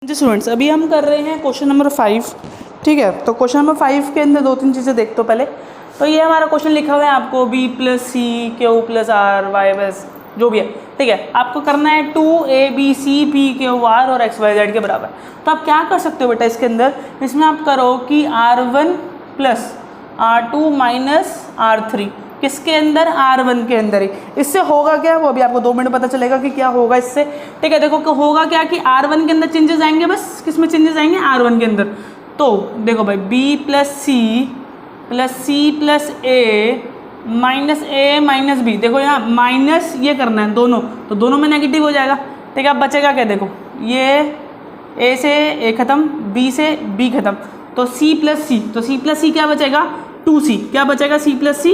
जी students, अभी हम कर रहे हैं क्वेश्चन नंबर 5। ठीक है, तो क्वेश्चन नंबर 5 के अंदर दो तीन चीज़ें देख तो पहले। तो ये हमारा क्वेश्चन लिखा हुआ है आपको b plus C Q plus R Y बस जो भी है। ठीक है, आपको करना है 2abcpqr और xyz के बराबर। तो आप क्या कर सकते हो बेटा इसके अंदर, इसमें आप करो कि r1 plus r2 minus r3 किसके अंदर, R1 के अंदर ही। इससे होगा क्या, वो अभी आपको 2 मिनट पता चलेगा कि क्या होगा इससे। ठीक है, देखो होगा क्या कि R1 के अंदर चेंजेस आएंगे, बस किसमें चेंजेस आएंगे, R1 के अंदर। तो देखो भाई B प्लस सी प्लस ए माइनस बी, देखो यहाँ माइनस ये करना है दोनों, तो दोनों में नेगेटिव हो जाएगा। ठीक है, अब बचेगा क्या, देखो ये ए से ए खत्म, बी से बी खत्म, तो C प्लस सी क्या बचेगा, 2C, क्या बचेगा, C प्लस सी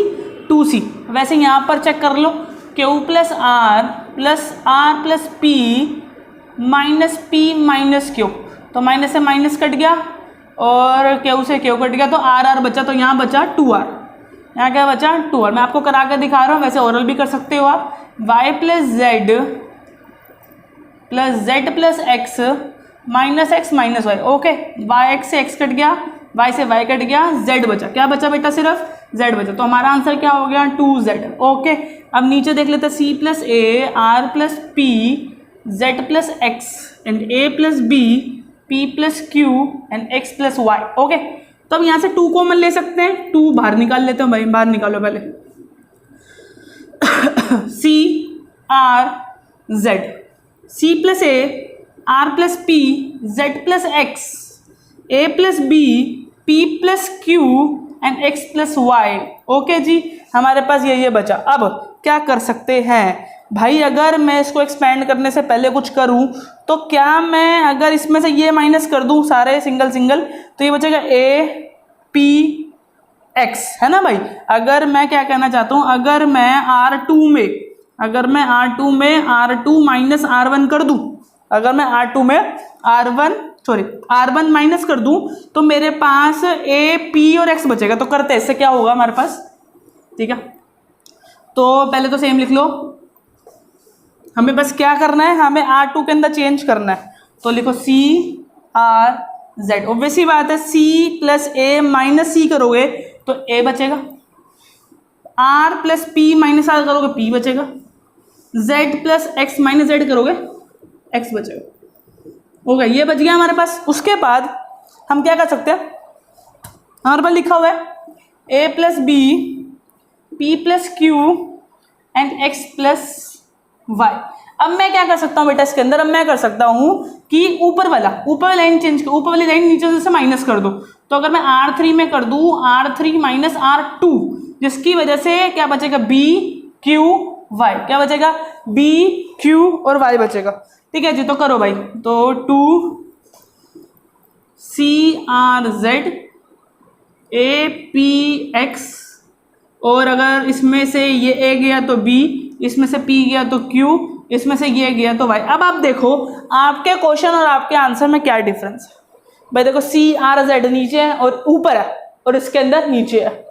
2C। वैसे यहाँ पर चेक कर लो, Q plus R plus P minus Q, तो माइनस से माइनस कट गया और Q से Q कट गया, तो आर बचा, तो यहाँ बचा 2R। यहाँ क्या बचा, 2R। मैं आपको करा कर दिखा रहा हूँ, वैसे ओरल भी कर सकते हो आप। y plus Z plus X minus X minus Y. Okay, Y X से एक्स कट गया, y से y कट गया, z बचा, क्या बचा बेटा, सिर्फ z बचा, तो हमारा आंसर क्या हो गया, 2z। ओके, अब नीचे देख लेते हैं, c plus A R plus P Z plus X and A plus B P plus Q and x plus Y. Okay, तो अब यहाँ से 2 कॉमन ले सकते हैं, 2 बाहर निकाल लेते हैं भाई, बाहर निकालो पहले। c r z, c plus A R plus P Z plus x a plus B P plus Q and x plus Y. Okay जी, हमारे पास ये बचा। अब क्या कर सकते हैं भाई, अगर मैं इसको एक्सपेंड करने से पहले कुछ करूं, तो क्या मैं अगर इसमें से ये माइनस कर दूं सारे सिंगल तो ये बचेगा ए पी एक्स, है ना भाई। अगर मैं क्या कहना चाहता हूं, अगर मैं R2 में R2 माइनस R1 कर दूं, अगर मैं R2 में R1 माइनस कर दूं, तो मेरे पास A P और X बचेगा। तो करते हैं, इससे क्या होगा हमारे पास। ठीक है, तो पहले तो सेम लिख लो, हमें बस क्या करना है, हमें R2 के अंदर चेंज करना है, तो लिखो C R Z। ऑब्वियसली बात है, C प्लस ए माइनस सी करोगे तो A बचेगा, R plus P minus R करोगे P बचेगा, Z plus X minus Z करोगे X बचेगा। हो गया, ये बच गया हमारे पास। उसके बाद हम क्या कर सकते हैं, हमारे पास लिखा हुआ है A plus B P plus Q and x plus Y. अब मैं क्या कर सकता हूँ बेटा इसके अंदर, अब मैं कर सकता हूँ कि ऊपर वाली लाइन चेंज कर, ऊपर वाली लाइन नीचे से माइनस कर दो। तो अगर मैं R3 में कर दूँ R3 माइनस R2, जिसकी वजह से क्या बचेगा, B Q Y, क्या बचेगा, B Q और Y बचेगा। ठीक है जी, तो करो भाई, तो 2CRZ APX, और अगर इसमें से ये A गया तो B, इसमें से P गया तो Q, इसमें से ये गया तो Y। अब आप देखो आपके क्वेश्चन और आपके आंसर में क्या डिफरेंस है भाई। देखो CRZ नीचे है और ऊपर है, और इसके अंदर नीचे है।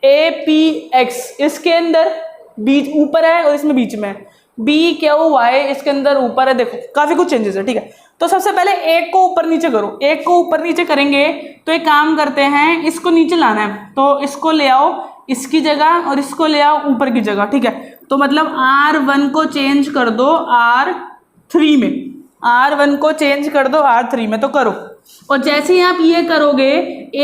APX इसके अंदर बीच ऊपर है और इसमें बीच में है। BQY इसके अंदर ऊपर है। देखो काफी कुछ चेंजेस है। ठीक है, तो सबसे पहले एक को ऊपर नीचे करो, एक को ऊपर नीचे करेंगे तो एक काम करते हैं, इसको नीचे लाना है, तो इसको ले आओ इसकी जगह और इसको ले आओ ऊपर की जगह। ठीक है, तो मतलब R1 को चेंज कर दो R3 में, R1 को चेंज कर दो R3 में, तो करो। और जैसे ही आप ये करोगे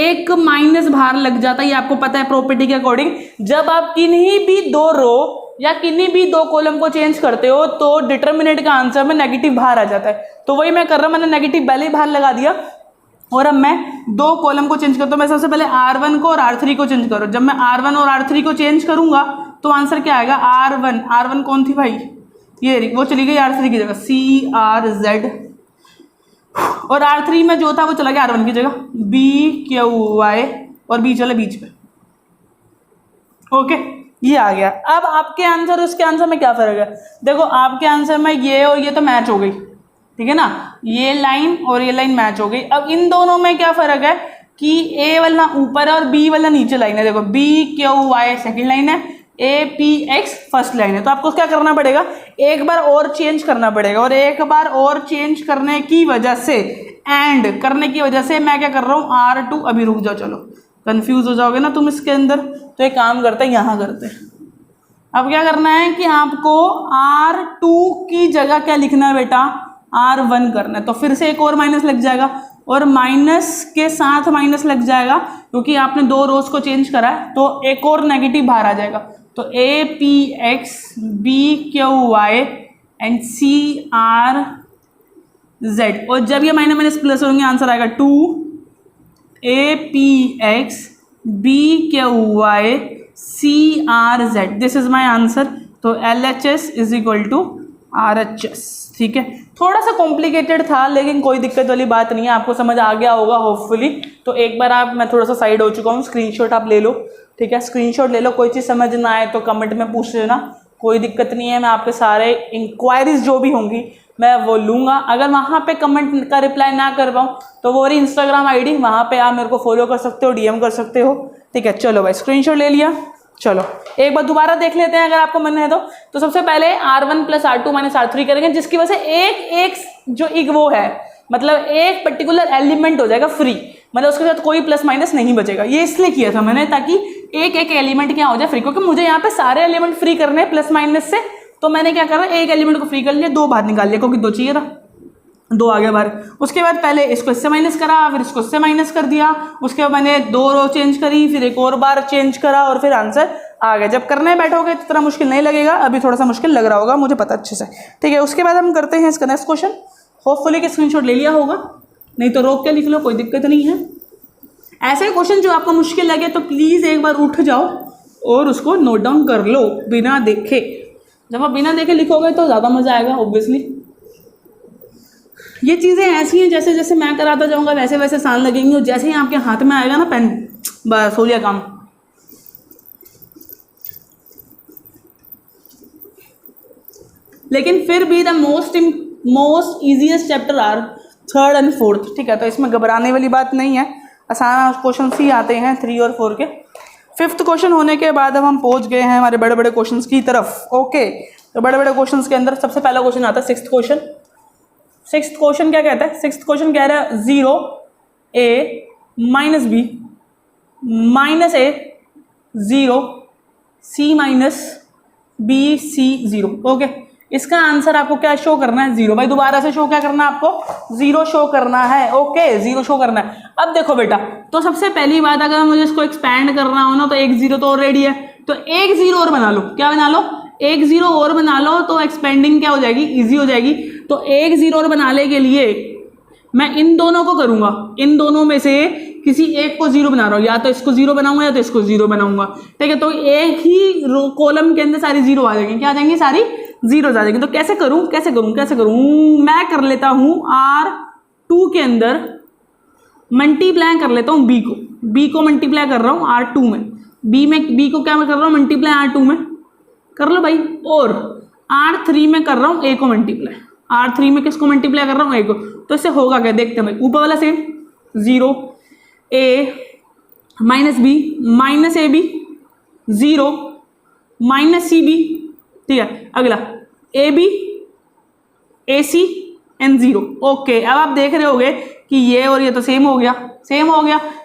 एक माइनस बाहर लग जाता है, ये आपको पता है प्रॉपर्टी के अकॉर्डिंग। जब आप किन्हीं भी 2 रो या किन्हीं भी 2 कॉलम को चेंज करते हो तो डिटर्मिनेंट का आंसर में नेगेटिव बाहर आ जाता है। तो वही मैं कर रहा हूं, मैंने नेगेटिव पहले ही बाहर लगा दिया। और अब मैं 2 कॉलम को चेंज करता हूं। मैं सबसे पहले R1 को और R3 को चेंज करूं। जब मैं R1 और R3 को चेंज करूंगा तो आंसर क्या आएगा, R1 कौन थी भाई, ये वो चली गई R3 की जगह, CRZ, और R3 में जो था वो चला गया R1 की जगह, BQY, और बीच वाला बीच में। ओके, ये आ गया। अब आपके आंसर और उसके आंसर में क्या फर्क है, देखो आपके आंसर में ये और ये तो मैच हो गई, ठीक है ना, ये लाइन और ये लाइन मैच हो गई। अब इन दोनों में क्या फर्क है कि A वाला ऊपर है और B वाला नीचे लाइन है। देखो BQY सेकंड लाइन है, APX फर्स्ट लाइन है। तो आपको क्या करना पड़ेगा, एक बार और चेंज करना पड़ेगा, और एक बार और चेंज करने की वजह से एंड करने की वजह से मैं क्या कर रहा हूँ R2, अभी रुक जाओ, चलो कंफ्यूज हो जाओगे ना तुम इसके अंदर, तो एक काम करते हैं यहाँ करते हैं। अब क्या करना है कि आपको R2 की जगह क्या लिखना है बेटा, R1 करना है। तो फिर से एक और माइनस लग जाएगा और माइनस के साथ माइनस लग जाएगा क्योंकि आपने दो रोज को चेंज करा है, तो एक और नेगेटिव बाहर आ जाएगा। तो APX BQY एंड CRZ, और जब ये माइनस माइनस प्लस होंगे आंसर आएगा 2 APX BQY CRZ, this is my answer. तो LHS is equal to RHS। ठीक है, थोड़ा सा कॉम्प्लिकेटेड था लेकिन कोई दिक्कत वाली बात नहीं है, आपको समझ आ गया होगा होपफुली। तो एक बार मैं थोड़ा सा साइड हो चुका हूँ, स्क्रीनशॉट आप ले लो। ठीक है, स्क्रीनशॉट ले लो, कोई चीज़ समझ ना आए तो कमेंट में पूछ लेना, कोई दिक्कत नहीं है। मैं आपके सारे इंक्वायरीज जो भी होंगी मैं वो लूँगा। अगर वहाँ पे कमेंट का रिप्लाई ना कर पाऊँ तो वो रही इंस्टाग्राम ID, वहाँ पे आप मेरे को फॉलो कर सकते हो, DM कर सकते हो। ठीक है, चलो भाई स्क्रीनशॉट ले लिया। चलो एक बार दोबारा देख लेते हैं अगर आपको मन है तो सबसे पहले R1 + R2 - R3 करेंगे, जिसकी वजह से एक जो एक वो है, मतलब एक पर्टिकुलर एलिमेंट हो जाएगा फ्री, मतलब उसके साथ कोई प्लस माइनस नहीं बचेगा। ये इसलिए किया था मैंने ताकि एक एलिमेंट क्या हो जाए फ्री, क्योंकि मुझे यहाँ पे सारे एलिमेंट फ्री करने हैं प्लस माइनस से। तो मैंने क्या करा, एक एलिमेंट को फ्री कर लिया, दो बाहर निकाल लिया क्योंकि दो चाहिए था, दो आगे बाहर। उसके बाद पहले इसको इससे माइनस करा, फिर इसको इससे माइनस कर दिया, उसके बाद मैंने दो रो चेंज करी, फिर एक और बार चेंज करा और फिर आंसर आ गया। जब करने बैठोगे तो इतना मुश्किल नहीं लगेगा, अभी थोड़ा सा मुश्किल लग रहा होगा मुझे पता अच्छे से। ठीक है, उसके बाद हम करते हैं इसका नेक्स्ट क्वेश्चन। होपफुली कि स्क्रीनशॉट ले लिया होगा, नहीं तो रोक के लिख लो, कोई दिक्कत नहीं है। ऐसे क्वेश्चन जो आपको मुश्किल लगे तो प्लीज़ एक बार उठ जाओ और उसको नोट डाउन कर लो बिना देखे। जब आप बिना देखे लिखोगे तो ज़्यादा मज़ा आएगा ऑब्वियसली। ये चीज़ें ऐसी हैं, जैसे जैसे मैं कराता जाऊँगा वैसे वैसे आसान लगेंगी, और जैसे ही आपके हाथ में आएगा ना पेन, बस हो गया काम। लेकिन फिर भी the most easiest chapter are 3rd and 4th। ठीक है, तो इसमें घबराने वाली बात नहीं है, आसान क्वेश्चन ही आते हैं 3 और 4 के। 5th क्वेश्चन होने के बाद अब हम पहुंच गए हैं हमारे बड़े बड़े क्वेश्चंस की तरफ। ओके, तो बड़े बड़े क्वेश्चंस के अंदर सबसे पहला क्वेश्चन आता है 6th क्वेश्चन। 6th क्वेश्चन क्या कहता है, 6th क्वेश्चन कह रहा है 0A - B - A 0 C - B C 0। Okay, इसका आंसर आपको क्या शो करना है, 0। भाई दोबारा से शो क्या करना है आपको, 0 शो करना है। ओके, 0 शो करना है। अब देखो बेटा, तो सबसे पहली बात, अगर मुझे इसको एक्सपैंड करना हो ना तो एक 0 तो ऑलरेडी है, तो एक 0 और बना लो। क्या बना लो, एक 0 और बना लो, तो एक्सपेंडिंग क्या हो जाएगी, ईजी हो जाएगी। तो एक 0 और बनाने के लिए मैं इन दोनों को करूंगा, इन दोनों में से किसी एक को 0 बना रहा हूँ, या तो इसको 0 बनाऊंगा या तो इसको 0 बनाऊंगा। ठीक है, तो एक ही कॉलम के अंदर सारी 0 आ जाएंगी। क्या आ जाएंगी, सारी 0 आ जाएंगी। तो कैसे करूं, मैं कर लेता हूं R2 के अंदर मल्टीप्लाई कर लेता हूं B को मल्टीप्लाई कर रहा हूं R2 में, B को क्या मैं कर रहा हूं, मल्टीप्लाई R2 में कर लो भाई, और R3 में कर रहा हूं A को मल्टीप्लाई। R3 में किसको मल्टीप्लाई कर रहा हूं, A को। तो इससे होगा क्या, देखते हैं भाई। ऊपर वाला same 0A - B - AB 0 - CB। ठीक है, अगला AB AC एंड 0। ओके, अब आप देख रहे होगे कि ये और ये तो सेम हो गया।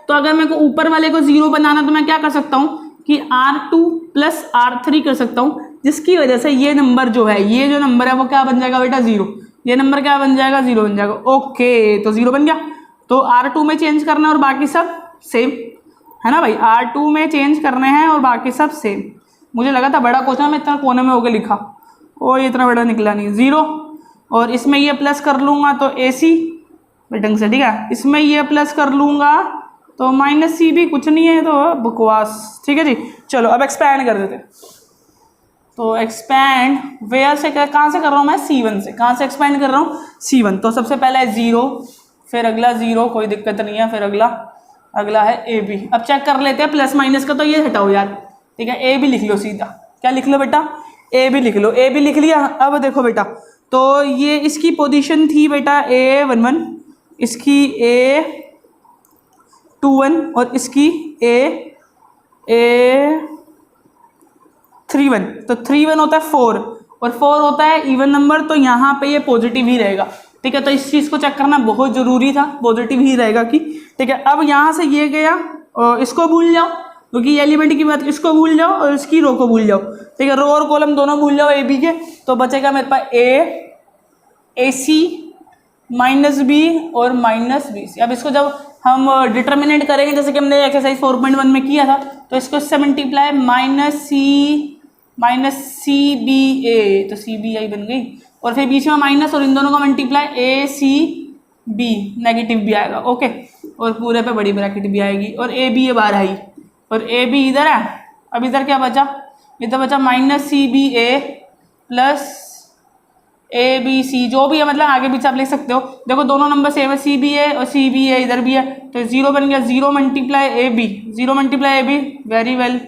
तो अगर मेरे को ऊपर वाले को 0 बनाना तो मैं क्या कर सकता हूँ कि R2 + R3 कर सकता हूँ, जिसकी वजह से ये नंबर जो है, ये जो नंबर है वो क्या बन जाएगा बेटा, 0। ये नंबर क्या बन जाएगा, 0 बन जाएगा। ओके, तो 0 बन गया। तो R2 में चेंज करना है और बाकी सब सेम है ना भाई, R2 में चेंज करने हैं और बाकी सब सेम। मुझे लगा था बड़ा क्वेश्चन में इतना कोने में होकर लिखा, ओ ये इतना बड़ा निकला नहीं। 0 और इसमें ये प्लस कर लूँगा तो AC ढंग से। ठीक है, इसमें ये प्लस कर लूँगा तो -CB कुछ नहीं है, तो बकवास। ठीक है जी, चलो अब एक्सपैंड कर देते। तो एक्सपैंड वेयर से, कहाँ से कर रहा हूँ मैं, C1 से। कहाँ से एक्सपैंड कर रहा हूँ, C1। तो सबसे पहला है 0, फिर अगला 0, कोई दिक्कत नहीं है, फिर अगला है AB। अब चेक कर लेते हैं प्लस माइनस का, तो ये हटाओ यार। ठीक है, AB लिख लो सीधा। क्या लिख लो बेटा, AB लिख लो। AB लिख लिया। अब देखो बेटा, तो ये इसकी पोजीशन थी बेटा A11, इसकी A21 और इसकी A31। तो 31 होता है 4 और 4 होता है इवन नंबर, तो यहाँ पे ये पॉजिटिव ही रहेगा। ठीक है, तो इस चीज़ को चेक करना बहुत ज़रूरी था, पॉजिटिव ही रहेगा कि ठीक है। अब यहाँ से ये गया और इसको भूल जाओ क्योंकि ये एलिमेंट की बात, इसको भूल जाओ और इसकी रो को भूल जाओ, ठीक है। रो और कॉलम दोनों भूल जाओ ए बी के, तो बचेगा मेरे पास ए सी माइनस बी और माइनस बी सी। अब इसको जब हम डिटर्मिनेंट करेंगे जैसे कि हमने एक्सरसाइज 4.1 में किया था, तो इसको इससे मल्टीप्लाई माइनस सी बी ए, तो सी बी आई बन गई और फिर बीच में माइनस और इन दोनों का मल्टीप्लाई ए सी बी, नेगेटिव भी आएगा ओके, और पूरे पे बड़ी ब्रैकेट भी आएगी और ए बी ये बाहर आई और ए बी इधर है। अब इधर क्या बचा, इधर बचा minus C B A plus A B C, जो भी है मतलब आगे पीछे आप लिख सकते हो। देखो दोनों नंबर सेम है, सी बी है और सी बी है इधर भी है, तो जीरो बन गया, zero multiply A B, zero multiply A B, very well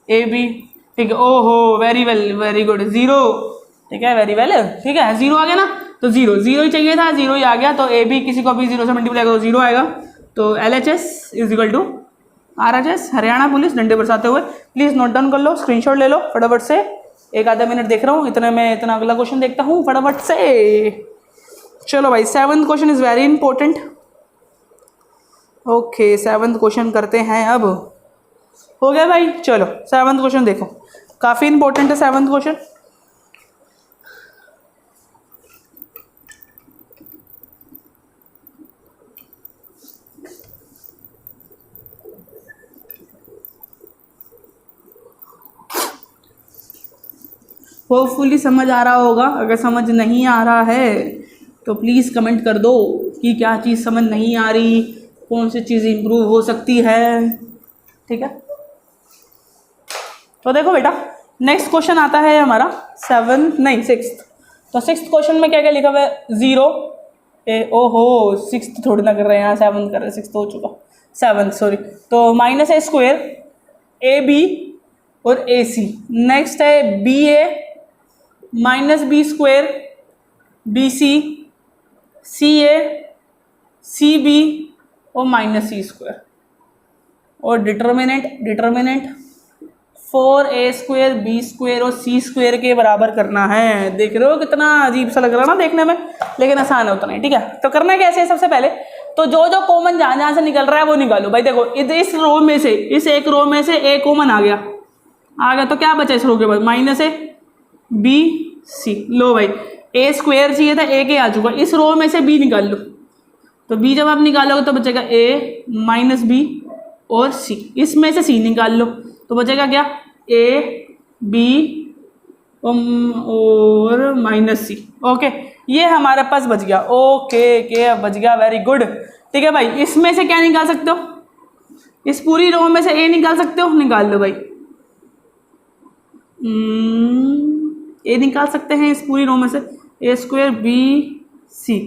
A B, ठीक है। ओहो very well, very good, zero, ठीक है, वेरी वेल, ठीक है, जीरो आ गया ना, तो जीरो जीरो ही चाहिए था, जीरो ही आ गया, तो ए बी किसी को भी जीरो से मल्टीप्लाई करो जीरो आएगा। तो L H S is equal to R H S, Haryana police, डंडे बरसाते हुए। प्लीज़ नोट डाउन कर लो, स्क्रीनशॉट ले लो फटाफट से, एक आधा मिनट देख रहा हूँ, इतने में इतना अगला क्वेश्चन देखता हूँ फटाफट से। चलो भाई 7th question is very important. Okay 7th question करते हैं अब, हो गया भाई। चलो 7th क्वेश्चन देखो, काफ़ी इंपॉर्टेंट है 7th क्वेश्चन। होपफुली समझ आ रहा होगा, अगर समझ नहीं आ रहा है तो प्लीज़ कमेंट कर दो कि क्या चीज़ समझ नहीं आ रही, कौन सी चीज़ इम्प्रूव हो सकती है, ठीक है। तो देखो बेटा नेक्स्ट क्वेश्चन आता है हमारा 6th। तो 6th क्वेश्चन में क्या क्या लिखा हुआ है, जीरो ए, ओहो 6th थोड़ी ना कर रहे हैं यहाँ, 7th कर रहे हैं, 6th हो चुका, 7th सॉरी। तो minus a square a b और ए सी, नेक्स्ट है b a minus b square b c, c a c b और माइनस सी स्क्वेयर, और determinant 4a square b square और सी स्क्वेयर के बराबर करना है। देख रहे हो कितना अजीब सा लग रहा है ना देखने में, लेकिन आसान है उतना ही, ठीक है। तो करना कैसे है, सबसे पहले तो जो जो कॉमन जहाँ जहाँ से निकल रहा है वो निकालो भाई। देखो इस रो में से, इस एक रो में से ए कॉमन आ गया, तो क्या बचा इस रो के बाद, माइनस ए बी सी। लो भाई ए स्क्वेयर चाहिए था, ए के आ चुका, इस रो में से बी निकाल लो, तो बी जब आप निकालोगे तो बचेगा ए माइनस बी और सी, इसमें से सी निकाल लो तो बचेगा क्या, ए बी और माइनस सी। ओके ये हमारे पास बच गया, ओके के बच गया, वेरी गुड, ठीक है भाई। इसमें से क्या निकाल सकते हो, इस पूरी रो में से ए निकाल सकते हो, निकाल लो भाई, ए निकाल सकते हैं इस पूरी रो में से, ए स्क्वेयर बी सी,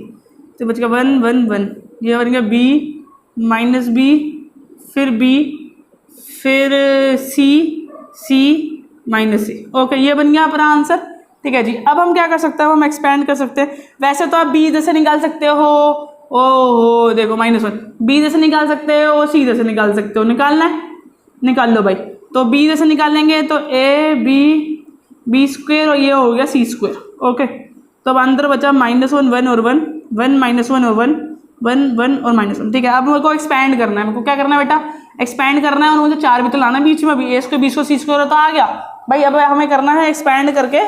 तो बच गया 1 1 1, ये बन गया बी माइनस बी, फिर बी, फिर सी, सी माइनस सी। ओके ये बन गया अपना आंसर, ठीक है जी। अब हम क्या कर सकते हैं, हम एक्सपेंड कर सकते हैं। वैसे तो आप बी जैसे निकाल सकते हो, ओहो देखो -1, बी जैसे निकाल सकते हो, सी जैसे निकाल सकते हो, निकालना है निकाल लो भाई। तो बी जैसे निकालेंगे तो ए बी स्क्वेयर और ये हो गया सी स्क्वेयर, ओके। तो अब अंदर बचा -1 1 और 1 1 -1 और 1 1 1 और -1, ठीक है। अब मेरे को एक्सपैंड करना है, मेरे को क्या करना है बेटा, एक्सपैंड करना है, और मुझे 4 भी तो लाना बीच में, भी ए square b square C square तो आ गया भाई। अब हमें करना है एक्सपैंड करके,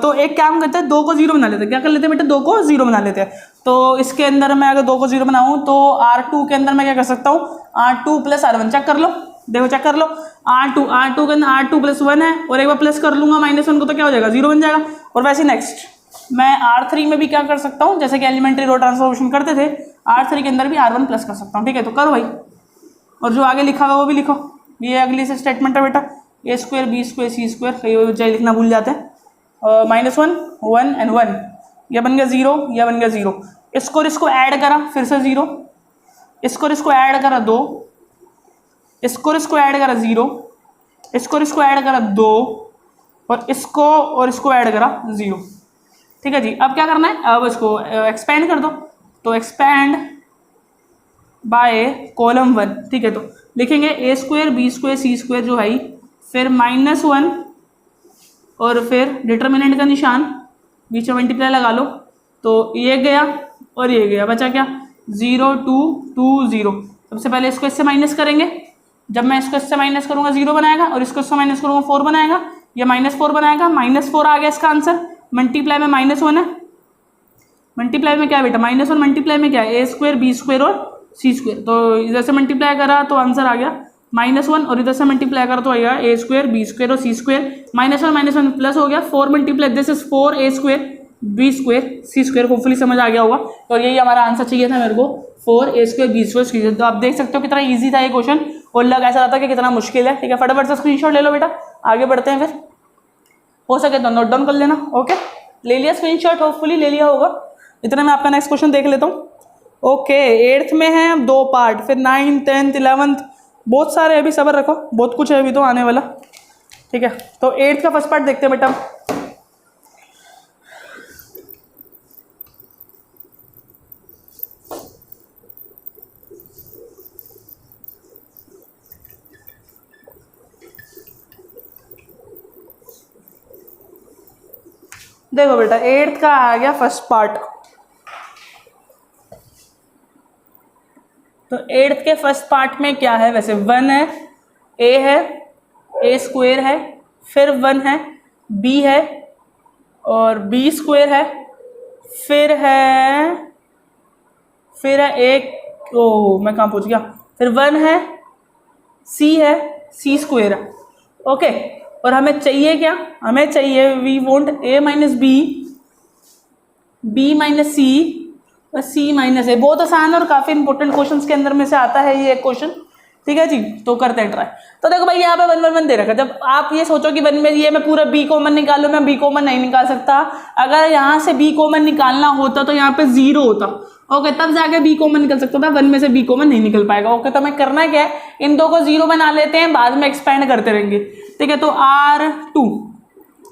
तो एक काम करते हैं, 2 को 0 बना लेते हैं। क्या कर लेते हैं बेटा, 2 को 0 बना लेते हैं। तो इसके अंदर मैं अगर 2 को 0 बनाऊँ तो R2 के अंदर मैं क्या कर सकता हूँ, R2 + R1, चेक कर लो, देखो चेक कर लो, R2 के अंदर R2 + 1 है, और एक बार प्लस कर लूंगा -1 को तो क्या हो जाएगा, 0 बन जाएगा। और वैसे नेक्स्ट मैं R3 में भी क्या कर सकता हूँ, जैसे कि एलिमेंट्री रो ट्रांसफॉर्मेशन करते थे, R3 के अंदर भी R1 प्लस कर सकता हूँ, ठीक है। तो करो भाई, और जो आगे लिखा हुआ वो भी लिखो, ये अगली से स्टेटमेंट है बेटा, ए square b square C square, कई बच्चे लिखना भूल जाते हैं, -1 1 and 1, यह बन गया 0, यह बन गया 0, इसको ऐड करा फिर से 0, इसको ऐड करा 2, इसको ऐड करा 0, इसको ऐड करा 2, और इसको ऐड करा 0, ठीक है जी। अब क्या करना है, अब इसको एक्सपेंड कर दो, तो एक्सपेंड बाय कॉलम 1, ठीक है। तो लिखेंगे ए square b square C square जो है, फिर -1 और फिर डिटर्मिनेंट का निशान, बीच में मल्टीप्लाई लगा लो, तो ये गया और ये गया, बचा क्या 0 2 2 0। सबसे पहले इसको इससे माइनस करेंगे, जब मैं इसको इससे माइनस करूंगा 0 बनाएगा और इसको इससे माइनस करूंगा 4 बनाएगा, ये -4 बनाएगा, -4 आ गया इसका आंसर। मल्टीप्लाई में -1 है, मल्टीप्लाई में क्या है बेटा -1, मल्टीप्लाई में क्या है a² b² और c²। तो इधर से मल्टीप्लाई करा तो आंसर आ गया -1 और इधर से मल्टीप्लाई करा तो आएगा a² b² और c²। -1 प्लस हो गया, 4 multiply this is 4a² b² c²। Hopefully समझ आ गया होगा। तो यही हमारा आंसर चाहिए था मेरे को 4a² b² c²। तो आप देख सकते हो कितना ईजी था ये क्वेश्चन और लग ऐसा रहा था कि कितना मुश्किल है। ठीक है, फटाफट से स्क्रीनशॉट ले लो बेटा, आगे बढ़ते हैं। फिर हो सके तो नोट डाउन कर लेना। ओके, ले लिया स्क्रीनशॉट, होपफुली ले लिया होगा। इतना मैं आपका नेक्स्ट क्वेश्चन देख लेता हूँ। ओके, 8th में है 2 पार्ट, फिर 9th 10th 11th बहुत सारे, अभी सब्र रखो, बहुत कुछ है अभी तो आने वाला। ठीक है, तो 8th का फर्स्ट पार्ट देखते हैं बेटा। देखो बेटा 8th का आ गया फर्स्ट पार्ट। तो 8th के फर्स्ट पार्ट में क्या है, वैसे 1 है, a है, a² है, फिर 1 है, b है और b² है, फिर है एक, ओ मैं कहाँ पहुँच गया, फिर 1 है, c है, c² है। ओके, और हमें चाहिए क्या, हमें चाहिए we want a minus b, b minus c और c माइनस ए। बहुत आसान और काफ़ी इंपॉर्टेंट क्वेश्चंस के अंदर में से आता है ये क्वेश्चन। ठीक है जी, तो करते हैं ट्राई। तो देखो भाई यहाँ पे 1 1 1 दे रखा है। जब आप ये सोचो कि 1 में ये मैं पूरा b कॉमन निकालूं, मैं b कॉमन नहीं निकाल सकता। अगर यहाँ से b कॉमन निकालना होता तो यहाँ पे 0 होता। ओके, तब जाके b कॉमन निकल सकता था, 1 में से b कॉमन नहीं निकल पाएगा। ओके, तो हमें करना क्या है, इन दो को 0 बना लेते हैं, बाद में एक्सपेंड करते रहेंगे। ठीक है, तो R2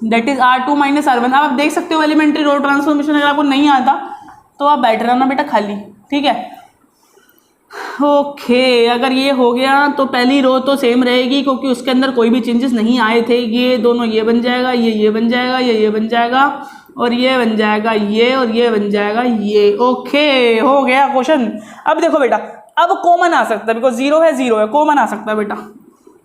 that is R2 minus R1। अब आप देख सकते हो एलिमेंट्री रो ट्रांसफॉर्मेशन अगर आपको नहीं आता तो आप बैठ रहना बेटा खाली। ठीक है, ओके, अगर ये हो गया तो पहली रो तो सेम रहेगी क्योंकि उसके अंदर कोई भी चेंजेस नहीं आए थे। ये दोनों ये बन जाएगा, ये बन जाएगा, ये बन जाएगा और ये बन जाएगा ये, और ये बन जाएगा ये। ओके, हो गया क्वेश्चन। अब देखो बेटा, अब कॉमन आ सकता है, बिकॉज 0 है 0 है, कॉमन आ सकता है बेटा।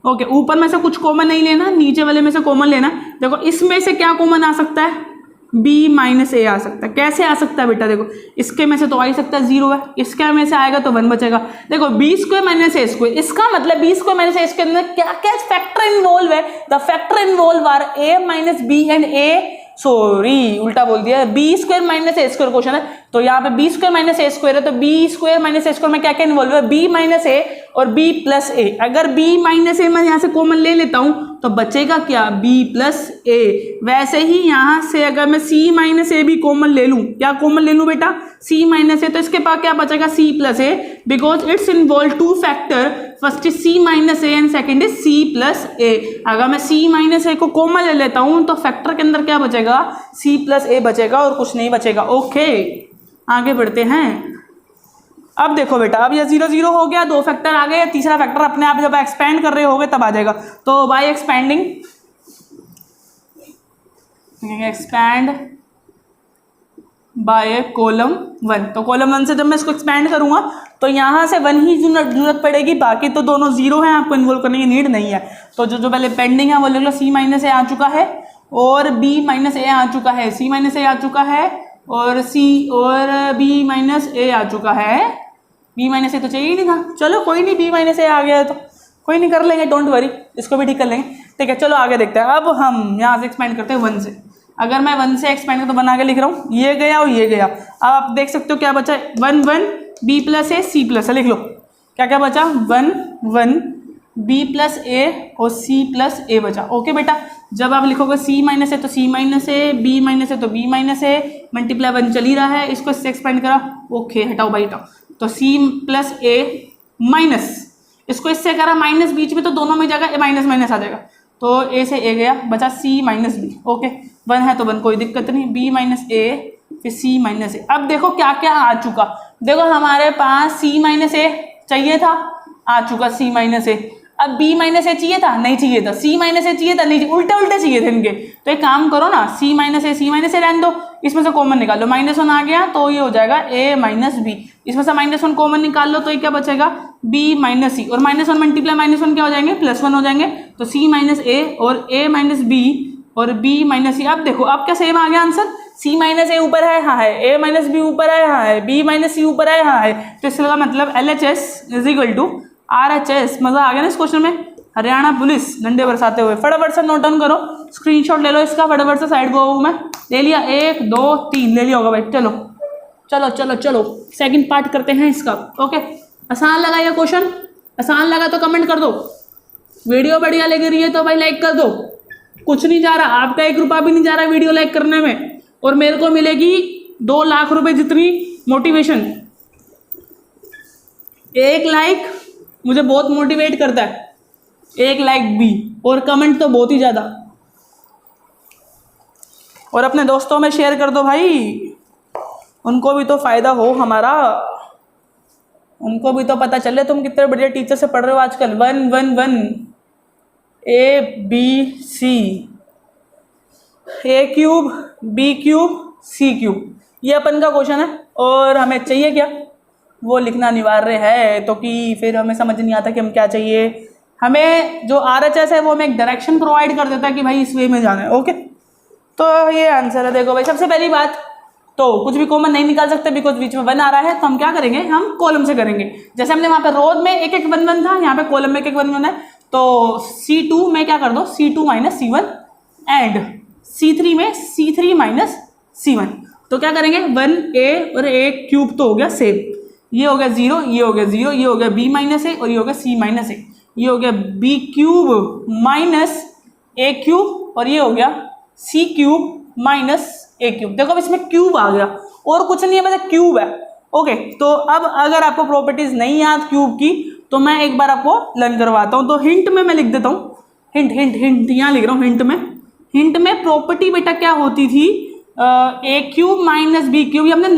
ओके, ऊपर में से कुछ कॉमन नहीं लेना, नीचे वाले में से कॉमन लेना। देखो इसमें से क्या कॉमन आ सकता है, b माइनस ए आ सकता है। कैसे आ सकता है बेटा, देखो इसके में से तो आ ही सकता है 0 है, इसके में से आएगा तो 1 बचेगा। देखो b² माइनस a², इसका मतलब b² माइनस a के अंदर क्या क्या फैक्टर इन्वॉल्व है, the factor involve are a minus B and a, sorry उल्टा बोल दिया, b² माइनस a² क्वेश्चन है। तो यहाँ पे b² माइनस a² है, तो b² माइनस a² में क्या क्या इन्वॉल्व है, b माइनस a और b प्लस a। अगर b माइनस a मैं यहाँ से कॉमन ले लेता हूँ तो बचेगा क्या, b प्लस a। वैसे ही यहाँ से अगर मैं c माइनस a भी कॉमन ले लूँ, क्या कॉमन ले लूँ बेटा, c माइनस a, तो इसके पास क्या बचेगा, c plus a, because it's involve 2 factor, first is c minus a and second is c plus a। अगर मैं c माइनस a को कॉमन ले लेता हूँ तो फैक्टर के अंदर क्या बचेगा, c प्लस a बचेगा और कुछ नहीं बचेगा। ओके, आगे बढ़ते हैं। अब देखो बेटा, अब ये 0 0 हो गया, 2 फैक्टर आ गए, तीसरा फैक्टर अपने आप जब एक्सपेंड कर रहे होगे तब आ जाएगा। तो by expanding, expand by column 1, तो कॉलम 1 से जब मैं इसको एक्सपैंड करूंगा तो यहाँ से 1 ही जरूरत पड़ेगी, बाकी तो दोनों 0 हैं, आपको इन्वॉल्व करने की नीड नहीं है। तो जो पहले पेंडिंग है वो ले लो, c माइनस a आ चुका है और b माइनस a आ चुका है, c माइनस a आ चुका है और b माइनस a आ चुका है। b माइनस a तो चाहिए ही नहीं था, चलो कोई नहीं, b माइनस a आ गया है तो कोई नहीं, कर लेंगे, डोंट वरी, इसको भी ठीक कर लेंगे। ठीक है, चलो आगे देखते हैं। अब हम यहाँ से एक्सपेंड करते हैं 1 से। अगर मैं 1 से एक्सपेंड तो बना के लिख रहा हूँ, ये गया और ये गया। अब आप देख सकते हो क्या बचा, 1 1 b plus a c plus, लिख लो क्या क्या बचा, 1 1 b प्लस a और c प्लस a बचा। ओके बेटा, जब आप लिखोगे c माइनस a तो c minus a, b minus a तो b माइनस a, मल्टीप्लाई 1 चल ही रहा है, इसको इससे एक्सपेंड करा। ओके, हटाओ भाई हटाओ, तो c प्लस a माइनस, इसको इससे करा माइनस, बीच में तो दोनों में जगह माइनस माइनस आ जाएगा, तो a से a गया, बचा c माइनस b। ओके, 1 है तो 1, कोई दिक्कत नहीं, b माइनस a फिर c माइनस a। अब देखो क्या क्या आ चुका, देखो हमारे पास c माइनस a चाहिए था, आ चुका c माइनस a। अब बी माइनस ए चाहिए था, नहीं चाहिए था, सी माइनस ए चाहिए था, नहीं चाहिए, उल्टे उल्टे चाहिए थे इनके। तो एक काम करो ना, सी माइनस ए रहने दो, इसमें से कॉमन निकाल लो, -1 आ गया तो ये हो जाएगा ए माइनस बी, इसमें से -1 कॉमन निकाल लो तो ये क्या बचेगा, बी माइनस सी, और -1 मल्टीप्लाई -1 क्या हो जाएंगे, +1 हो जाएंगे। तो सी माइनस ए और ए माइनस बी और बी माइनस सी। अब देखो अब क्या सेम आ गया आंसर, सी माइनस ए ऊपर है, हाँ है, ए माइनस बी ऊपर है, हाँ है, बी माइनस सी ऊपर है, हाँ है। तो इसका मतलब LHS is equal to RHS। मजा आ गया ना इस क्वेश्चन में। हरियाणा पुलिस डंडे बरसाते हुए, फटाफट से नोट डाउन करो, स्क्रीनशॉट ले लो इसका, फटाफट से साइड को मैं ले लिया, 1 2 3 ले लिया होगा भाई। चलो चलो चलो चलो सेकंड पार्ट करते हैं इसका। ओके, आसान लगा ये क्वेश्चन, आसान लगा तो कमेंट कर दो, वीडियो बढ़िया लग रही है तो भाई लाइक कर दो, कुछ नहीं जा रहा, आपका 1 रुपया भी नहीं जा रहा वीडियो लाइक करने में, और मेरे को मिलेगी 2 लाख रुपए जितनी मोटिवेशन। 1 लाइक मुझे बहुत मोटिवेट करता है, 1 लाइक भी, और कमेंट तो बहुत ही ज़्यादा, और अपने दोस्तों में शेयर कर दो भाई, उनको भी तो फ़ायदा हो हमारा, उनको भी तो पता चले तुम कितने बढ़िया टीचर से पढ़ रहे हो आजकल। 1 1 1 ABC, A³ B³ C³, ये अपन का क्वेश्चन है, और हमें चाहिए क्या, वो लिखना अनिवार्य है, तो कि फिर हमें समझ नहीं आता कि हम क्या चाहिए। हमें जो RHS है वो हमें एक डायरेक्शन प्रोवाइड कर देता है कि भाई इस वे में जाना है। ओके, तो ये आंसर है। देखो भाई, सबसे पहली बात तो कुछ भी कॉमन नहीं निकाल सकते बिकॉज बीच में 1 आ रहा है, तो हम क्या करेंगे, हम कॉलम से करेंगे। जैसे हमने वहाँ पे रो में 1 1 1 1 था, यहाँ पे कॉलम में 1 1 1 1 है, तो C2 में क्या कर दो, C2 minus C1, and C3 में C3 माइनस C1। तो क्या करेंगे, 1A और A³ तो हो गया सेम, ये हो गया 0, ये हो गया 0, ये हो गया B माइनस ए, और ये हो गया C माइनस ए, ये हो गया B³ माइनस A³, और ये हो गया C³ माइनस A³। देखो अब इसमें क्यूब आ गया, और कुछ नहीं है, बस क्यूब है। ओके, तो अब अगर आपको प्रॉपर्टीज नहीं याद क्यूब की, तो मैं एक बार आपको लर्न करवाता हूँ। तो हिंट में मैं लिख देता हूँ, हिंट हिंट हिंट यहाँ लिख रहा हूँ, हिंट में प्रॉपर्टी बेटा क्या होती थी, A³ माइनस B³, ये हमने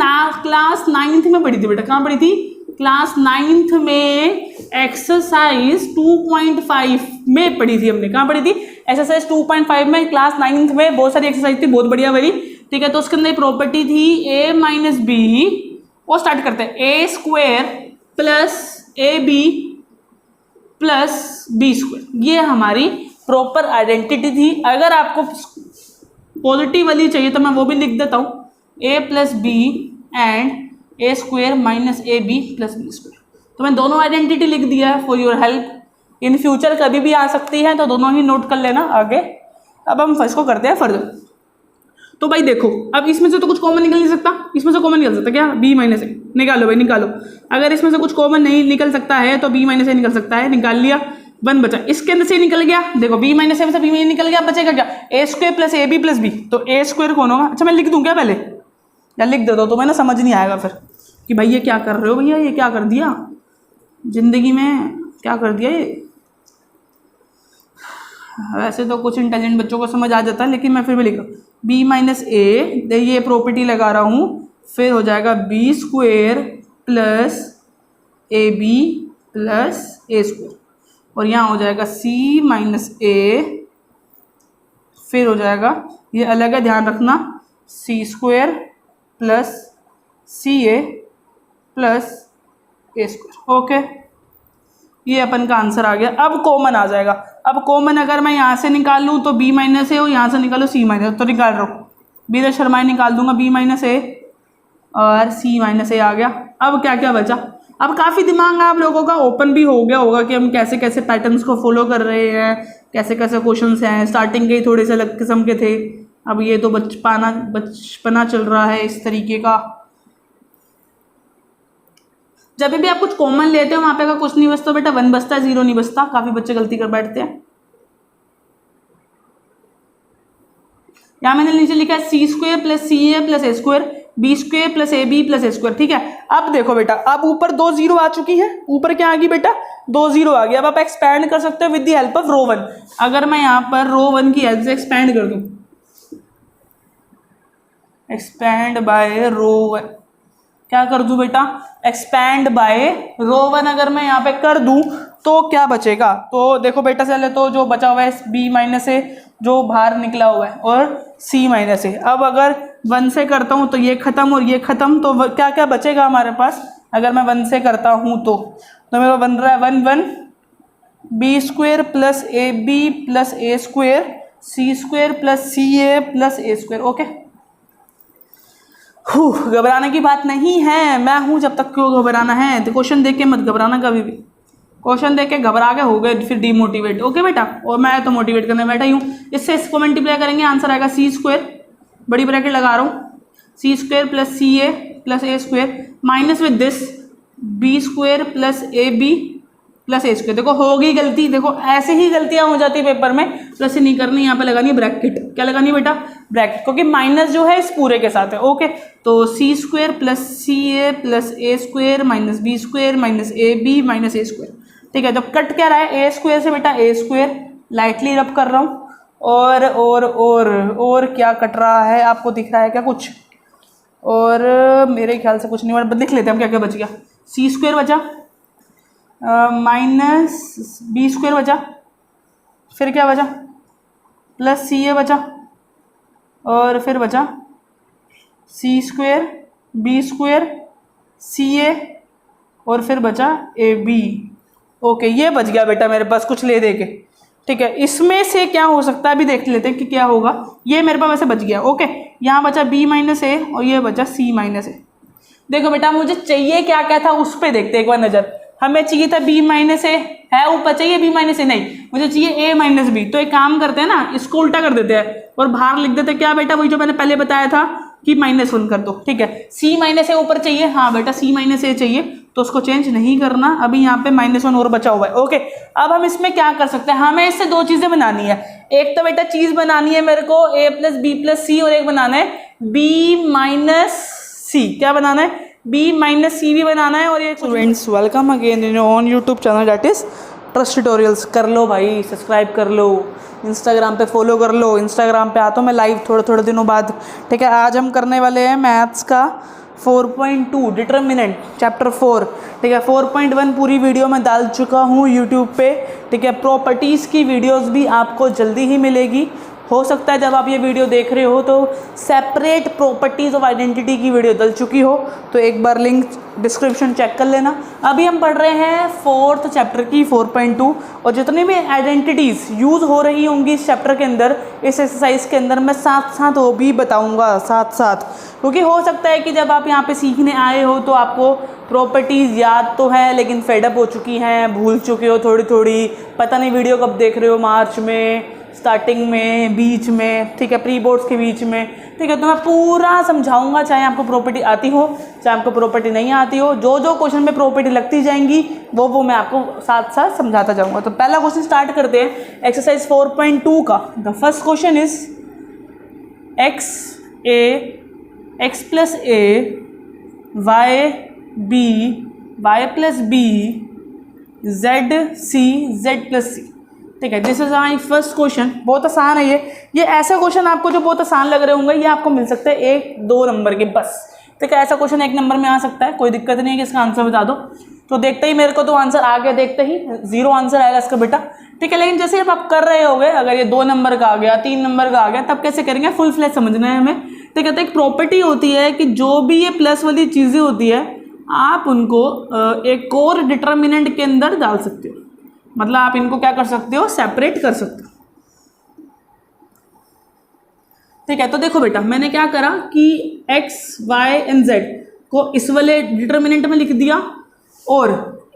क्लास 9th में पढ़ी थी बेटा। कहाँ पढ़ी थी, क्लास 9th में एक्सरसाइज 2.5 में पढ़ी थी हमने। कहाँ पढ़ी थी, एक्सरसाइज 2.5 में, क्लास 9th में बहुत सारी एक्सरसाइज थी, बहुत बढ़िया वाली, ठीक है। तो उसके अंदर प्रॉपर्टी थी A माइनस बी, वो स्टार्ट करते हैं, A² plus AB plus B², ये हमारी प्रॉपर आइडेंटिटी थी। अगर आपको पॉजिटिव वाली चाहिए तो मैं वो भी लिख देता हूँ, A plus B and A² minus AB plus B²। तो मैं दोनों आइडेंटिटी लिख दिया है for your help, in future कभी भी आ सकती है, तो दोनों ही नोट कर लेना आगे। अब हम फर्स्ट को करते हैं फर्दर। तो भाई देखो, अब इसमें से तो कुछ कॉमन निकल नहीं सकता, इसमें से कॉमन निकल सकता क्या, B माइनस ए, निकालो भाई निकालो। अगर इसमें से कुछ कॉमन नहीं निकल सकता है तो B माइनस ए निकल सकता है, निकाल लिया, 1 बचा, इसके अंदर से निकल गया। देखो B माइनस ए में से B माइनस निकल गया, बचेगा क्या, A² plus AB plus B। तो A² कौन होगा, अच्छा मैं लिख दूँ क्या पहले, या लिख देता हूँ तो मैं ना समझ नहीं आएगा फिर कि भाई ये क्या कर रहे हो भैया, ये क्या कर दिया जिंदगी में, क्या कर दिया ये। वैसे तो कुछ इंटेलिजेंट बच्चों को समझ आ जाता है, लेकिन मैं फिर भी लिख रहा हूँ, B माइनस ए, ये प्रॉपर्टी लगा रहा हूँ, फिर हो जाएगा B² plus AB plus A², और यहाँ हो जाएगा C माइनस ए, फिर हो जाएगा, ये अलग है ध्यान रखना, C² plus CA plus A²। Okay, ये अपन का आंसर आ गया। अब कॉमन आ जाएगा, अब कॉमन अगर मैं यहाँ से निकाल लूँ तो B माइनस ए, और यहाँ से निकालो C माइनस, तो निकाल रहा हूँ, बीर शर्माई निकाल दूंगा, B माइनस ए और C माइनस ए आ गया। अब क्या क्या बचा, अब काफ़ी दिमाग आप लोगों का ओपन भी हो गया होगा कि हम कैसे कैसे पैटर्न्स को फॉलो कर रहे हैं, कैसे कैसे क्वेश्चंस हैं। स्टार्टिंग के ही थोड़े से अलग किस्म के थे, अब ये तो बचपना चल रहा है इस तरीके का। जब भी आप कुछ कॉमन लेते हो वहां पे का कुछ नहीं बचता बेटा, 1 बचता है, 0 नहीं बचता। काफी बच्चे गलती कर बैठते हैं। यहाँ मैंने नीचे लिखा है C² plus CA plus A², B² plus AB plus A², ठीक है। अब देखो बेटा, अब ऊपर 2 0 आ चुकी है, ऊपर क्या आ गई बेटा, 2 0 आ गई। अब आप एक्सपैंड कर सकते हो विद द हेल्प ऑफ रो 1। अगर मैं यहाँ पर रो 1 की हेल्प से एक्सपैंड कर दूं, एक्सपैंड बाय रो 1, क्या कर दूं बेटा, एक्सपैंड बाय रो वन अगर मैं यहाँ पे कर दूं तो क्या बचेगा, तो देखो बेटा चले तो जो बचा हुआ है बी माइनस ए जो बाहर निकला हुआ है और सी माइनस ए। अब अगर 1 से करता हूँ तो ये खत्म और ये खत्म, तो क्या क्या बचेगा हमारे पास, अगर मैं 1 से करता हूँ तो मेरा बन रहा है 1 1 B square plus A B plus A square C square plus C A plus A square. Okay, घबराने की बात नहीं है, मैं हूं जब तक, क्यों घबराना है, तो क्वेश्चन देख के मत घबराना कभी भी, क्वेश्चन देख के घबरा के हो गए फिर डीमोटिवेट। ओके बेटा, और मैं तो मोटिवेट करने बैठा ही हूँ। इससे इसको मल्टीप्लाई करेंगे, आंसर आएगा सी स्क्वेयर, बड़ी ब्रैकेट लगा रहा हूँ, c square plus C A plus A square minus with this b square plus A B plus A square. देखो होगी गलती, देखो ऐसे ही गलतियां हो जाती है पेपर में, प्लस नहीं करनी, यहाँ पे लगानी है ब्रैकेट, क्या लगानी है बेटा, ब्रैकेट, क्योंकि माइनस जो है इस पूरे के साथ है। ओके, तो c square plus C A plus A square minus b square minus a b minus a square. ठीक है, तो कट क्या रहा है, ए स्क्वेयर से बेटा ए स्क्वेयर, लाइटली रब कर रहा हूँ, और क्या कट रहा है, आपको दिख रहा है क्या कुछ, और मेरे ख्याल से कुछ नहीं बचा, लिख लेते हैं हम क्या क्या बच गया, सी स्क्वेयर बचा माइनस बी स्क्वेयर बचा, फिर क्या बचा, प्लस सी ए बचा, और फिर बचा सी स्क्वेयर बी स्क्वेयर सी ए, और फिर बचा ए बी। ओके, ये बच गया बेटा मेरे पास कुछ ले दे के। ठीक है, इसमें से क्या हो सकता है अभी देख लेते हैं कि क्या होगा, ये मेरे पास वैसे बच गया। ओके, यहाँ बचा बी माइनस ए और ये बचा सी माइनस ए। देखो बेटा मुझे चाहिए क्या क्या था उस पर देखते एक बार नज़र, हमें चाहिए था बी माइनस ए, है ऊपर चाहिए बी माइनस ए, नहीं मुझे चाहिए ए माइनस बी। तो एक काम करते हैं ना, इसको उल्टा कर देते हैं और बाहर लिख देते हैं क्या बेटा, वही जो मैंने पहले बताया था कि -1 कर दो। ठीक है, सी माइनस ए ऊपर चाहिए, हाँ बेटा सी माइनस ए चाहिए, तो उसको चेंज नहीं करना, अभी यहाँ पे -1 और बचा हुआ है। ओके, अब हम इसमें क्या कर सकते हैं, हमें इससे दो चीज़ें बनानी है, एक तो बेटा चीज़ बनानी है मेरे को ए प्लस बी प्लस सी, और एक बनाना है बी माइनस सी, क्या बनाना है, बी माइनस सी भी बनाना है। और ये students welcome again in on YouTube channel that is trust tutorials. कर लो भाई सब्सक्राइब कर लो, इंस्टाग्राम पे फॉलो कर लो, इंस्टाग्राम पे आता हूँ मैं लाइव थोड़े दिनों बाद। ठीक है, आज हम करने वाले हैं मैथ्स का 4.2 डिटर्मिनेंट चैप्टर 4। ठीक है, 4.1 पूरी वीडियो में डाल चुका हूँ यूट्यूब पे। ठीक है, प्रॉपर्टीज़ की वीडियोस भी आपको जल्दी ही मिलेगी, हो सकता है जब आप ये वीडियो देख रहे हो तो सेपरेट प्रॉपर्टीज़ ऑफ आइडेंटिटी की वीडियो डल चुकी हो, तो एक बार लिंक डिस्क्रिप्शन चेक कर लेना। अभी हम पढ़ रहे हैं 4th चैप्टर की 4.2, और जितनी भी आइडेंटिटीज़ यूज़ हो रही होंगी इस चैप्टर के अंदर, इस एक्सरसाइज के अंदर, मैं साथ साथ वो भी बताऊँगा साथ साथ, क्योंकि हो सकता है कि जब आप यहाँ पे सीखने आए हो तो आपको प्रॉपर्टीज़ याद तो है लेकिन फेडअप हो चुकी हैं, भूल चुके हो थोड़ी थोड़ी, पता नहीं वीडियो कब देख रहे हो, मार्च में, स्टार्टिंग में, बीच में, ठीक है, प्री बोर्ड्स के बीच में। ठीक है, तो मैं पूरा समझाऊंगा, चाहे आपको प्रॉपर्टी आती हो चाहे आपको प्रॉपर्टी नहीं आती हो, जो जो क्वेश्चन में प्रॉपर्टी लगती जाएंगी वो मैं आपको साथ साथ समझाता जाऊंगा। तो पहला क्वेश्चन स्टार्ट करते हैं एक्सरसाइज 4.2 का। The first question is x plus a y plus b z plus c. ठीक है, this is my first question. बहुत आसान है ये ऐसा क्वेश्चन आपको जो बहुत आसान लग रहे होंगे ये आपको मिल सकते हैं 1-2 नंबर के बस। ठीक है, ऐसा क्वेश्चन 1 नंबर में आ सकता है, कोई दिक्कत नहीं है कि इसका आंसर बता दो। तो देखते ही मेरे को तो आंसर आ गया, देखते ही 0 आंसर आएगा इसका बेटा। ठीक है, लेकिन जैसे अब आप कर रहे होगे, अगर ये 2 नंबर का आ गया, 3 नंबर का आ गया, तब कैसे करेंगे, फुल फ्लैश समझना है हमें। ठीक है, तो एक प्रॉपर्टी होती है कि जो भी ये प्लस वाली चीज़ें होती है आप उनको एक और डिटर्मिनेंट के अंदर डाल सकते हो, मतलब आप इनको क्या कर सकते हो, सेपरेट कर सकते हो। ठीक है, तो देखो बेटा मैंने क्या करा कि x, y एंड z को इस वाले डिटर्मिनेंट में लिख दिया, और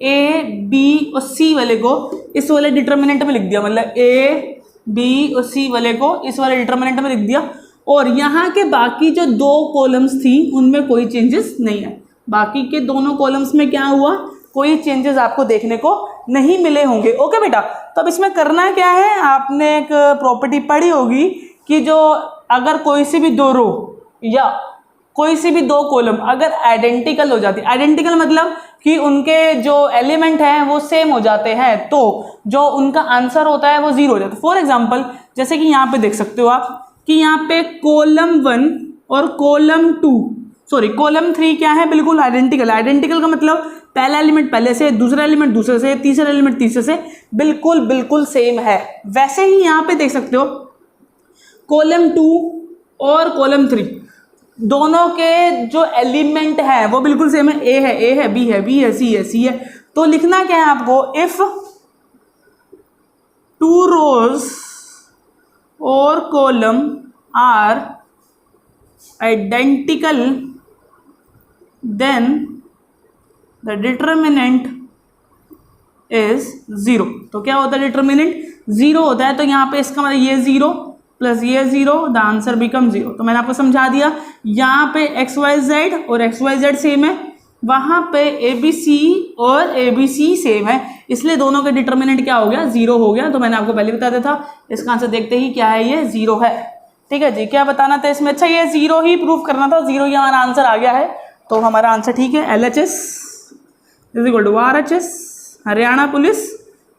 a, b और c वाले को इस वाले डिटर्मिनेंट में लिख दिया, मतलब a, b और c वाले को इस वाले डिटर्मिनेंट में लिख दिया। और यहाँ के बाकी जो 2 कॉलम्स थी उनमें कोई चेंजेस नहीं है, बाकी के दोनों कॉलम्स में क्या हुआ, कोई चेंजेस आपको देखने को नहीं मिले होंगे। ओके बेटा, तो अब इसमें करना क्या है, आपने एक प्रॉपर्टी पढ़ी होगी कि जो अगर कोई सी भी 2 रो या कोई सी भी 2 कॉलम अगर आइडेंटिकल हो जाती है, आइडेंटिकल मतलब कि उनके जो एलिमेंट हैं वो सेम हो जाते हैं, तो जो उनका आंसर होता है वो 0 हो जाता है। फॉर एग्जाम्पल जैसे कि यहाँ पे देख सकते हो आप कि यहाँ पे कॉलम 1 और कॉलम 2 सॉरी कॉलम 3 क्या है, बिल्कुल आइडेंटिकल। आइडेंटिकल का मतलब पहला एलिमेंट पहले से, दूसरा एलिमेंट दूसरे से, तीसरा एलिमेंट तीसरे से, बिल्कुल बिल्कुल सेम है। वैसे ही यहाँ पे देख सकते हो कॉलम 2 और कॉलम 3 दोनों के जो एलिमेंट है वो बिल्कुल सेम है। ए है, बी है, बी है, सी है, सी है। तो लिखना क्या है आपको, इफ 2 rows और column are identical then the determinant is 0। तो क्या होता है डिटर्मिनेंट, 0 होता है। तो यहाँ पे इसका मतलब ये 0 प्लस ये 0, द आंसर बिकम 0। तो मैंने आपको समझा दिया, यहाँ पे XYZ और XYZ सेम है, वहाँ पे ABC और ABC सेम है, इसलिए दोनों का डिटर्मिनेंट क्या हो गया, 0 हो गया। तो मैंने आपको पहले बता दिया था, इसका आंसर देखते ही क्या है, ये 0 है। ठीक है जी, क्या बताना था इसमें, अच्छा ये 0 ही प्रूफ करना था, 0 ही हमारा आंसर आ गया है। तो हमारा आंसर ठीक है, LHS is equal to RHS, Haryana police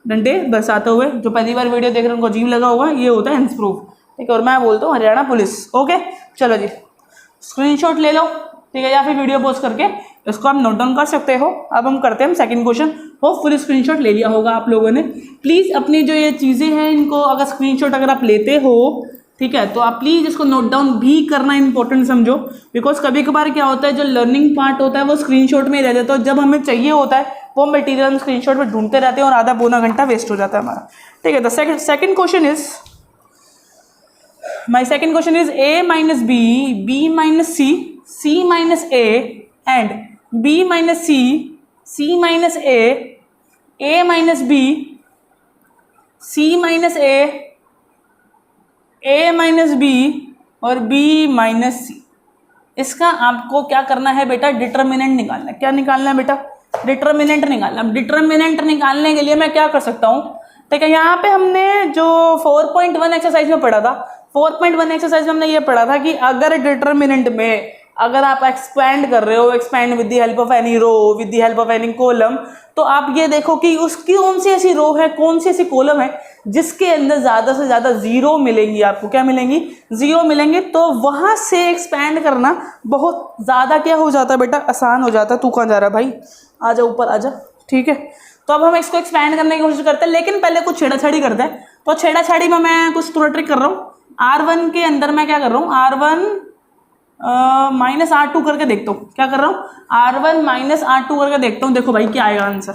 डंडे बरसाते हुए। जो पहली बार वीडियो देख रहे हैं उनको अजीब लगा होगा, ये होता है हेंस प्रूफ। ठीक है, और मैं बोलता हूँ हरियाणा पुलिस। ओके चलो जी, स्क्रीनशॉट ले लो, ठीक है, या फिर वीडियो पॉज करके इसको आप नोट डाउन कर सकते हो। अब हम करते हैं सेकंड क्वेश्चन। होपफुली स्क्रीनशॉट ले लिया होगा आप लोगों ने। प्लीज़ अपनी जो ये चीज़ें हैं इनको अगर स्क्रीनशॉट अगर आप लेते हो, ठीक है, तो आप प्लीज़ इसको नोट डाउन भी करना इंपॉर्टेंट समझो। बिकॉज कभी कभार क्या होता है, जो लर्निंग पार्ट होता है वो स्क्रीनशॉट में ही रह जाता है। तो जब हमें चाहिए होता है वो मटेरियल हम स्क्रीनशॉट में ढूंढते रहते हैं और आधा पौना घंटा वेस्ट हो जाता है हमारा। ठीक है, the second question is, my second question is A minus B, B minus C, C minus A and B minus C, C minus A, A minus B, C minus A, A minus B और B minus C. इसका आपको क्या करना है बेटा, determinant निकालना है। क्या निकालना है बेटा, डिटर्मिनेंट निकालना। डिटर्मिनेंट निकालने के लिए मैं क्या कर सकता हूँ, ठीक है, यहाँ पे हमने जो 4.1 एक्सरसाइज में पढ़ा था, 4.1 एक्सरसाइज में हमने ये पढ़ा था कि अगर डिटर्मिनेंट में अगर आप एक्सपैंड कर रहे हो, expand with the help of any row, with the help of any column, तो आप ये देखो कि उसकी कौन सी ऐसी रो है, कौन सी ऐसी कॉलम है जिसके अंदर ज़्यादा से ज़्यादा 0 मिलेंगी। आपको क्या मिलेंगी, 0 मिलेंगे। तो वहाँ से एक्सपैंड करना बहुत ज़्यादा क्या हो जाता है बेटा, आसान हो जाता है। तू कहाँ जा रहा है भाई, आ जा ऊपर आ जा। ठीक है, तो अब हम इसको एक्सपैंड करने की कोशिश करते हैं, लेकिन पहले कुछ छेड़ाछाड़ी करते हैं। तो छेड़ाछाड़ी में मैं कुछ थोड़ा ट्रिक कर रहा हूँ। R1 के अंदर मैं क्या कर रहा हूँ, R1 माइनस R2 करके देखता हूँ। क्या कर रहा हूँ, R1 माइनस R2 करके देखता हूँ। देखो भाई क्या आएगा आंसर,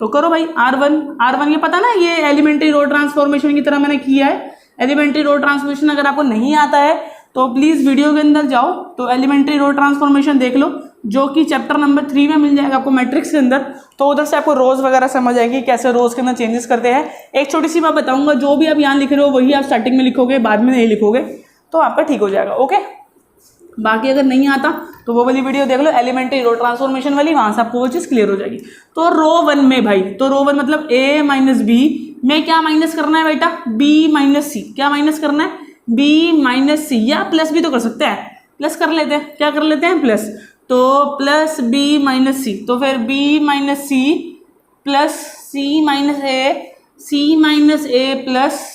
तो करो भाई। R1 ये पता ना, ये एलिमेंट्री रो ट्रांसफॉर्मेशन की तरह मैंने किया है। एलिमेंट्री रो ट्रांसफॉर्मेशन अगर आपको नहीं आता है तो प्लीज़ वीडियो के अंदर जाओ, तो एलिमेंट्री रो ट्रांसफॉर्मेशन देख लो, जो कि चैप्टर नंबर 3 में मिल जाएगा आपको मैट्रिक्स के अंदर। तो उधर से आपको रोज वगैरह समझ आएगी, कैसे रोज के अंदर चेंजेस करते हैं। एक छोटी सी बात बताऊंगा, जो भी आप यहाँ लिख रहे हो वही आप स्टार्टिंग में लिखोगे, बाद में नहीं लिखोगे, तो आपका ठीक हो जाएगा। ओके, बाकी अगर नहीं आता तो वो वाली वीडियो देख लो, एलिमेंट्री रो ट्रांसफॉर्मेशन वाली, वहाँ से आपको वो चीज़ क्लियर हो जाएगी। तो रो 1 में भाई, तो रो 1 मतलब A माइनस बी में क्या माइनस करना है बेटा, B माइनस सी। क्या माइनस करना है, B माइनस सी, या प्लस भी तो कर सकते हैं, प्लस कर लेते हैं। क्या कर लेते हैं, प्लस। तो प्लस B माइनस सी, तो फिर B minus C plus C minus A, C minus A plus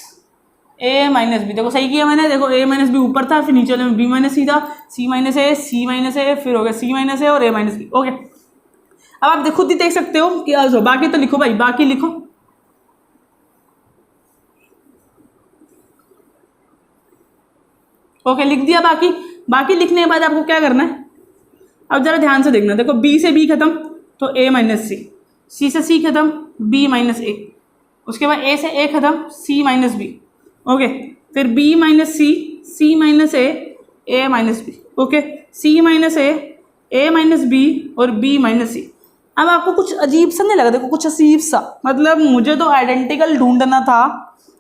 A minus B. देखो सही किया मैंने, देखो A माइनस बी ऊपर था, फिर नीचे वाले में B माइनस सी था, C minus A, C minus A, फिर हो गया C माइनस A और A माइनस बी। ओके, अब आप खुद ही देख सकते हो कि बाकी तो लिखो भाई, बाकी लिखो। ओके, लिख दिया बाकी। बाकी लिखने के बाद आपको क्या करना है, अब जरा ध्यान से देखना। देखो B से B खत्म तो A माइनस सी, C से C खत्म B माइनस A, उसके बाद A से A खत्म C माइनस B। ओके, फिर B minus C, C minus A minus B. Okay, C minus A minus B और B माइनस सी। अब आपको कुछ अजीब सा नहीं लगा, देखो कुछ अजीब सा, मतलब मुझे तो आइडेंटिकल ढूंढना था,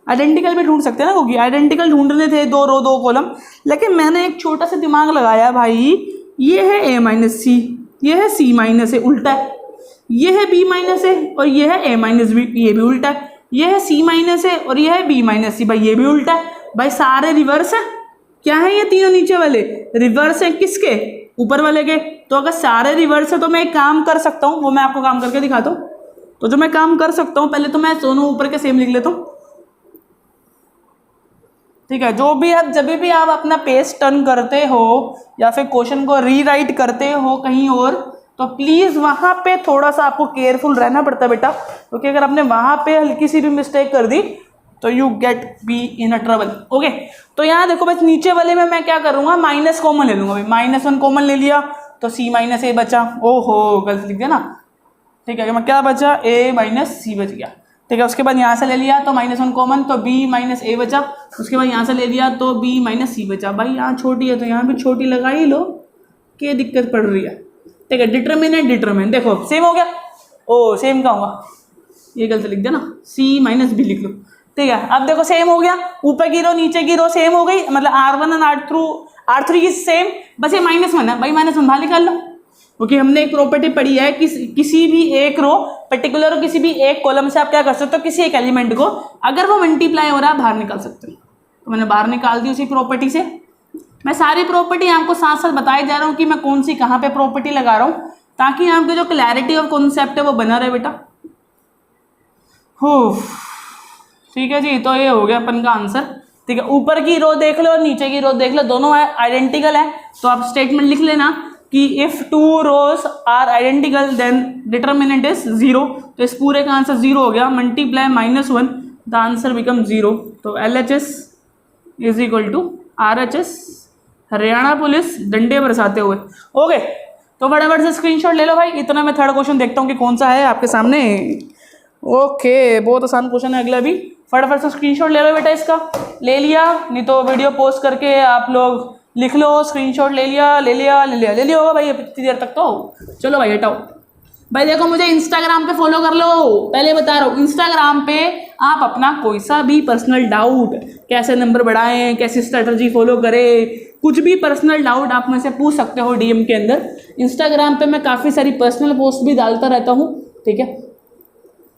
आइडेंटिकल भी ढूंढ सकते हैं ना, क्योंकि आइडेंटिकल ढूंढने थे, 2 रो 2 कॉलम, लेकिन मैंने एक छोटा सा दिमाग लगाया भाई, ये है A माइनस सी, ये है C माइनस A, उल्टा है, ये है B माइनस A और ये है A माइनस बी, ये भी उल्टा है, ये है C माइनस A और ये है B माइनस सी, भाई ये भी उल्टा है। भाई सारे रिवर्स है, क्या है ये तीनों नीचे वाले रिवर्स है, किसके, ऊपर वाले के। तो अगर सारे रिवर्स है तो मैं एक काम कर सकता हूँ, वो मैं आपको काम करके दिखाता हूँ। तो जो मैं काम कर सकता हूँ, पहले तो मैं दोनों ऊपर के सेम लिख लेता हूँ, ठीक है, जो भी आप जब भी आप अपना पेज टर्न करते हो या फिर क्वेश्चन को रीराइट करते हो कहीं और, तो प्लीज़ वहाँ पे थोड़ा सा आपको केयरफुल रहना पड़ता है बेटा, क्योंकि अगर आपने वहाँ पे हल्की सी भी मिस्टेक कर दी तो you get be in a trouble. Okay, तो यहाँ देखो बस नीचे वाले में मैं क्या करूँगा, माइनस कॉमन ले लूँगा भाई, -1 कॉमन ले लिया तो c माइनस ए बचा। ओहो गलत लिख दिया ना, ठीक है, मैं क्या बचा, a माइनस सी बच गया। ठीक है, उसके बाद यहाँ से ले लिया तो -1 कॉमन तो b माइनस ए बचा। उसके बाद यहाँ से ले लिया तो b माइनस सी बचा। भाई यहाँ छोटी है तो यहाँ भी छोटी लगा ही लो, क्या दिक्कत पड़ रही है। ठीक है, डिटरमिनेंट डिटरमिनेंट देखो सेम हो गया। ओ सेम का होगा, ये गलत लिख दिया ना, c माइनस बी लिख लो। ठीक है, अब देखो सेम हो गया, ऊपर की रो नीचे की रो सेम हो गई, मतलब R1 और R3 की सेम, बस ये -1 है भाई, -1 बाहर निकाल लो, क्योंकि हमने एक प्रॉपर्टी पढ़ी है कि किसी भी एक रो पर्टिकुलर किसी भी एक कॉलम से आप क्या कर सकते हो, किसी एक एलिमेंट को अगर वो मल्टीप्लाई हो रहा है बाहर निकाल सकते हो। तो मैंने बाहर निकाल दी उसी प्रॉपर्टी से। मैं सारी प्रॉपर्टी आपको साथ साथ बताए जा रहा हूँ कि मैं कौन सी कहाँ पे प्रॉपर्टी लगा रहा हूँ, ताकि आपकी जो क्लैरिटी ऑफ कॉन्सेप्ट है वो बना रहे बेटा। हो ठीक है जी, तो ये हो गया अपन का आंसर। ठीक है, ऊपर की रो देख लो और नीचे की रो देख लो, दोनों आइडेंटिकल है, तो आप स्टेटमेंट लिख लेना कि if 2 rows are identical then determinant is 0। तो इस पूरे का आंसर 0 हो गया, मल्टीप्लाई -1 द आंसर बिकम 0। तो LHS is equal to RHS, Haryana police डंडे बरसाते हुए। ओके, तो फटाफट से स्क्रीनशॉट ले लो भाई, इतना मैं थर्ड क्वेश्चन देखता हूँ कि कौन सा है आपके सामने। ओके, बहुत आसान क्वेश्चन है अगला भी, फटाफट से स्क्रीनशॉट ले लो बेटा। इसका ले लिया, नहीं तो वीडियो पोस्ट करके आप लोग लिख लो, स्क्रीनशॉट ले लिया होगा भाई इतनी देर तक तो। चलो भाई हटाओ भाई, देखो मुझे इंस्टाग्राम पे फॉलो कर लो, पहले बता रहा हूँ, इंस्टाग्राम पे आप अपना कोई सा भी पर्सनल डाउट, कैसे नंबर बढ़ाएं, कैसी स्ट्रेटजी फॉलो करें, कुछ भी पर्सनल डाउट आप मुझसे पूछ सकते हो DM के अंदर। इंस्टाग्राम पे मैं काफ़ी सारी पर्सनल पोस्ट भी डालता रहता हूँ, ठीक है,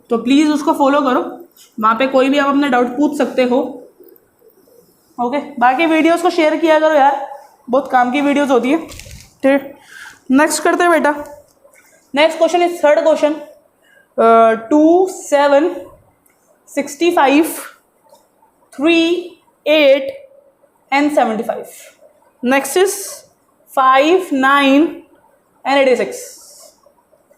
तो प्लीज़ उसको फॉलो करो, वहाँ पे कोई भी आप अपना डाउट पूछ सकते हो। ओके, बाकी वीडियोस को शेयर किया करो यार, बहुत काम की वीडियोस होती है। ठीक, नेक्स्ट करते हैं बेटा। Next question is third question, 2, 7, 65, 3, 8 and 75। Next is 5, 9 and 86।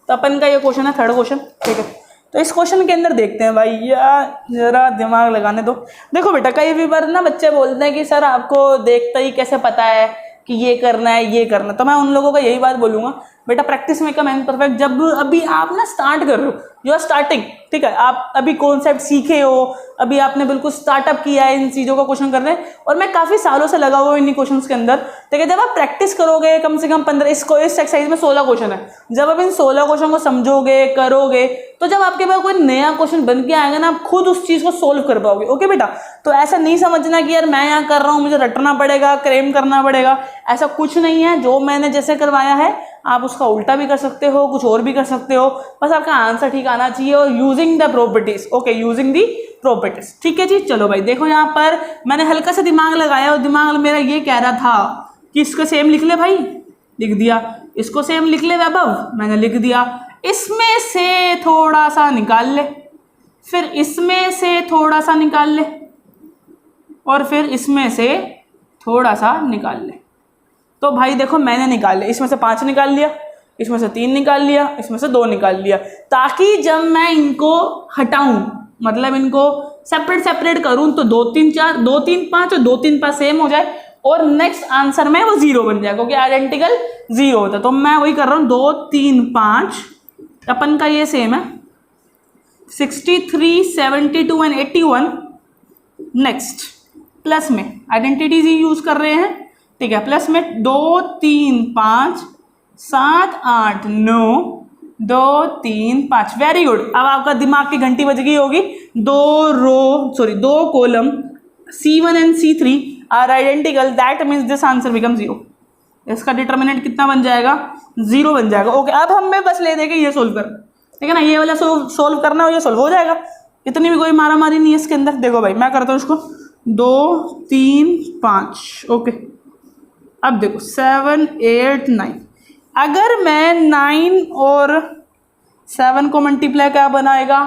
तो अपन का ये क्वेश्चन है थर्ड क्वेश्चन। ठीक है, तो इस क्वेश्चन के अंदर देखते हैं भाई, या जरा दिमाग लगाने दो। देखो बेटा, कई बार ना बच्चे बोलते हैं कि सर आपको देखते ही कैसे पता है कि ये करना है ये करना, तो मैं उन लोगों को यही बात बोलूँगा, बेटा practice make a man perfect. जब अभी आप ना स्टार्ट कर रहे हो, यू आर स्टार्टिंग, ठीक है, आप अभी कॉन्सेप्ट सीखे हो, अभी आपने बिल्कुल स्टार्टअप किया है इन चीज़ों का क्वेश्चन करने, और मैं काफ़ी सालों से लगा हुआ हूँ इन क्वेश्चंस के अंदर। ठीक है, जब आप प्रैक्टिस करोगे कम से कम 15, इस एक्सरसाइज में 16 क्वेश्चन है, जब आप इन 16 क्वेश्चन को समझोगे करोगे, तो जब आपके पास कोई नया क्वेश्चन बन के आएगा ना, आप खुद उस चीज़ को सोल्व कर पाओगे। ओके बेटा, तो ऐसा नहीं समझना कि यार मैं यहाँ कर रहा हूँ मुझे रटना पड़ेगा, क्रेम करना पड़ेगा, ऐसा कुछ नहीं है। जो मैंने जैसे करवाया है आप उसका उल्टा भी कर सकते हो, कुछ और भी कर सकते हो, बस आपका आंसर ठीक आना चाहिए, और using the properties. Okay, using the properties. ठीक है जी, चलो भाई देखो यहाँ पर मैंने हल्का सा दिमाग लगाया, और दिमाग मेरा ये कह रहा था कि इसको सेम लिख ले भाई, लिख दिया, इसको सेम लिख ले वैभव, मैंने लिख दिया, इसमें से थोड़ा सा निकाल ले, फिर इसमें से थोड़ा सा निकाल ले, और फिर इसमें से थोड़ा सा निकाल ले। तो भाई देखो मैंने निकाल लिया, इसमें से 5 निकाल लिया, इसमें से 3 निकाल लिया, इसमें से 2 निकाल लिया, ताकि जब मैं इनको हटाऊं, मतलब इनको सेपरेट करूं, तो 2, 3, 4, 2, 3, 5 और 2, 3, 5 सेम हो जाए, और नेक्स्ट आंसर में वो 0 बन जाए, क्योंकि आइडेंटिकल 0 होता है। तो मैं वही कर रहा हूँ, 2, 3, 5 अपन का ये सेम है, 63, 72 एंड 81। नेक्स्ट प्लस में आइडेंटिटीज ही यूज कर रहे हैं, ठीक है, प्लस में 2, 3, 5, 7, 8, 9, 2, 3, 5। वेरी गुड, अब आपका दिमाग की घंटी बज गई होगी। 2 column C1 and C3 are identical, that means this answer become 0। इसका डिटर्मिनेंट कितना बन जाएगा, 0 बन जाएगा। ओके, अब हमें बस ले देंगे ये सोल्व कर, ठीक है ना, ये वाला सोल्व करना हो, ये सोल्व हो जाएगा, इतनी भी कोई मारा मारी नहीं है इसके अंदर। देखो भाई मैं करता हूँ इसको, 2, 3, 5। ओके, अब देखो 7, 8, 9। अगर मैं 9 और 7 को मल्टीप्लाई क्या बनाएगा,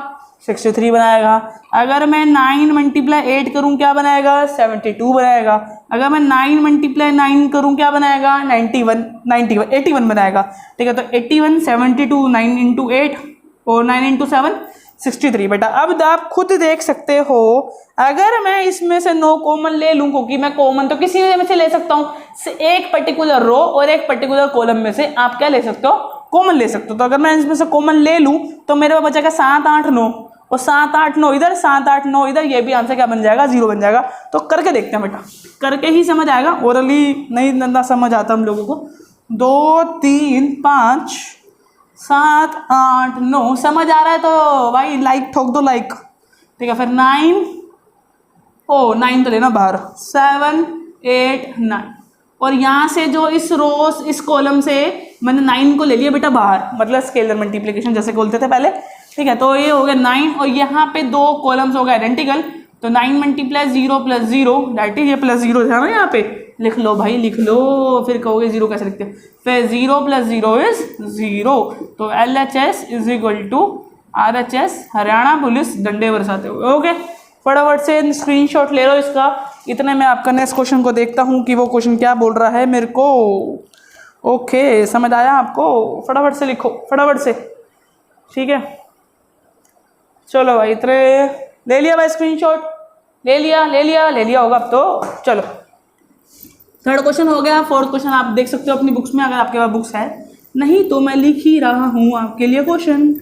63 बनाएगा। अगर मैं 9 मल्टीप्लाई 8 करूँ क्या बनाएगा? 72 बनाएगा। अगर मैं 9 मल्टीप्लाई 9 करूँ क्या बनाएगा? 81 बनाएगा। ठीक है, तो 81, 72, 9 इंटू 8 और 9 इंटू 7 63 बेटा। अब आप खुद देख सकते हो, अगर मैं इसमें से 9 कॉमन ले लूँ, क्योंकि मैं कॉमन तो किसी में से ले सकता हूँ, एक पर्टिकुलर रो और एक पर्टिकुलर कॉलम में से आप क्या ले सकते हो? कॉमन ले सकते हो। तो अगर मैं इसमें से कॉमन ले लूँ तो मेरे पास बचेगा 7, 8, 9 और 7, 8, 9 इधर, 7, 8, 9 इधर। ये भी आंसर क्या बन जाएगा? 0 बन जाएगा। तो करके देखते हैं बेटा, करके ही समझ आएगा, ओरली नहीं ना समझ आता हम लोगों को। 2, 3, 5, 7, 8, 9 समझ आ रहा है तो भाई लाइक ठोक दो, लाइक। ठीक है, फिर 9, 9 तो लेना बाहर, 7, 8, 9 और यहाँ से जो इस रोज इस कॉलम से मैंने 9 को ले लिया बेटा बाहर, मतलब स्केलर मल्टीप्लिकेशन जैसे बोलते थे पहले। ठीक है, तो ये हो गया 9 और यहाँ पे 2 कॉलम्स हो गए आइडेंटिकल, तो 9 मल्टीप्लाई 0 प्लस 0 दैट इज ये प्लस 0 है ना, यहाँ पे लिख लो भाई, लिख लो। फिर कहोगे 0 कैसे लिखते हैं? फिर 0 प्लस 0 इज 0। तो LHS is equal to RHS, Haryana police डंडे बरसाते हुए। ओके, फटाफट से स्क्रीनशॉट ले लो इसका। इतने में आपका नेक्स्ट क्वेश्चन को देखता हूँ कि वो क्वेश्चन क्या बोल रहा है मेरे को। ओके, समझ आया आपको? फटाफट से लिखो, फटाफट से। ठीक है, चलो भाई, इतने ले लिया भाई स्क्रीनशॉट? ले लिया होगा अब तो। चलो, थर्ड क्वेश्चन हो गया। फोर्थ क्वेश्चन आप देख सकते हो अपनी बुक्स में, अगर आपके पास बुक्स है, नहीं तो मैं लिख ही रहा हूँ आपके लिए क्वेश्चन।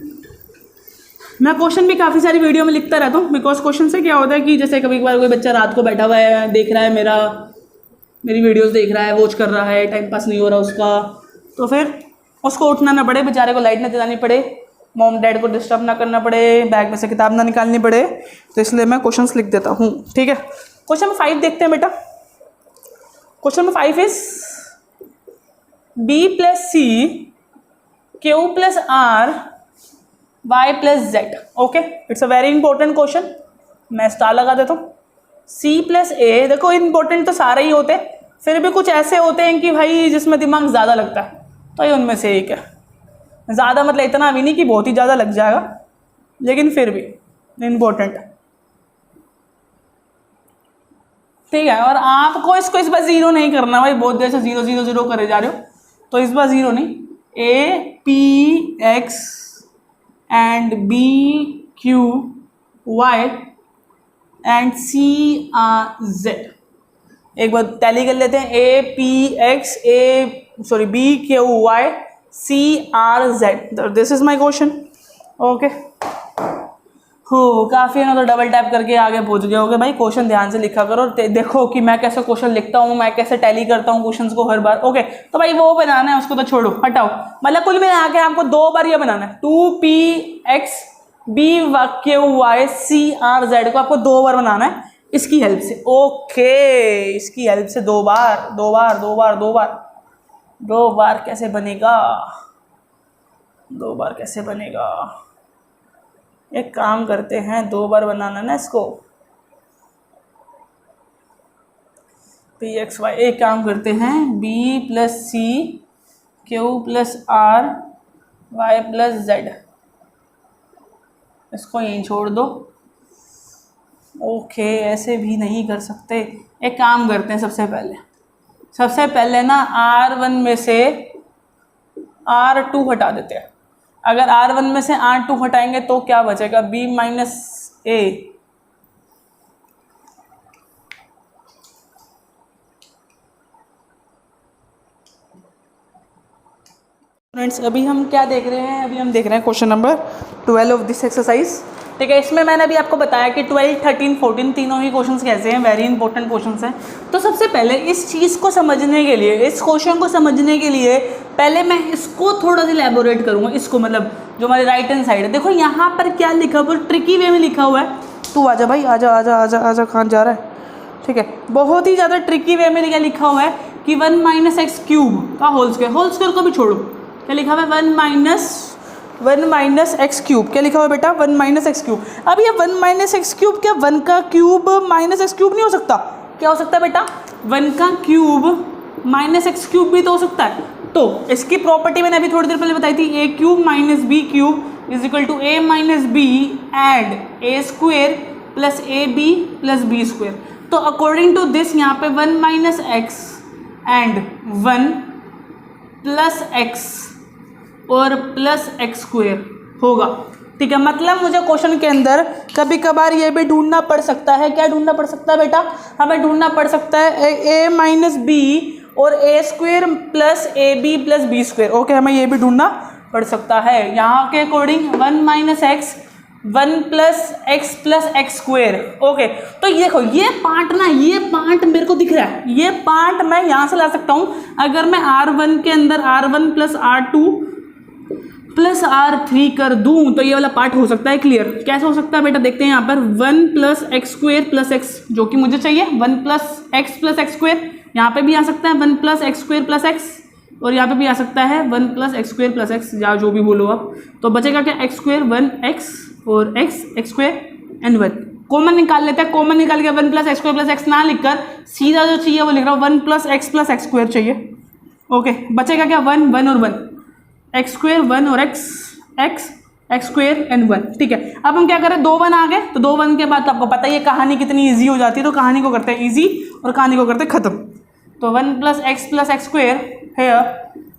मैं क्वेश्चन भी काफ़ी सारी वीडियो में लिखता रहता हूँ, बिकॉज क्वेश्चन से क्या होता है कि जैसे कभी कभार कोई बच्चा रात को बैठा हुआ है, देख रहा है मेरी वीडियोस देख रहा है, वॉच कर रहा है, टाइम पास नहीं हो रहा उसका, तो फिर उसको उठना ना पड़े, बेचारे को लाइट ना जलानी पड़े, मॉम डैड को डिस्टर्ब ना करना पड़े, बैग में से किताब ना निकालनी पड़े, तो इसलिए मैं क्वेश्चंस लिख देता हूँ। ठीक है, क्वेश्चन नंबर 5 देखते हैं बेटा। Question number 5 is B plus C Q plus R Y plus Z। Okay, it's a very important question. मैं स्टार लगा देता हूँ। C प्लस A, देखो इंपॉर्टेंट तो सारे ही होते, फिर भी कुछ ऐसे होते हैं कि भाई जिसमें दिमाग ज़्यादा लगता है, तो ये उनमें से एक है। ज़्यादा मतलब इतना भी नहीं कि बहुत ही ज़्यादा लग जाएगा, लेकिन फिर भी इम्पोर्टेंट है। ठीक है, और आपको इसको इस बार 0 नहीं करना भाई, बहुत देर से 0 0 0 करे जा रहे हो, तो इस बार 0 नहीं, A P X and B Q Y and C R Z। एक बार टैली कर लेते हैं, A P X B Q Y C R Z। This is my question. Okay, हो काफ़ी है ना, तो डबल टैप करके आगे पहुंच गए होगे भाई। क्वेश्चन ध्यान से लिखा करो, देखो कि मैं कैसे क्वेश्चन लिखता हूँ, मैं कैसे टैली करता हूँ क्वेश्चंस को हर बार। ओके, तो भाई वो बनाना है, उसको तो छोड़ो, हटाओ। मतलब कुल मिला के आपको 2 बार ये बनाना है, 2PX BQY CRZ को आपको 2 बार बनाना है इसकी हेल्प से। ओके, इसकी हेल्प से 2 बार 2 बार 2 बार 2 बार 2 बार कैसे बनेगा? 2 बार कैसे बनेगा? एक काम करते हैं, 2 बार बनाना ना इसको, PXY। एक काम करते हैं, B plus C Q plus R Y plus Z, इसको यहीं छोड़ दो। ओके, ऐसे भी नहीं कर सकते। एक काम करते हैं, सबसे पहले ना R1 में से R2 हटा देते हैं। अगर R1 में से R2 हटाएंगे तो क्या बचेगा? B minus A। फ्रेंड्स, अभी हम क्या देख रहे हैं? अभी हम देख रहे हैं question number 12 of this exercise. ठीक है, इसमें मैंने अभी आपको बताया कि 12, 13, 14 तीनों ही क्वेश्चंस कैसे हैं, वेरी इंपॉर्टेंट क्वेश्चंस हैं। तो सबसे पहले इस चीज़ को समझने के लिए, इस क्वेश्चन को समझने के लिए पहले मैं इसको थोड़ा सा एलैबोरेट करूँगा। इसको मतलब जो हमारे राइट हैंड साइड है, देखो यहाँ पर क्या लिखा हुआ है, ट्रिकी वे में लिखा हुआ है। तू आजा भाई, आजा आजा आजा आजा, कहाँ जा रहा है? ठीक है, बहुत ही ज़्यादा ट्रिकी वे में क्या लिखा हुआ है कि 1 माइनस एक्स क्यूब का होल स्क्वायर को भी छोड़ो, क्या लिखा हुआ है? 1 माइनस एक्स क्यूब। क्या लिखा हुआ है बेटा? 1 माइनस एक्स क्यूब। अब ये 1 माइनस एक्स क्यूब क्या 1 का क्यूब माइनस एक्स क्यूब नहीं हो सकता? क्या हो सकता है बेटा? 1 का क्यूब माइनस एक्स क्यूब भी तो हो सकता है। तो इसकी प्रॉपर्टी मैंने अभी थोड़ी देर पहले बताई थी, a cube minus b cube is equal to a minus B and a square plus A B plus b square. तो अकॉर्डिंग टू दिस यहाँ पे 1 minus x and 1 plus x और प्लस एक्स स्क्वेयर होगा। ठीक है, मतलब मुझे question के अंदर कभी कभार ये भी ढूंढना पड़ सकता है। क्या ढूंढना पड़ सकता है बेटा? हमें ढूंढना पड़ सकता है ए माइनस बी और a square plus A B plus b square. Okay, हमें ये भी ढूंढना पड़ सकता है। यहाँ के according 1 minus x 1 plus x square. Okay, तो ये देखो ये पार्ट ना, ये पार्ट मेरे को दिख रहा है, ये पार्ट मैं यहाँ से ला सकता हूँ। अगर मैं R1 के अंदर R1 plus R2 plus R3 कर दूं तो ये वाला पार्ट हो सकता है क्लियर। कैसे हो सकता है बेटा? देखते हैं यहाँ पर 1 plus x square plus x जो कि मुझे चाहिए, 1 प्लस एक्स स्क्वेयर। यहाँ पे भी आ सकता है 1 plus x square plus x, और यहाँ पे भी आ सकता है 1 plus x square plus x, या जो भी बोलो आप। तो बचेगा क्या? एक्स स्क्वेयर 1 एक्स और एक्स स्क्वेयर एंड 1 कॉमन निकाल लेते हैं। कॉमन निकाल के 1 plus x square plus x ना लिखकर सीधा जो चाहिए वो लिख रहा हूँ, 1 प्लस एक्स स्क्वेयर चाहिए। ओके, बचेगा क्या? 1 1 और 1 एक्स स्क्वेयर 1 और एक्स स्क्वेयर एंड 1। ठीक है, अब हम क्या करें? 2 1 आ गए, तो 2 1 के बाद तो आपको पता ही है कहानी कितनी ईजी हो जाती है। तो कहानी को करते हैं ईजी और कहानी को करते हैं खत्म। तो 1 प्लस एक्स स्क्वेयर है,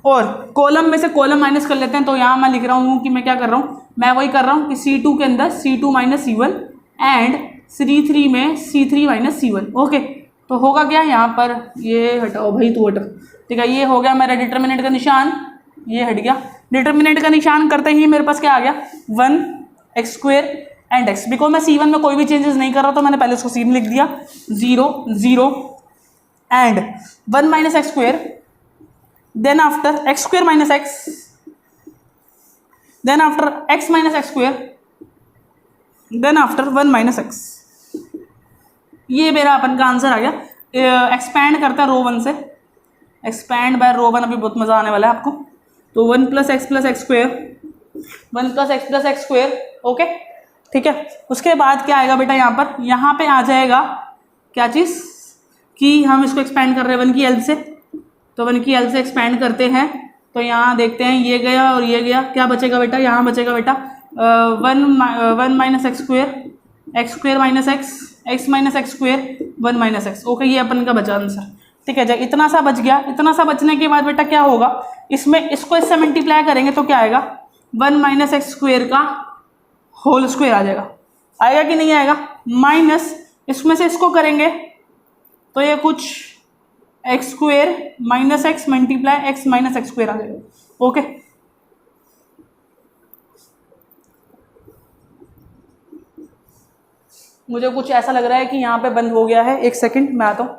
और कॉलम में से कॉलम माइनस कर लेते हैं। तो यहाँ मैं लिख रहा हूँ कि मैं क्या कर रहा हूँ, मैं वही कर रहा हूँ कि C2 के अंदर C2 minus C1 and C3 में C3 माइनस C1। ओके, तो होगा क्या यहाँ पर? ये हटाओ भाई, तो हटाओ। ठीक है, ये हो गया मेरा डिटर्मिनेंट का निशान, ये हट गया। डिटर्मिनेंट का निशान करते ही मेरे पास क्या आ गया? 1 x square and x. Because मैं C1 में कोई भी चेंजेस नहीं कर रहा तो मैंने पहले उसको C में लिख दिया, 0 0 and 1 minus x square, then after X square minus X, then after X minus x square, then after 1 minus X. ये मेरा अपन का आंसर आ गया। एक्सपैंड करता है रो 1 से, एक्सपैंड बाय रो 1, अभी बहुत मजा आने वाला है आपको। तो 1 plus x square, 1 plus x square. Okay, ठीक है। उसके बाद क्या आएगा बेटा? यहाँ पे आ जाएगा क्या चीज़ कि हम इसको एक्सपैंड कर रहे हैं 1 की हेल्प से। तो 1 की हेल्प से एक्सपैंड करते हैं, तो यहाँ देखते हैं ये गया और ये गया। क्या बचेगा बेटा? यहाँ बचेगा बेटा 1 minus x square minus X minus x square 1 minus x. Okay, ये अपन का बचा आंसर। ठीक है, जब इतना सा बच गया, इतना सा बचने के बाद बेटा क्या होगा? इसमें इसको इससे मल्टीप्लाई करेंगे तो क्या आएगा? 1 माइनस एक्स स्क्वेयर का होल स्क्वेयर आ जाएगा। आएगा कि नहीं आएगा? माइनस इसमें से इसको करेंगे तो ये कुछ x square minus x multiply x minus x square आ जाएगा। ओके, मुझे कुछ ऐसा लग रहा है कि यहाँ पे बंद हो गया है। 1 सेकंड, मैं आता हूँ।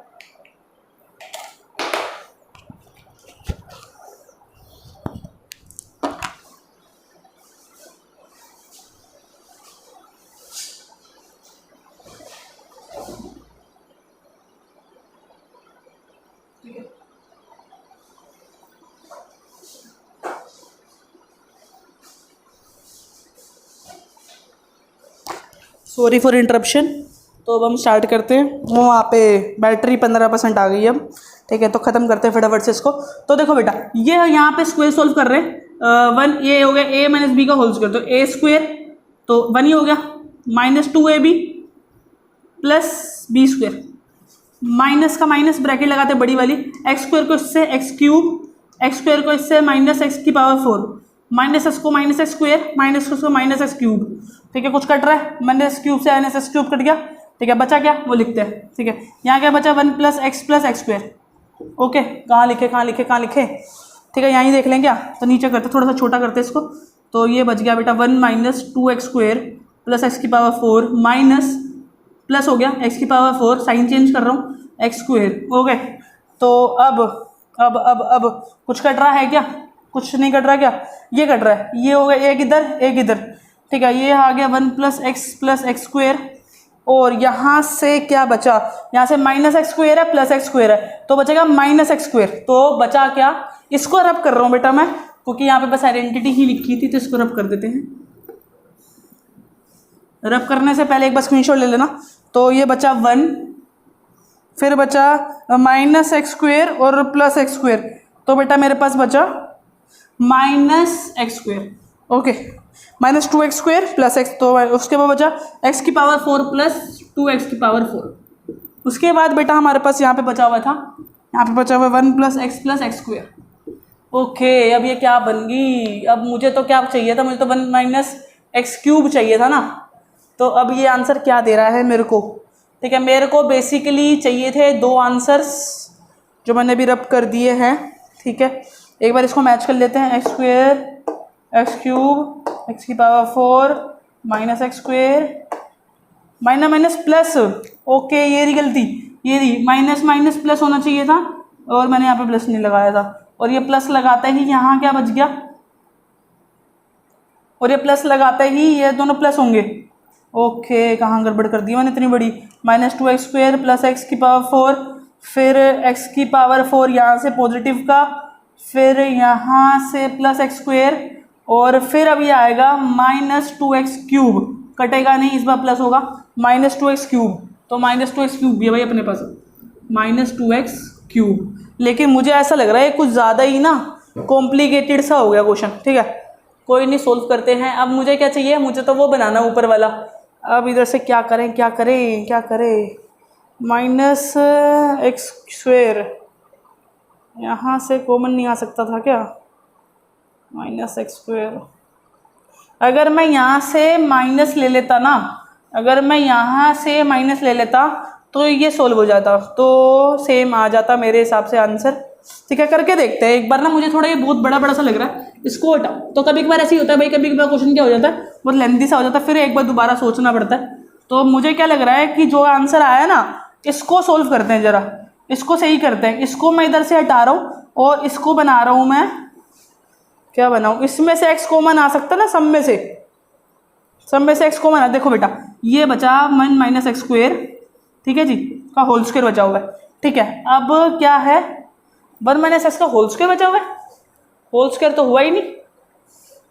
Sorry for interruption. तो अब हम स्टार्ट करते हैं। वो वहाँ पे बैटरी 15% आ गई अब। ठीक है, तो ख़त्म करते हैं फटाफट से इसको। तो देखो बेटा, ये यहाँ पे स्क्वायर सॉल्व कर रहे हैं। 1 ये हो गया a माइनस बी का होल स्क्वायर, तो a स्क्वायर तो 1 ही हो गया, minus 2ab plus B square, minus का माइनस ब्रैकेट लगाते बड़ी वाली, एक्स स्क्वायर को इससे एक्स क्यूब, एक्स स्क्वायर को इससे माइनस एक्स की पावर 4, माइनस एक्स को माइनस एक्स स्क्वायर, माइनस को माइनस एक्स क्यूब। ठीक है, कुछ कट रहा है, माइनस क्यूब से माइनस एक्स क्यूब कट गया। ठीक है, बचा क्या? वो लिखते हैं। ठीक है, यहाँ क्या बचा? 1 प्लस एक्स स्क्वायर। ओके, कहाँ लिखे? ठीक है, यहाँ ही देख लें क्या? तो नीचे करते, थोड़ा सा छोटा करते इसको। तो ये बच गया बेटा 1 minus 2x square plus x की पावर 4 माइनस प्लस हो गया एक्स की पावर 4, साइन चेंज कर रहा हूँ, एक्स स्क्वायर। ओके, तो अब कुछ कट रहा है क्या? कुछ नहीं कट रहा क्या? ये कट रहा है, ये हो गया एक इधर एक इधर। ठीक है, ये आ गया 1 प्लस एक्स स्क्वायर, और यहाँ से क्या बचा? यहाँ से माइनस एक्स स्क्वायर है प्लस एक्स स्क्वायर है, तो बचेगा माइनस एक्स स्क्वायर। तो बचा क्या? इसको रब कर रहा हूँ बेटा मैं, क्योंकि यहाँ पे बस आइडेंटिटी ही लिखी थी, तो इसको रब कर देते हैं। रब करने से पहले एक बार स्क्रीनशॉट ले लेना। तो ये बचा 1, फिर बचा माइनस एक्स स्क्वायर और प्लस एक्स स्क्वायर, तो बेटा मेरे पास बचा minus x square. Okay, minus 2x² plus x, तो उसके बाद बचा x⁴ प्लस 2x⁴। उसके बाद बेटा हमारे पास यहाँ पे बचा हुआ था, यहाँ पे बचा हुआ 1 + x + x²। ओके, अब ये क्या बन गई? अब मुझे तो क्या चाहिए था, मुझे तो 1 - x³ चाहिए था ना। तो अब ये आंसर क्या दे रहा है मेरे को? ठीक है, मेरे को बेसिकली चाहिए थे 2 आंसर्स जो मैंने अभी रब कर दिए हैं। ठीक है, एक बार इसको मैच कर लेते हैं। x² x³ x⁴ - x² minus plus. Okay, ये रही गलती, ये रही माइनस प्लस होना चाहिए था और मैंने यहाँ पे प्लस नहीं लगाया था। और ये प्लस लगाते ही यहाँ क्या बच गया, और ये प्लस लगाते ही ये दोनों प्लस होंगे। ओके, कहाँ गड़बड़ कर दी मैंने इतनी बड़ी। -2x² प्लस x⁴, फिर x⁴ यहाँ से पॉजिटिव का, फिर यहाँ से प्लस x², और फिर अब ये आएगा -2x³। कटेगा नहीं, इस बार प्लस होगा, -2x³। तो -2x³ भी है भाई अपने पास, -2x³। लेकिन मुझे ऐसा लग रहा है कुछ ज़्यादा ही ना कॉम्प्लिकेटेड सा हो गया क्वेश्चन। ठीक है, कोई नहीं, सोल्व करते हैं। अब मुझे क्या चाहिए, मुझे तो वो बनाना ऊपर वाला। अब इधर से क्या करें क्या करें क्या करें, -x², यहाँ से कॉमन नहीं आ सकता था क्या? -x², अगर मैं यहाँ से माइनस ले लेता ना, अगर मैं यहाँ से माइनस ले लेता तो ये सोल्व हो जाता, तो सेम आ जाता मेरे हिसाब से आंसर। ठीक है, करके देखते हैं एक बार ना। मुझे थोड़ा ये बहुत बड़ा बड़ा सा लग रहा है, इसको हटाओ। तो कभी कभार ऐसे ही होता है भाई, कभी कभार क्वेश्चन क्या हो जाता है, बहुत लेंथी सा हो जाता है, फिर एक बार दोबारा सोचना पड़ता है। तो मुझे क्या लग रहा है कि जो आंसर आया ना, इसको सोल्व करते हैं जरा, इसको सही करते हैं। इसको मैं इधर से हटा रहा हूँ और इसको बना रहा हूँ मैं, क्या बनाऊँ? इसमें से x कॉमन आ सकता है ना, सब में से x कॉमन आ। देखो बेटा, ये बचा 1 - x², ठीक है जी, का होल स्क्वायर बचा हुआ है। ठीक है, अब क्या है, 1 - x का होल स्क्वायर बचा हुआ है, होल स्क्वायर तो हुआ ही नहीं।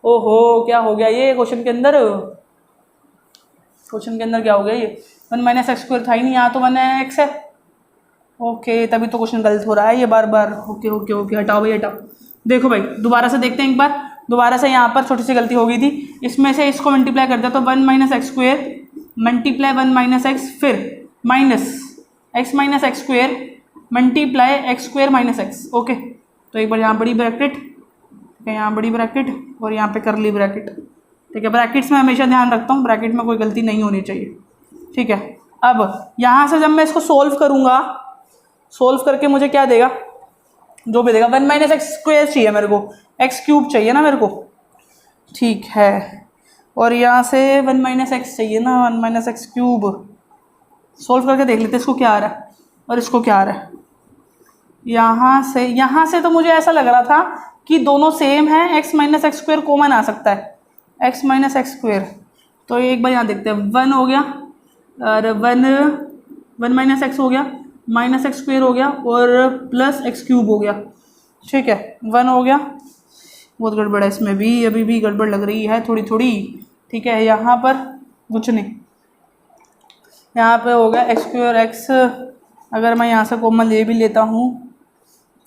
ओहो, क्या हो गया ये क्वेश्चन के अंदर? क्या हो गया ये? 1 - x² था ही नहीं, यहाँ तो 1x है। ओके, तभी तो क्वेश्चन गलत हो रहा है ये बार बार। ओके ओके ओके, हटाओ भाई हटाओ। देखो भाई, दोबारा से देखते हैं एक बार। दोबारा से यहाँ पर छोटी सी गलती हो गई थी, इसमें से इसको मल्टीप्लाई कर दिया तो 1 - x² मल्टीप्लाई 1 - x, फिर minus x - x² multiply x² - x। Okay, तो एक बार यहाँ बड़ी ब्रैकेट, यहाँ बड़ी ब्रैकेट और यहाँ पे करली ब्रैकेट। ठीक है, ब्रैकेट्स में हमेशा ध्यान रखता हूँ, ब्रैकेट में कोई गलती नहीं होनी चाहिए। ठीक है, अब यहाँ से जब मैं इसको सोल्व करूँगा, सोल्व करके मुझे क्या देगा, जो भी देगा 1 - x² चाहिए मेरे को, x³ चाहिए ना मेरे को। ठीक है, और यहाँ से 1 - x चाहिए ना, 1 - x³। सोल्व करके देख लेते हैं इसको क्या आ रहा है और इसको क्या आ रहा है। यहाँ से तो मुझे ऐसा लग रहा था कि दोनों सेम है, x - x² कॉमन आ सकता है, x - x²। तो एक बार यहाँ देखते हैं, 1 हो गया और 1 - x हो गया, -x² हो गया और प्लस x³ हो गया। ठीक है, 1 हो गया, बहुत गड़बड़ है इसमें भी, अभी भी गड़बड़ लग रही है थोड़ी थोड़ी। ठीक है, यहाँ पर कुछ नहीं, यहाँ पे हो गया x² और x। अगर मैं यहाँ से कॉमन ले भी लेता हूँ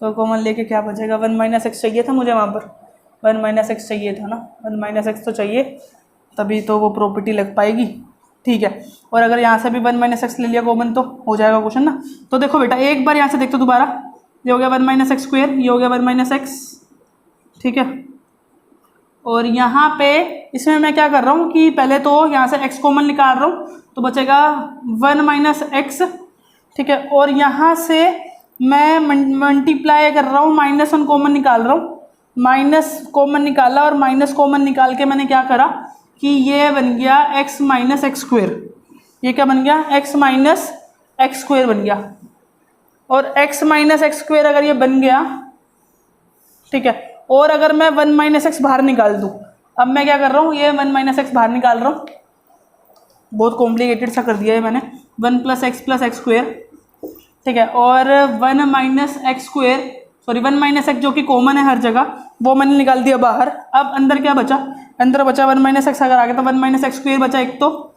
तो कॉमन लेके क्या बचेगा, 1 - x चाहिए था मुझे, वहाँ पर 1 - x चाहिए था ना, 1 - x तो चाहिए, तभी तो वो प्रॉपर्टी लग पाएगी। ठीक है, और अगर यहाँ से भी 1 - x ले लिया कॉमन तो हो जाएगा क्वेश्चन ना। तो देखो बेटा, एक बार यहाँ से देखते दोबारा, ये हो गया 1 - x², ये हो गया 1 - x। ठीक है, और यहाँ पे इसमें मैं क्या कर रहा हूँ कि पहले तो यहाँ से x कॉमन निकाल रहा हूँ, तो बचेगा 1 - x। ठीक है, और यहाँ से मैं मल्टीप्लाई कर रहा हूँ, -1 कॉमन निकाल रहा हूँ, माइनस कॉमन निकाला और माइनस कॉमन निकाल के मैंने क्या करा कि ये बन गया x - x²। ये क्या बन गया, x - x² बन गया। और x - x² अगर ये बन गया, ठीक है, और अगर मैं 1 - x बाहर निकाल दूँ, अब मैं क्या कर रहा हूँ, ये 1 - x बाहर निकाल रहा हूँ, बहुत कॉम्प्लिकेटेड सा कर दिया है मैंने, 1 + x + x²। ठीक है, और 1 - x², सॉरी 1 - x जो कि कॉमन है हर जगह, वो मैंने निकाल दिया बाहर। अब अंदर क्या बचा, अंदर बचा 1 - x, अगर आ गया तो 1 - x² बचा एक, तो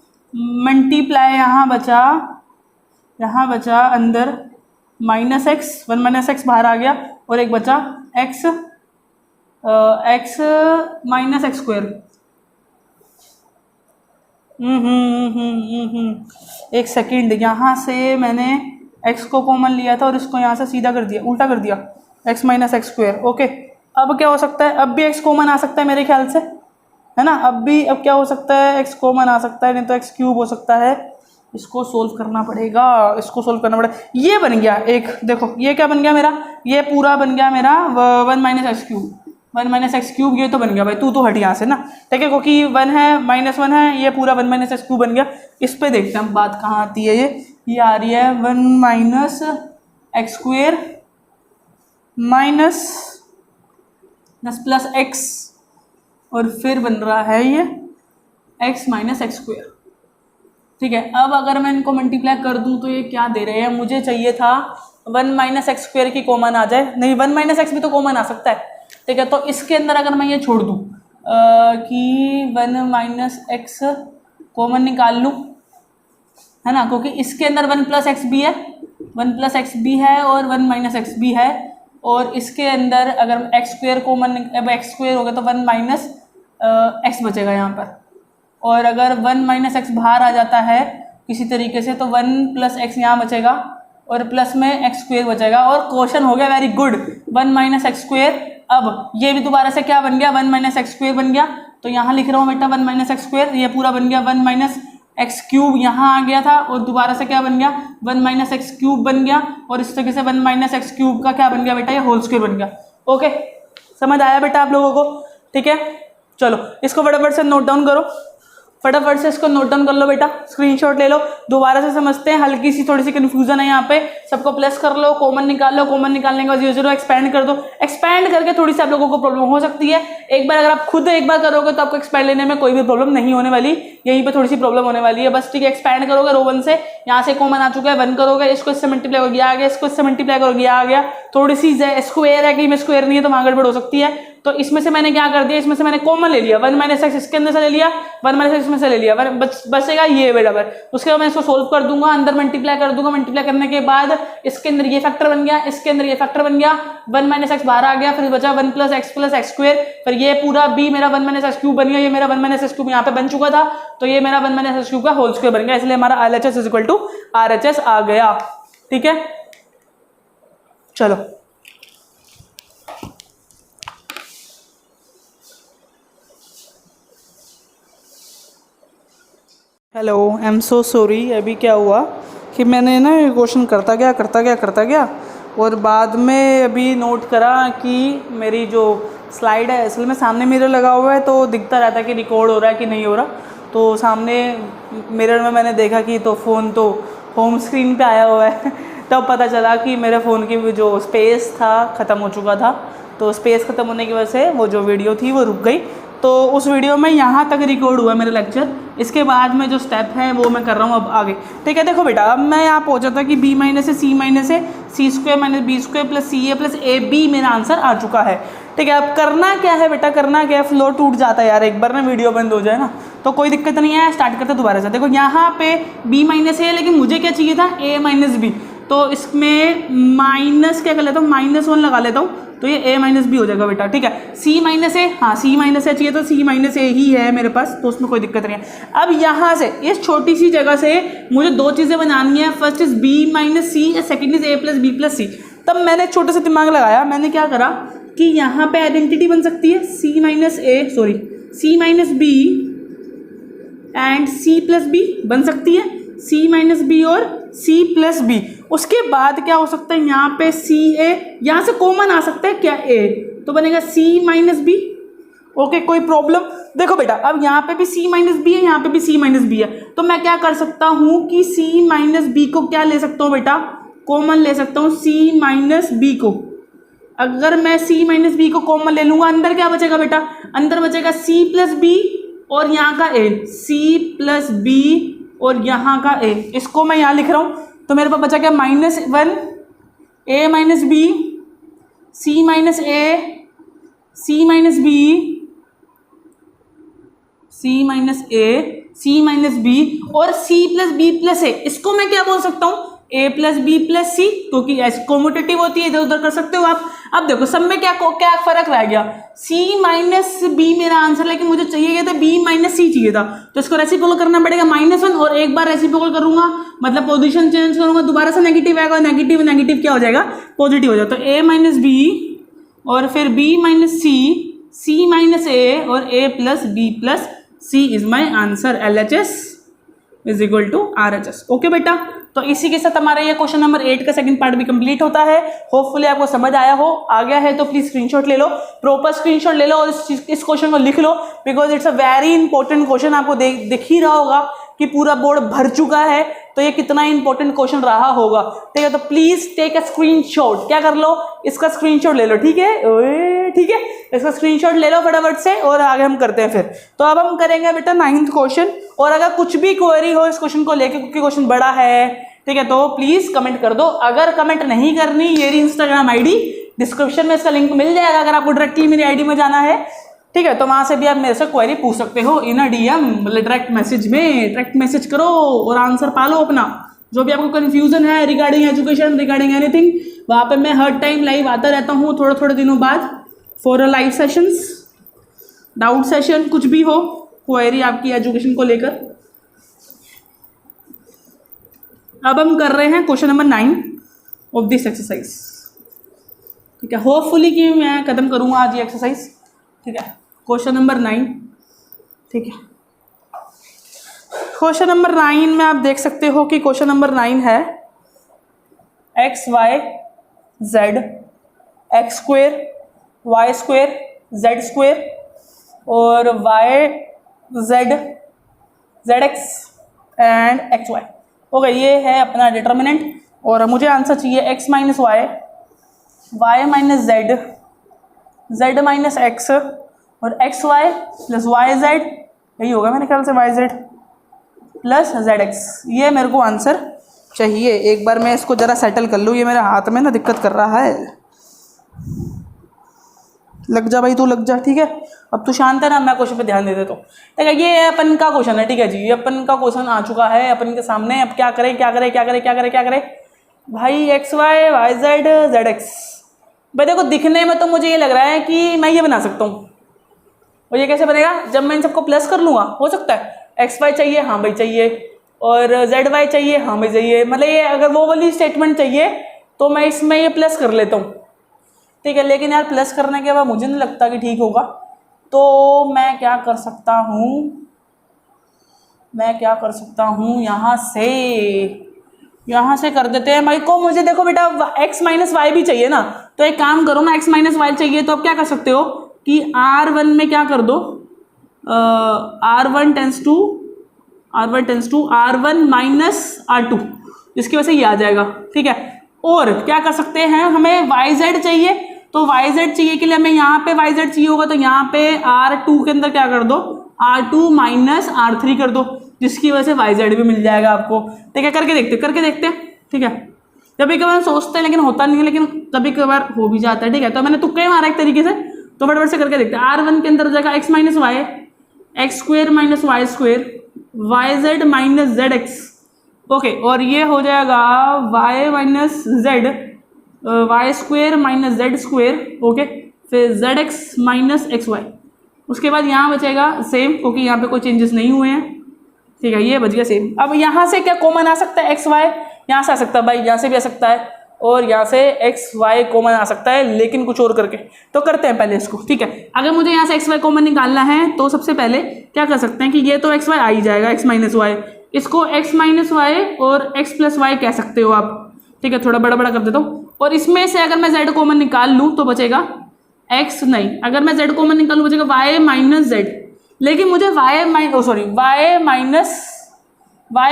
मल्टीप्लाई यहाँ बचा अंदर -x, 1 - x बाहर आ गया, और एक बचा x - x²। एक सेकंड, यहाँ से मैंने x को कॉमन लिया था और इसको यहाँ से सीधा कर दिया, उल्टा कर दिया, x minus x square. Okay, अब क्या हो सकता है, अब भी x कॉमन आ सकता है मेरे ख्याल से, है ना। अब क्या हो सकता है, x कॉमन आ सकता है, नहीं तो एक्स क्यूब हो सकता है। इसको सोल्व करना पड़ेगा, इसको सोल्व करना पड़ेगा। ये बन गया एक, देखो ये क्या बन गया मेरा, ये पूरा बन गया मेरा 1 minus X cube, 1 minus X cube, ये तो बन गया भाई, तू तो हट यहाँ से ना, ठीक है, क्योंकि 1 है -1 है, ये पूरा 1 माइनस एक्स क्यूब बन गया। इस पे देखते हैं हम बात कहाँ आती है, ये आ रही है 1 minus x square minus plus x, और फिर बन रहा है ये x माइनस एक्स स्क्वेयर। ठीक है, अब अगर मैं इनको मल्टीप्लाई कर दूं तो ये क्या दे रहे हैं, मुझे चाहिए था 1 माइनस एक्स स्क्वेयर की कॉमन आ जाए, नहीं 1 माइनस एक्स भी तो कॉमन आ सकता है। ठीक है, तो इसके अंदर अगर मैं ये छोड़ दूं कि 1 माइनस एक्स कॉमन निकाल लूं, है ना, क्योंकि इसके अंदर 1 प्लस एक्स भी है, 1 प्लस एक्स भी है और 1 माइनस एक्स भी है, और इसके अंदर अगर एक्स स्क्वेयर कॉमन, अब एक्स स्क्वेयर हो गया तो 1 माइनस एक्स बचेगा यहाँ पर, और अगर 1 माइनस एक्स बाहर आ जाता है किसी तरीके से तो 1 प्लस एक्स यहाँ बचेगा और प्लस में एक्स स्क्वेयर बचेगा, और क्वेश्चन हो गया very good, 1 minus x square. अब ये भी दोबारा से क्या बन गया, 1 माइनस एक्स स्क्वेयर बन गया, तो यहाँ लिख रहा हूँ बेटा 1 माइनस एक्स स्क्वेयर, ये पूरा बन गया 1 माइनस एक्स क्यूब, यहाँ आ गया था और दोबारा से क्या बन गया 1 माइनस एक्स क्यूब बन गया, और इस तरीके से 1 माइनस एक्स क्यूब का क्या बन गया बेटा, ये होल स्क्वायर बन गया। ओके, समझ आया बेटा आप लोगों को, ठीक है। चलो इसको फटाफट से नोट डाउन करो, फटाफट से इसको नोट डाउन कर लो बेटा, स्क्रीनशॉट ले लो, दोबारा से समझते हैं, हल्की सी थोड़ी सी कंफ्यूजन है यहाँ पे, सबको प्लस कर लो, कॉमन निकाल लो, कॉमन निकालने के बाद 0 0 एक्सपैंड कर दो, एक्सपैंड करके थोड़ी सी आप लोगों को प्रॉब्लम हो सकती है, एक बार अगर आप खुद एक बार करोगे तो आपको एक्सपैंड लेने में कोई भी प्रॉब्लम नहीं होने वाली, यहीं पे थोड़ी सी प्रॉब्लम होने वाली है बस, ठीक है। एक्सपैंड करोगे रो 1 से, यहाँ से कॉमन आ चुका है 1 करोगे, इसको इससे मल्टीप्लाई करोगे आ गया, इसको इससे मल्टीप्लाई करोगे आ गया, थोड़ी सी स्क्वायर है कि में स्क्वायर नहीं है तो वहां गड़बड़ हो सकती है, तो इसमें से मैंने क्या कर दिया, इसमें से मैंने कॉमन ले लिया, 1 माइनस एक्स इसके अंदर से ले लिया, 1 माइनस एक्स इसमें से ले लिया, बचेगा ये बराबर, उसके बाद मैं इसको सोल्व कर दूंगा, अंदर मल्टीप्लाई कर दूंगा, मल्टीप्लाई करने के बाद इसके अंदर ये फैक्टर बन गया, इसके अंदर ये फैक्टर बन गया, 1 माइनस एक्स बाहर आ गया, फिर बचा 1 प्लस एक्स स्क्वायर, फिर ये पूरा b मेरा 1 माइनस एक्स क्यूब बन गया, ये मेरा 1 माइनस एक्स क्यूब यहाँ पे बन चुका था, तो ये मेरा 1 माइनस एक्स क्यूब का होल स्क्वायर बन गया, इसलिए हमारा LHS is equal to RHS आ गया, ठीक है। चलो hello, I am so sorry, अभी क्या हुआ कि मैंने ना ये क्वेश्चन करता गया और बाद में अभी नोट करा कि मेरी जो स्लाइड है असल में सामने मिरर लगा हुआ है, तो दिखता रहता है कि रिकॉर्ड हो रहा है कि नहीं हो रहा, तो सामने मिरर में मैंने देखा कि तो फ़ोन तो होम स्क्रीन पे आया हुआ है तब पता चला कि मेरे फ़ोन की जो स्पेस था ख़त्म हो चुका था, तो स्पेस ख़त्म होने की वजह से वो जो वीडियो थी वो रुक गई, तो उस वीडियो में यहाँ तक रिकॉर्ड हुआ मेरा लेक्चर, इसके बाद में जो स्टेप है वो मैं कर रहा हूँ अब आगे, ठीक है। देखो बेटा, अब मैं यहाँ पहुँचा था कि b माइनस सी minus C square minus B square plus सी ए प्लस ए बी मेरा आंसर आ चुका है, ठीक है। अब करना क्या है बेटा, करना क्या है, फ्लो टूट जाता है यार एक बार ना, वीडियो बंद हो जाए ना तो कोई दिक्कत नहीं है, स्टार्ट करते दोबारा से। देखो यहाँ पे b माइनस है, लेकिन मुझे क्या चाहिए था a माइनस बी, तो इसमें माइनस क्या कर लेता हूँ, -1 लगा लेता हूँ, तो ये a माइनस बी हो जाएगा बेटा, ठीक है। c माइनस ए, हाँ c माइनस ए चाहिए तो c माइनस ए ही है मेरे पास, तो उसमें कोई दिक्कत नहीं है। अब यहाँ से इस छोटी सी जगह से मुझे दो चीज़ें बनानी है, first is b minus c, second is a plus B plus c. तब मैंने एक छोटा सा दिमाग लगाया, मैंने क्या करा कि यहाँ पे आइडेंटिटी बन सकती है c minus B and c plus B बन सकती है, c माइनस बी और c प्लस बी। उसके बाद क्या हो सकता है, यहाँ पे सी ए, यहाँ से कॉमन आ सकता है क्या a, तो बनेगा c माइनस बी। ओके, कोई प्रॉब्लम। देखो बेटा, अब यहाँ पे भी c माइनस बी है, यहाँ पे भी c माइनस बी है, तो मैं क्या कर सकता हूँ कि c माइनस बी को क्या ले सकता हूँ बेटा, कॉमन ले सकता हूँ c माइनस बी को। अगर मैं c माइनस बी को कॉमन ले लूँगा, अंदर क्या बचेगा बेटा, अंदर बचेगा c प्लस बी और यहाँ का a, c प्लस बी और यहाँ का a, इसको मैं यहाँ लिख रहा हूँ, तो मेरे पास बचा क्या -1 a minus B, c minus a, c minus B, c minus a, c minus B और c plus B plus a। इसको मैं क्या बोल सकता हूँ, A plus B plus C, क्योंकि कोमोटेटिव होती है, इधर उधर कर सकते हो आप। अब देखो सब में क्या क्या फर्क रह गया, सी माइनस बी मेरा आंसर, लेकिन मुझे चाहिए क्या था, बी माइनस सी चाहिए था, तो इसको रेसिप्रोकल करना पड़ेगा -1, और एक बार रेसिप्रोकल करूंगा मतलब पोजीशन चेंज करूंगा, दोबारा से नेगेटिव आएगा, नेगेटिव नेगेटिव क्या हो जाएगा, पॉजिटिव हो जाएगा। तो ए माइनस बी और फिर b minus C minus a और a plus B plus c is my answer. LHS is equal to RHS। Okay बेटा, तो इसी के साथ हमारा ये क्वेश्चन नंबर 8 का सेकंड पार्ट भी कंप्लीट होता है। होपफुली आपको समझ आया हो, आ गया है तो प्लीज स्क्रीनशॉट ले लो, प्रॉपर स्क्रीनशॉट ले लो और इस क्वेश्चन को लिख लो, because it's a very important question. आपको दिख ही रहा होगा कि पूरा बोर्ड भर चुका है, तो ये कितना इंपॉर्टेंट क्वेश्चन रहा होगा, ठीक है। तो प्लीज टेक अ स्क्रीनशॉट, क्या कर लो, इसका स्क्रीनशॉट ले लो, ठीक है, ठीक है, इसका स्क्रीनशॉट ले लो फटाफट से, और आगे हम करते हैं फिर। तो अब हम करेंगे बेटा 9th क्वेश्चन, और अगर कुछ भी क्वेरी हो इस क्वेश्चन को लेकर, क्योंकि क्वेश्चन बड़ा है, ठीक है, तो प्लीज कमेंट कर दो। अगर कमेंट नहीं करनी, ये इंस्टाग्राम आईडी डिस्क्रिप्शन में इसका लिंक मिल जाएगा, अगर आपको डायरेक्टली मेरी आईडी में जाना है, ठीक है, तो वहां से भी आप मेरे से क्वेरी पूछ सकते हो इन अ DM, मतलब डायरेक्ट मैसेज में, डायरेक्ट मैसेज करो और आंसर पालो अपना। जो भी आपको कंफ्यूजन है रिगार्डिंग एजुकेशन, रिगार्डिंग एनीथिंग, वहां पे मैं हर टाइम लाइव आता रहता हूँ, थोड़े थोड़े दिनों बाद for a live sessions, doubt session, कुछ भी हो क्वेरी आपकी एजुकेशन को लेकर। अब हम कर रहे हैं question number 9 of this exercise, ठीक है। होपफुली कि मैं खत्म करूंगा आज ये एक्सरसाइज, ठीक है। क्वेश्चन नंबर 9, ठीक है। क्वेश्चन नंबर 9 में आप देख सकते हो कि क्वेश्चन नंबर 9 है x y z x square y square z square और y z zx and xy। Okay, ये है अपना डिटर्मिनेंट, और मुझे आंसर चाहिए x minus Y, y minus z, z minus x और X Y plus Y Z, यही होगा मेरे ख्याल से, Y Z plus Z X. ये मेरे को आंसर चाहिए। एक बार मैं इसको ज़रा सेटल कर लूँ, ये मेरे हाथ में ना दिक्कत कर रहा है। लग जा भाई, तू लग जा, ठीक है। अब तू शांत है ना, मैं क्वेश्चन पे ध्यान दे देता हूँ, ठीक है। ये अपन का क्वेश्चन है, ठीक है जी, ये अपन का क्वेश्चन आ चुका है अपन के सामने। अब क्या करें क्या करें क्या करें क्या करें क्या करें भाई, X Y Y Z Z X. भाई देखो, दिखने में तो मुझे ये लग रहा है कि मैं ये बना सकता हूँ, और ये कैसे बनेगा, जब मैं इन सबको प्लस कर लूँगा, हो सकता है एक्स वाई चाहिए, हाँ भाई चाहिए, और जेड वाई चाहिए, हाँ भाई चाहिए, मतलब ये अगर वो वाली स्टेटमेंट चाहिए तो मैं इसमें ये प्लस कर लेता हूँ, ठीक है। लेकिन यार प्लस करने के बाद मुझे नहीं लगता कि ठीक होगा, तो मैं क्या कर सकता हूँ, यहाँ से कर देते हैं भाई को। मुझे देखो बेटा x माइनस वाई भी चाहिए ना, तो एक काम करो ना, x माइनस वाई चाहिए तो आप क्या कर सकते हो कि R1 में क्या कर दो, R1 tense to R1 minus R2, जिसकी वजह से ये आ जाएगा, ठीक है। और क्या कर सकते हैं, हमें YZ चाहिए, तो YZ चाहिए के लिए हमें यहाँ पे YZ चाहिए होगा, तो यहाँ पे R2 के अंदर क्या कर दो, R2 माइनस R3 कर दो, जिसकी वजह से YZ भी मिल जाएगा आपको, ठीक है। करके देखते हैं, ठीक है। कभी कभार सोचते हैं लेकिन होता नहीं है, लेकिन कभी कभार हो भी जाता है, ठीक है। तो मैंने तुक्का ही मारा एक तरीके से, तो फटाफट से करके देखते हैं। R1 के अंदर हो जाएगा x minus y, x square minus y square, y z minus z x, okay. और ये हो जाएगा y minus z, y square minus Z square, okay. फिर z x minus x y. उसके बाद यहाँ बचेगा सेम, क्योंकि यहाँ पे कोई चेंजेस नहीं हुए हैं, ठीक है, ये बच गया सेम। अब यहाँ से क्या कॉमन आ सकता है, एक्स वाई यहाँ से आ सकता है भाई, यहाँ से भी आ सकता है, और यहाँ से एक्स वाई कॉमन आ सकता है, लेकिन कुछ और करके। तो करते हैं पहले इसको, ठीक है। अगर मुझे यहाँ से एक्स वाई कॉमन निकालना है तो सबसे पहले क्या कर सकते हैं कि ये तो एक्स वाई आ ही जाएगा, एक्स माइनस वाई, इसको एक्स माइनस वाई और एक्स प्लस वाई कह सकते हो आप, ठीक है। थोड़ा बड़ा बड़ा कर देता हूँ, और इसमें से अगर मैं जेड कॉमन निकाल लूँ तो बचेगा एक्स, नहीं, अगर मैं जेड कॉमन निकालूँ बचेगा वाई माइनस जेड, लेकिन मुझे वाई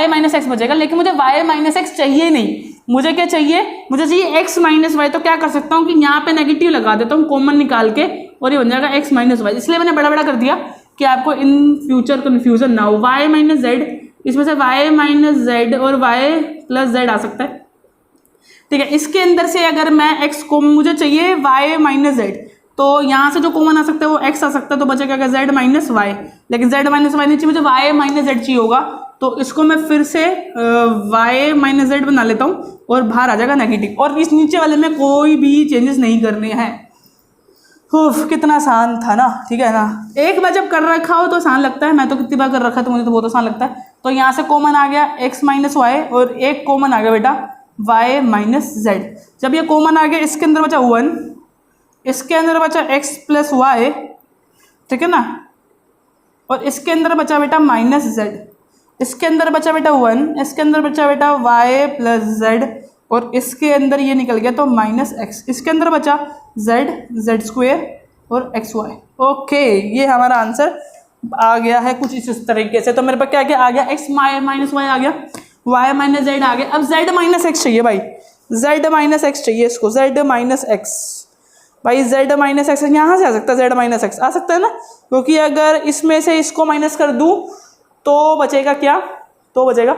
माइनस एक्स बचेगा, लेकिन मुझे वाई माइनस एक्स चाहिए नहीं। मुझे क्या चाहिए, मुझे चाहिए एक्स माइनस वाई। तो क्या कर सकता हूँ कि यहाँ पे नेगेटिव लगा देता हूँ कॉमन निकाल के, और ये बन जाएगा एक्स माइनस वाई। इसलिए मैंने बड़ा बड़ा कर दिया कि आपको इन फ्यूचर कन्फ्यूजन ना हो। वाई माइनस जेड, इसमें से वाई माइनस जेड और वाई प्लस जेड आ सकता है, ठीक है। इसके अंदर से अगर मैं एक्स को मुझे चाहिए वाई माइनस जेड, तो यहाँ से जो कॉमन आ सकता है वो एक्स आ सकता है, तो बचेगा जेड माइनस वाई, लेकिन जेड माइनस वाई नहीं चाहिए, मुझे वाई माइनस जेड चाहिए होगा, तो इसको मैं फिर से y माइनस जेड बना लेता हूँ और बाहर आ जाएगा नेगेटिव, और इस नीचे वाले में कोई भी चेंजेस नहीं करने हैं। कितना आसान था ना, ठीक है ना। एक बार जब कर रखा हो तो आसान लगता है, मैं तो कितनी बार कर रखा है तो मुझे तो बहुत आसान लगता है। तो यहाँ से कॉमन आ गया x माइनस वाई और एक कॉमन आ गया बेटा y माइनस जेड। जब ये कॉमन आ गया इसके अंदर बचा 1, इसके अंदर बचा x प्लस वाई, ठीक है ना, और इसके अंदर बचा बेटा माइनस जेड, इसके अंदर बचा बेटा 1, इसके अंदर बचा बेटा y प्लस जेड, और इसके अंदर ये निकल गया तो माइनस एक्स, इसके अंदर बचा जेड स्क्वेयर और एक्स वाई। ओके, ये हमारा आंसर आ गया है कुछ इस तरीके से। तो मेरे पास क्या आ गया एक्स माइनस वाई आ गया, वाई माइनस जेड आ गया। अब जेड माइनस एक्स चाहिए भाई, जेड माइनस एक्स चाहिए इसको, जेड माइनस एक्स भाई, जेड माइनस एक्स यहाँ से आ सकता है, जेड माइनस एक्स आ सकता है ना, क्योंकि अगर इसमें से इसको माइनस कर दूँ तो बचेगा क्या, तो बचेगा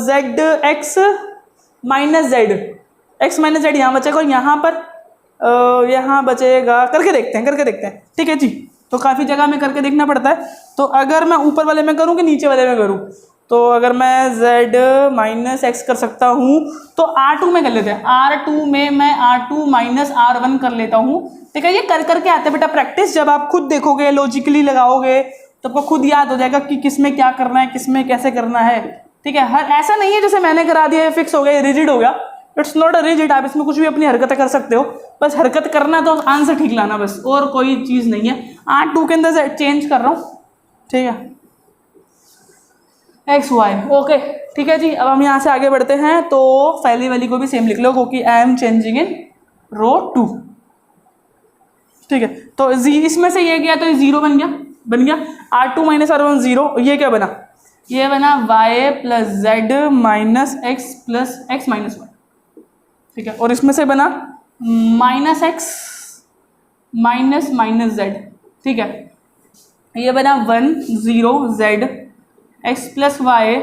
Z x minus z, x minus Z यहाँ बचेगा, और यहाँ पर यहाँ बचेगा, करके देखते हैं, ठीक है जी। तो काफ़ी जगह में करके देखना पड़ता है। तो अगर मैं ऊपर वाले में करूँ कि नीचे वाले में करूँ, तो अगर मैं जेड माइनस एक्स कर सकता हूँ तो R2 में कर लेते हैं, R2 में मैं R2 माइनस R1 कर लेता हूँ, ठीक है। ये कर करके आते हैं बेटा प्रैक्टिस, जब आप खुद देखोगे लॉजिकली लगाओगे तो आपको खुद याद हो जाएगा कि किस में क्या करना है, किस में कैसे करना है, ठीक है। हर ऐसा नहीं है जैसे मैंने करा दिया है फिक्स हो गया, रिजिड हो गया, इट्स नॉट अ रिजिड। आप इसमें कुछ भी अपनी हरकतें कर सकते हो, बस हरकत करना तो आंसर ठीक लाना, बस और कोई चीज़ नहीं है। R2 के अंदर से चेंज कर रहा हूँ, ठीक है, एक्स वाई, ओके, ठीक है जी। अब हम यहाँ से आगे बढ़ते हैं, तो पहली वाली को भी सेम लिख लो, क्योंकि आई एम चेंजिंग इन रो 2, ठीक है। तो इसमें से ये गया तो ये 0 बन गया, R2 माइनस R1 0, ये क्या बना, ये बना y plus Z minus X plus X minus Y, ठीक है। और इसमें से बना minus X minus minus Z, ठीक है। ये बना 1 0 जेड एक्स प्लस वाई,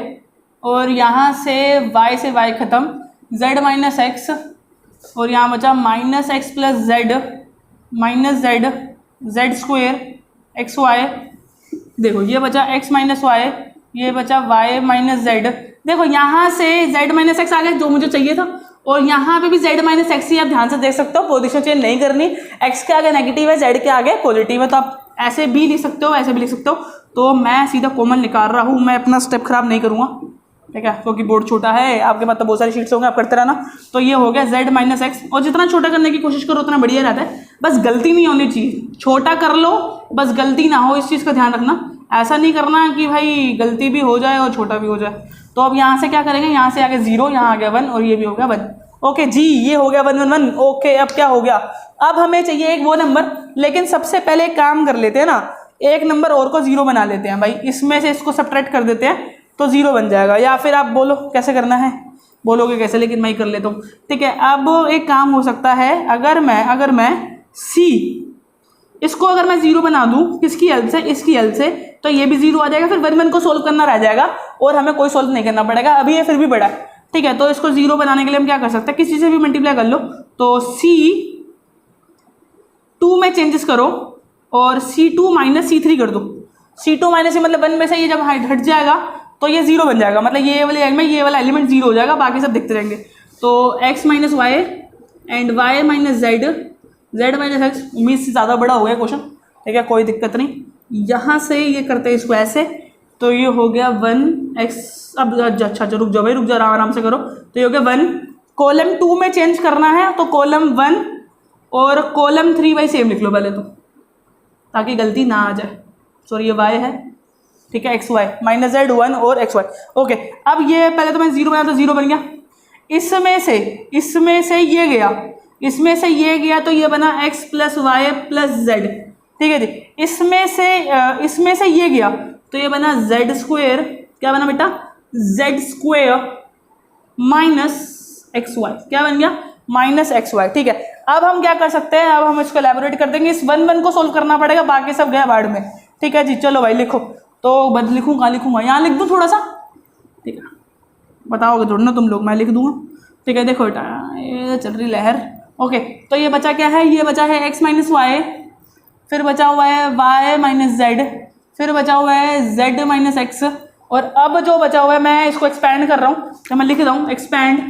और यहाँ से y ख़त्म, z माइनस एक्स, और यहाँ बचा minus X plus Z minus Z square X Y. देखो ये बचा x माइनस वाई, ये बचा y माइनस जेड। देखो यहाँ से z माइनस एक्स आ गया जो मुझे चाहिए था, और यहाँ पे भी z माइनस एक्स ही आप ध्यान से देख सकते हो, पोजीशन चेंज नहीं करनी, x के आगे नेगेटिव है, z के आगे पॉजिटिव है, तो आप ऐसे भी लिख सकते हो, ऐसे भी लिख सकते हो। तो मैं सीधा कॉमन निकाल रहा हूँ, मैं अपना स्टेप खराब नहीं करूँगा, ठीक है, क्योंकि बोर्ड छोटा है, आपके पास तो बहुत सारी शीट्स होंगे, आप करते रहना। तो ये हो गया z माइनस एक्स, और जितना छोटा करने की कोशिश करो उतना बढ़िया रहता है, बस गलती नहीं होनी चाहिए, छोटा कर लो बस गलती ना हो, इस चीज़ का ध्यान रखना। ऐसा नहीं करना कि भाई गलती भी हो जाए और छोटा भी हो जाए। तो अब यहाँ से क्या करेंगे, यहाँ से आगे 0, यहाँ आ गया 1, और ये भी हो गया 1, ओके जी, ये हो गया 1 1 1, ओके। अब क्या हो गया, अब हमें चाहिए एक वो नंबर, लेकिन सबसे पहले एक काम कर लेते हैं ना, एक नंबर और को 0 बना लेते हैं भाई, इसमें से इसको सब्ट्रैक्ट कर देते हैं तो 0 बन जाएगा। या फिर आप बोलो कैसे करना है, बोलोगे कैसे, लेकिन मैं ही कर लेता हूँ, ठीक है। अब एक काम हो सकता है, अगर मैं C इसको अगर मैं 0 बना दूँ, किसकी हेल्प से, इसकी हेल्प से, तो ये भी 0 आ जाएगा, फिर 1 1 को सोल्व करना रह जाएगा और हमें कोई सोल्व नहीं करना पड़ेगा। अभी ये फिर भी बड़ा है, ठीक है। तो इसको 0 बनाने के लिए हम क्या कर सकते हैं, किसी से भी मल्टीप्लाई कर लो, तो C2 में चेंजेस करो और C2 माइनस C3 कर दो। C2 माइनस C मतलब 1 में से ये जब हट जाएगा तो ये 0 बन जाएगा, मतलब ये वाले एलिमेंट, ये वाला एलिमेंट 0 हो जाएगा, बाकी सब दिखते रहेंगे। तो x minus Y and y minus Z minus X, उम्मीद से ज़्यादा बड़ा हो गया क्वेश्चन, ठीक है, कोई दिक्कत नहीं। यहाँ से ये करते हैं इसको ऐसे, तो ये हो गया 1x, अब अच्छा रुक जाओ भाई, रुक जाओ, आराम से करो। तो ये हो गया 1, कॉलम 2 में चेंज करना है तो कॉलम 1 और कॉलम 3 भाई सेम लिख लो पहले तो, ताकि गलती ना आ जाए। सॉरी ये y है, ठीक है, एक्स वाई माइनस जेड 1 और एक्स वाई, ओके। अब ये पहले तो मैं 0 बनाया तो 0 बन गया, इसमें से ये गया, इसमें से ये गया तो ये बना x plus Y plus Z, ठीक है जी। इसमें से ये गया तो ये बना जेड स्क्वेयर, क्या बना बेटा, Z square minus x Y, क्या बन गया, माइनस एक्स वाई, ठीक है। अब हम क्या कर सकते हैं, अब हम इसको एलैबोरेट कर देंगे, इस 1 1 को सोल्व करना पड़ेगा, बाकी सब गया बाढ़ में, ठीक है जी। चलो भाई लिखो, तो बद लिखूंगा यहाँ लिख दूँ थोड़ा सा, ठीक है, बताओगे थोड़ा ना तुम लोग, मैं लिख दूंगा, ठीक है। देखो बेटा ये चल रही लहर, ओके। तो ये बचा क्या है, ये बचा है x माइनस वाई, फिर बचा हुआ है y माइनस जेड, फिर बचा हुआ है z माइनस एक्स, और अब जो बचा हुआ है मैं इसको एक्सपैंड कर रहा हूँ, तो मैं लिख रहा हूँ एक्सपैंड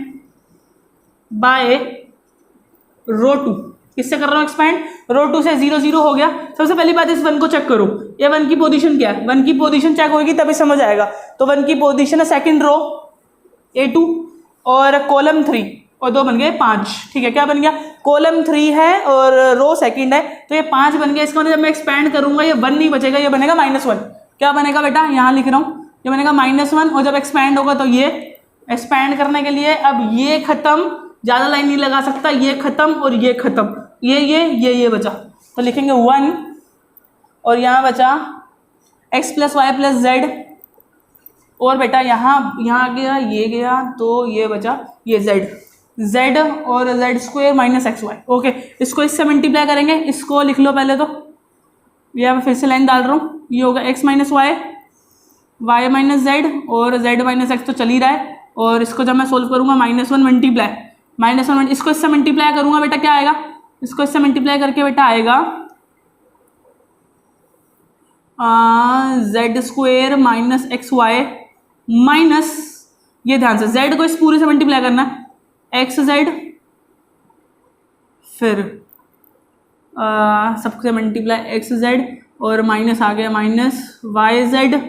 बाय रो टू। किससे कर रहा हूँ एक्सपैंड? रो टू से 0 0 हो गया। सबसे पहली बात इस 1 को चेक करो, ये 1 की पोजीशन क्या है, 1 की पोजीशन चेक होगी तभी समझ आएगा। तो 1 की पोजीशन है सेकंड रो A2 और कॉलम 3 और 2 बन गए 5। ठीक है, क्या बन गया? कॉलम 3 है और रो सेकंड है, तो ये 5 बन गया। इसको जब मैं एक्सपैंड करूंगा ये 1 नहीं बचेगा, ये बनेगा -1। क्या बनेगा बेटा? यहाँ लिख रहा हूँ, ये बनेगा -1 और जब एक्सपैंड होगा तो ये एक्सपैंड करने के लिए अब ये खत्म, ज़्यादा लाइन नहीं लगा सकता, ये खत्म और ये खत्म, ये बचा, तो लिखेंगे 1 और यहाँ बचा x + y + z और बेटा यहाँ गया तो ये बचा ये z और z² - xy। ओके, इसको इससे मल्टीप्लाई करेंगे, इसको लिख लो पहले, तो यहाँ फिर से लाइन डाल रहा हूँ, ये होगा x - y, y - z और z - x तो चल ही रहा है। और इसको जब मैं सोल्व करूँगा -1 मल्टीप्लाई -1, इसको इससे मल्टीप्लाई करूँगा बेटा, क्या आएगा? इसको इससे मल्टीप्लाई करके बेटा आएगा z² - xy माइनस, ये ध्यान से z को इस पूरे से मल्टीप्लाई करना है, xz फिर सबसे मल्टीप्लाई xz और माइनस आ गया -yz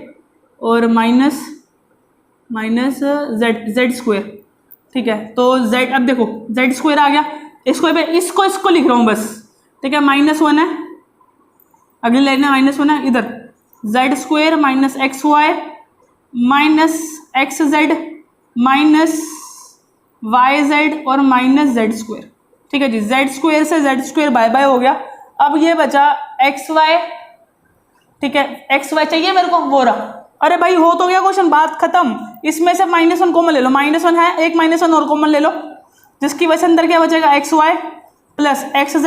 और माइनस z²। ठीक है, तो z, अब देखो z² आ गया, इसको लिख रहा हूँ बस। ठीक है, -1 है, अगली लाइन में -1 है, इधर z² - xy -xz -yz और -z²। ठीक है जी, z² से z² बाय बाय हो गया। अब ये बचा xy। ठीक है, xy चाहिए मेरे को, वो रहा। अरे भाई हो तो गया क्वेश्चन, बात खत्म। इसमें से -1 कॉमन ले लो, -1 है, एक -1 और कॉमन ले लो, जिसकी वजह से अंदर क्या बचेगा? xy + xz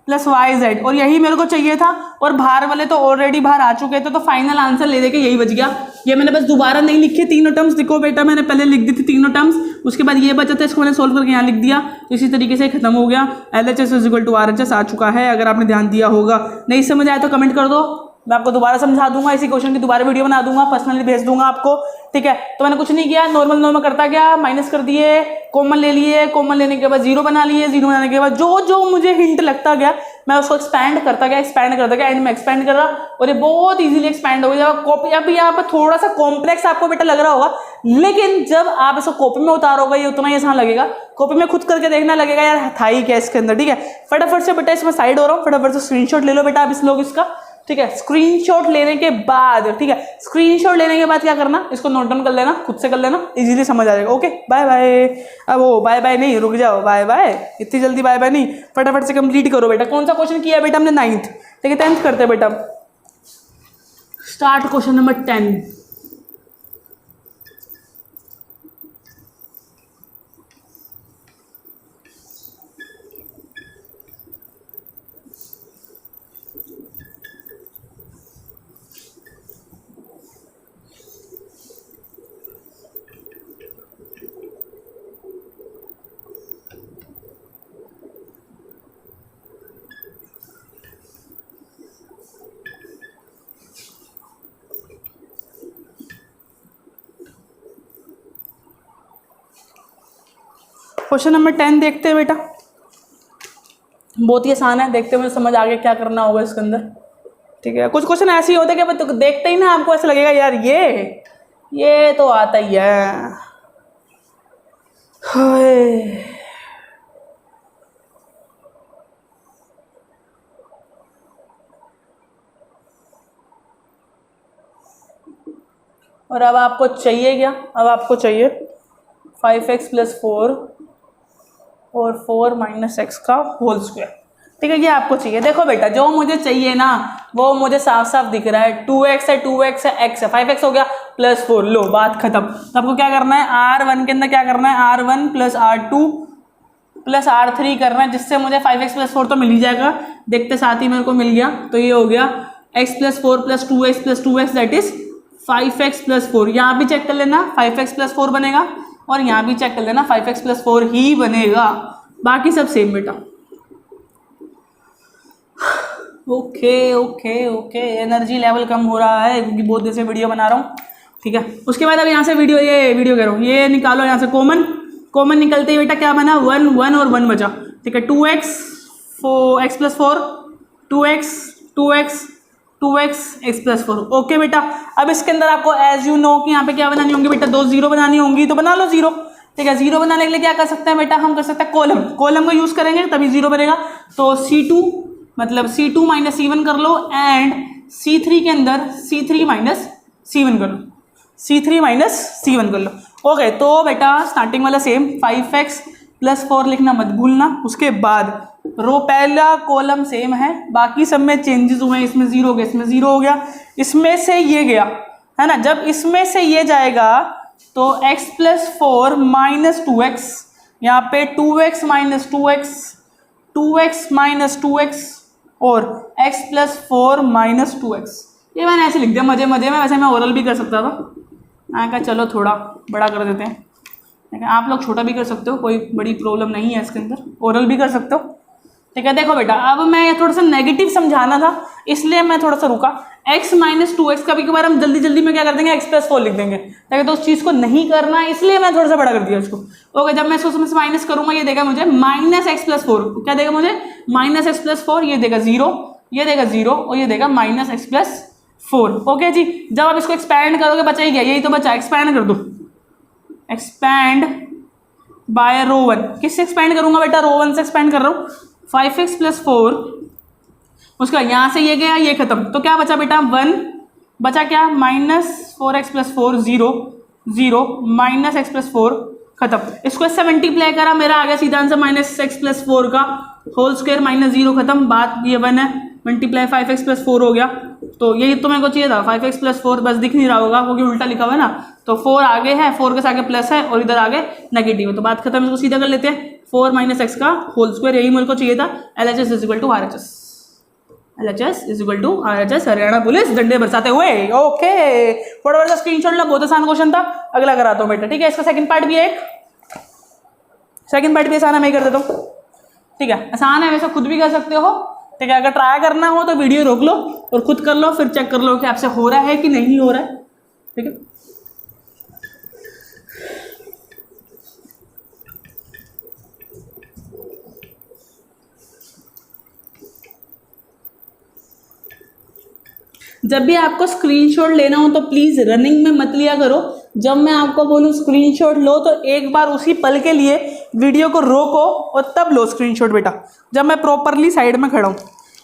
+ yz और यही मेरे को चाहिए था। और बाहर वाले तो ऑलरेडी बाहर आ चुके थे, तो फाइनल आंसर ले लेके यही बच गया। ये मैंने बस दोबारा नहीं लिखी तीनों टर्म्स, देखो बेटा मैंने पहले लिख दी थी तीनों टर्म्स, उसके बाद ये बचा था, इसको मैंने सोल्व करके यहाँ लिख दिया, तो इसी तरीके से खत्म हो गया। LHS = RHS आ चुका है, अगर आपने ध्यान दिया होगा। नहीं समझ आया तो कमेंट कर दो, मैं आपको दोबारा समझा दूंगा, इसी क्वेश्चन की दोबारा वीडियो बना दूंगा, पर्सनली भेज दूंगा आपको। ठीक है, तो मैंने कुछ नहीं किया, नॉर्मल करता गया, माइनस कर दिए, कॉमन ले लिए, कॉमन लेने के बाद 0 बना लिए, 0 बनाने के बाद जो मुझे हिंट लगता गया मैं उसको एक्सपैंड करता गया, एंड में एक्सपैंड कर रहा और ये बहुत इजीली एक्सपैंड हो गया। कॉपी अब यहाँ पर थोड़ा सा कॉम्प्लेक्स आपको बेटा लग रहा होगा, लेकिन जब आप इसको कॉपी में उतारोगे ये उतना ही आसान लगेगा। कॉपी में खुद करके देखना लगेगा यार था ही क्या इसके अंदर। ठीक है, फटाफट से बेटा इसमें साइड हो रहा हूँ, फटाफट से स्क्रीनशॉट ले लो बेटा आप इस लोग इसका। ठीक है, स्क्रीनशॉट लेने के बाद, ठीक है, स्क्रीनशॉट लेने के बाद क्या करना, इसको नोट डाउन कर लेना, खुद से कर लेना, इजीली समझ आ जाएगा। Okay, bye bye. अब वो बाय बाय नहीं, रुक जाओ, बाय बाय, इतनी जल्दी बाय बाय नहीं, फटाफट से कंप्लीट करो बेटा। कौन सा क्वेश्चन किया बेटा हमने? 9th। ठीक है, 10th करते हैं बेटा। Start question number 10। Question number 10 देखते हैं बेटा, बहुत ही आसान है, देखते हुए समझ आ गया क्या करना होगा इसके अंदर। ठीक है, कुछ क्वेश्चन ऐसे ही होते हैं कि तो देखते ही ना आपको ऐसा लगेगा यार ये तो आता ही है। और अब आपको चाहिए क्या? अब आपको चाहिए 5x + 4 और 4 - x का होल स्क्वायर। ठीक है, ये आपको चाहिए। देखो बेटा जो मुझे चाहिए ना वो मुझे साफ साफ दिख रहा है, 2x है, 2x है, x है, 5x हो गया +4, लो बात खत्म। तो आपको क्या करना है, R1 के अंदर क्या करना है, R1 + R2 + R3 करना है, जिससे मुझे 5x + 4 तो मिल ही जाएगा। देखते साथ ही मेरे को मिल गया, तो ये हो गया x + 4 + 2x + 2x that is 5x + 4। यहाँ भी चेक कर लेना 5x + 4 बनेगा और यहाँ भी चेक कर लेना 5x + 4 ही बनेगा, बाकी सब सेम बेटा। Okay okay okay, energy level कम हो रहा है क्योंकि बहुत देर से वीडियो बना रहा हूँ। ठीक है। उसके बाद अब यहाँ से वीडियो कह रहा हूँ, ये निकालो यहाँ से कॉमन निकलते ही बेटा क्या बना, 1 1 और 1 बचा, ठीक है। 2x x plus 4 2x x plus 4, okay बेटा। अब इसके अंदर आपको एज यू नो कि यहाँ पे क्या बनानी होंगी बेटा, 2 0 बनानी होंगी, तो बना लो 0, ठीक है। 0 बनाने के लिए क्या कर सकते हैं बेटा, हम कर सकते हैं कॉलम को यूज करेंगे तभी 0 बनेगा। तो C2 मतलब C2 माइनस C1 कर लो, एंड C3 के अंदर C3 माइनस C1 कर लो, C3 माइनस C1 कर लो, ओके। तो बेटा स्टार्टिंग वाला सेम 5x प्लस 4 लिखना मत भूलना। उसके बाद रो पहला कॉलम सेम है, बाकी सब में चेंजेस हुए हैं, इसमें 0 हो गया, इसमें 0 हो गया, इसमें से ये गया है ना। जब इसमें से ये जाएगा तो x प्लस 4 माइनस 2x, यहाँ पे 2x minus 2x minus 2x और x प्लस 4 माइनस 2x। ये मैंने ऐसे लिख दिया मजे में, वैसे मैं ओरल भी कर सकता था, मैंने कहा चलो थोड़ा बड़ा कर देते हैं, लेकिन आप लोग छोटा भी कर सकते हो, कोई बड़ी प्रॉब्लम नहीं है इसके अंदर, ओरल भी कर सकते हो, ठीक है। देखो बेटा अब मैं ये थोड़ा सा नेगेटिव समझाना था इसलिए मैं थोड़ा सा रुका। x माइनस 2x कभी कभार हम जल्दी में क्या कर देंगे, x प्लस 4 लिख देंगे, ताकि तो उस चीज़ को नहीं करना है, इसलिए मैं थोड़ा सा बड़ा कर दिया उसको, ओके। जब मैं इसको उसमें से माइनस करूंगा, ये देगा मुझे माइनस एक्स प्लस 4, क्या देगा मुझे, माइनस एक्स प्लस 4, ये देगा 0, ये देगा 0 और ये देगा माइनस एक्स प्लस 4, ओके जी। जब आप इसको एक्सपैंड करोगे बचा ही गया, यही तो बचा, एक्सपैंड कर दो, एक्सपैंड बाय रो 1, किससे एक्सपैंड करूंगा बेटा, रो 1 से एक्सपैंड कर रहा हूँ, 5x प्लस 4, उसका यहाँ से ये गया, ये खत्म, तो क्या बचा बेटा 1 बचा, क्या minus 4x plus 4 0 minus X plus 4 खत्म। इसको इससे मल्टीप्लाई करा, मेरा आ गया सीधा आंसर माइनस एक्स प्लस 4 का होल स्क्वायर माइनस 0 खत्म, बात ये 1 है, मल्टीप्लाई 5x प्लस 4 हो गया। तो यही तो मेरे को चाहिए था, 5x प्लस 4, बस दिख नहीं रहा होगा क्योंकि उल्टा लिखा हुआ है ना, तो 4 आगे है, 4 के आगे प्लस है और इधर आगे नेगेटिव है, तो बात खत्म। इसको सीधा कर लेते हैं, 4 माइनस एक्स का होल स्क्वायर, यही मेरे को चाहिए था। LHS is equal to RHS, LHS is equal to RHS, Haryana police डंडे बरसाते हुए, ओके। फटाफट से स्क्रीनशॉट लो, बहुत आसान क्वेश्चन था, अगला कराता हूँ बेटा, ठीक है। इसका सेकंड पार्ट भी है, सेकंड पार्ट भी आसान है, मैं कर देता हूँ, ठीक है। आसान है, वैसे खुद भी कर सकते हो, ठीक है। अगर ट्राई करना हो तो वीडियो रोक लो और खुद कर लो, फिर चेक कर लो कि आपसे हो रहा है कि नहीं हो रहा है, ठीक है। जब भी आपको स्क्रीनशॉट लेना हो तो प्लीज़ रनिंग में मत लिया करो। जब मैं आपको बोलूँ स्क्रीनशॉट लो तो एक बार उसी पल के लिए वीडियो को रोको और तब लो स्क्रीनशॉट बेटा, जब मैं प्रॉपरली साइड में खड़ा हूँ।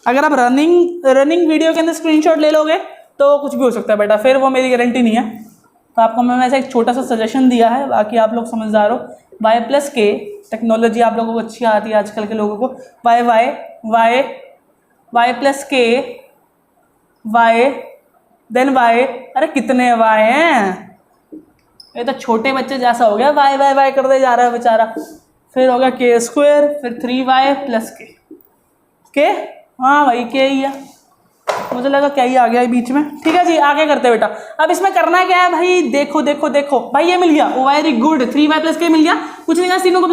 अगर आप रनिंग वीडियो के अंदर स्क्रीनशॉट ले लोगे तो कुछ भी हो सकता है बेटा, फिर वो मेरी गारंटी नहीं है। तो आपको मैं वैसे एक छोटा सा सजेशन दिया है, बाकी आप लोग समझदार हो। y प्लस के टेक्नोलॉजी आप लोगों को अच्छी आती है आजकल के लोगों को। y plus K y then y, अरे कितने y हैं, ये तो छोटे बच्चे जैसा हो गया, y करते जा रहा है बेचारा। फिर हो गया के स्क्वायर, फिर 3y प्लस के, हाँ भाई के ही है, मुझे लगा क्या ही आ गया बीच में, ठीक है जी। आगे करते हैं बेटा। अब इसमें करना क्या है भाई, देखो भाई, ये मिल गया, वेरी गुड, 3y प्लस के मिल गया, कुछ नहीं, तीनों को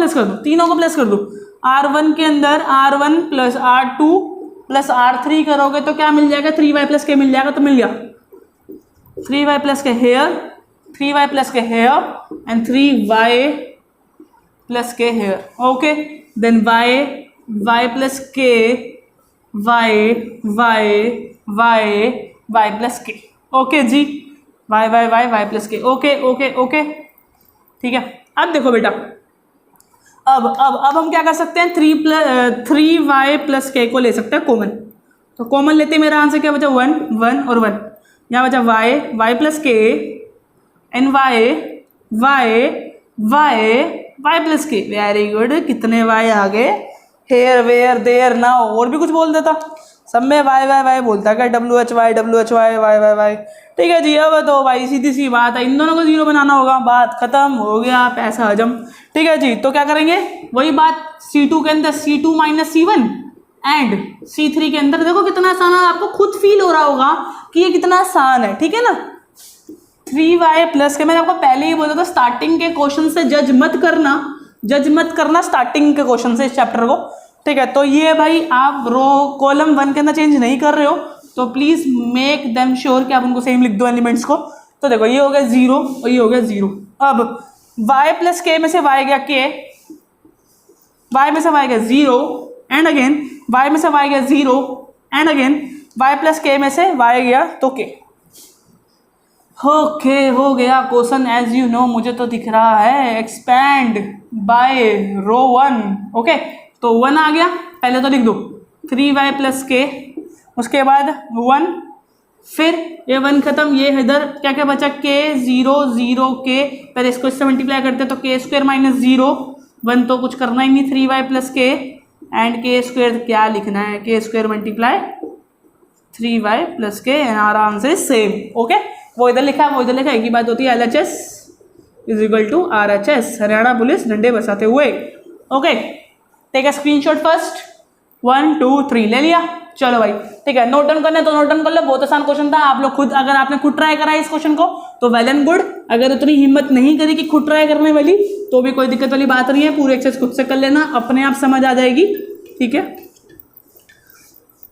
प्लस कर दो, R1 के अंदर R1 plus R2 plus R3 करोगे तो क्या मिल जाएगा, 3y प्लस के मिल जाएगा, तो मिल गया 3y plus K here, 3y plus K here and 3y plus K here, okay. Then y plus K y plus K, okay जी, y प्लस के, ओके, ठीक है। अब देखो बेटा, अब हम क्या कर सकते हैं, 3y प्लस के को ले सकते हैं कॉमन, तो कॉमन लेते हैं, मेरा आंसर क्या बचा, 1 और 1, यहाँ बचा y प्लस के एंड y प्लस के, वेरी गुड, कितने y आ गए, हेयर वेयर देयर नाउ, और भी कुछ बोल देता, सब में y बोलता क्या, WHY, ठीक है जी। अब तो भाई सीधी सी बात है, इन दोनों को 0 बनाना होगा, बात खत्म, हो गया पैसा हजम, ठीक है जी। तो क्या करेंगे, वही बात, C2 के अंदर C2 minus C1 and C3 के अंदर, देखो कितना आसान है, आपको खुद फील हो रहा होगा कि ये कितना आसान है, ठीक है ना। 3y प्लस के, मैंने आपको पहले ही बोला था, स्टार्टिंग के क्वेश्चन से जज मत करना स्टार्टिंग के क्वेश्चन से इस चैप्टर को, ठीक है। तो ये भाई आप कॉलम 1 के अंदर चेंज नहीं कर रहे हो तो प्लीज मेक देम श्योर कि आप उनको सेम लिख दो एलिमेंट्स को, तो देखो ये हो गया 0 और ये हो गया 0। अब y प्लस के में से y गया k, y में से y गया 0 एंड अगेन y में से y गया 0 एंड अगेन y प्लस के में से y गया तो k। ओके हो गया क्वेश्चन एज यू नो, मुझे तो दिख रहा है एक्सपैंड बाय रो 1। ओके तो 1 आ गया, पहले तो लिख दो 3y प्लस के, उसके बाद 1, फिर ये 1 खत्म, ये इधर क्या क्या बचा k 0 0 k, पहले इसको इससे मल्टीप्लाई करते तो k स्क्वायर माइनस 0, 1 तो कुछ करना ही नहीं, 3y प्लस के एंड k स्क्वायर क्या लिखना है, k square multiply 3y plus के, आराम से सेम। ओके वो इधर लिखा है वो इधर लिखा है, एक ही बात होती है, LHS is equal to RHS, Haryana police डंडे बसाते हुए। Okay take a screenshot first, 1 2 3 ले लिया। चलो भाई ठीक है, नोट डाउन करना है तो नोट डाउन कर लो, बहुत आसान क्वेश्चन था। आप लोग खुद, अगर आपने खुद ट्राई करा है इस क्वेश्चन को तो वेल एंड गुड, अगर उतनी हिम्मत नहीं करी कि खुद ट्राई करने वाली तो भी कोई दिक्कत वाली बात नहीं है, पूरी एक्सरसाइज खुद से कर लेना, अपने आप समझ आ जाएगी। ठीक है,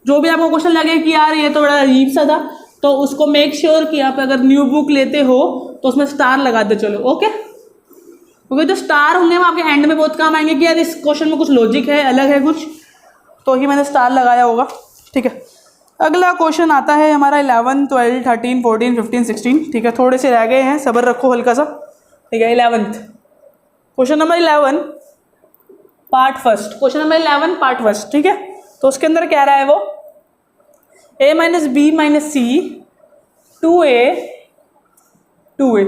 जो भी आपको क्वेश्चन लगे कि यार ये तो बड़ा अजीब सा था, तो उसको मेक श्योर कि आप अगर न्यू बुक लेते हो तो उसमें स्टार लगा दे चलो। ओके क्योंकि जो स्टार होंगे वो आपके एंड में बहुत काम आएंगे कि यार इस क्वेश्चन में कुछ लॉजिक है, अलग है कुछ, तो ही मैंने स्टार लगाया होगा। ठीक है, अगला क्वेश्चन आता है हमारा 11 12 13 14 15 16। ठीक है, थोड़े से रह गए हैं, सब्र रखो हल्का सा। ठीक है, 11th question number 11 part first, question number 11 part first. ठीक है, तो उसके अंदर क्या रहा है वो, a minus B minus C 2a 2a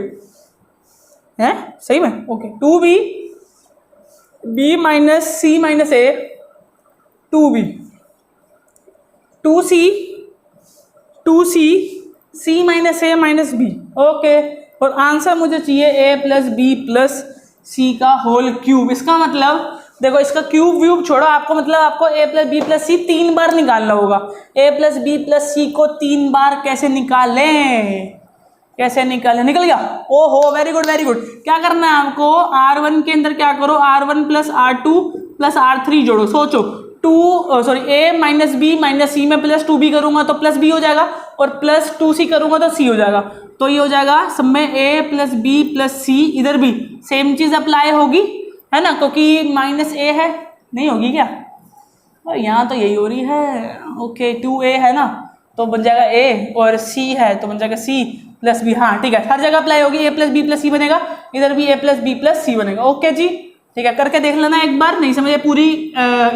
है सही में। Okay 2b b minus C minus a 2b 2c 2c c minus a minus b। Okay और आंसर मुझे चाहिए a plus B plus C का होल क्यूब। इसका मतलब देखो, इसका क्यूब व्यूब छोड़ो, आपको मतलब आपको a प्लस बी प्लस सी 3 बार निकालना होगा। a प्लस बी प्लस सी को 3 बार कैसे निकालें, कैसे निकालें, निकल गया। ओहो वेरी गुड वेरी गुड। क्या करना है आपको, R1 के अंदर क्या करो, R1 plus R2 plus R3 जोड़ो। सोचो a माइनस बी माइनस सी में प्लस 2b करूंगा तो प्लस b हो जाएगा, और प्लस 2c करूंगा तो c हो जाएगा। तो ये हो जाएगा सब में a प्लस बी प्लस सी, इधर भी सेम चीज अप्लाई होगी है ना, क्योंकि माइनस a है, नहीं होगी क्या, और यहाँ तो यही हो रही है। ओके 2a है ना तो बन जाएगा a, और c है तो बन जाएगा c प्लस बी। हाँ ठीक है, हर जगह अप्लाई होगी, a प्लस बी प्लस सी बनेगा, इधर भी a प्लस बी प्लस सी बनेगा। ओके जी ठीक है, करके देख लेना एक बार, नहीं समझे पूरी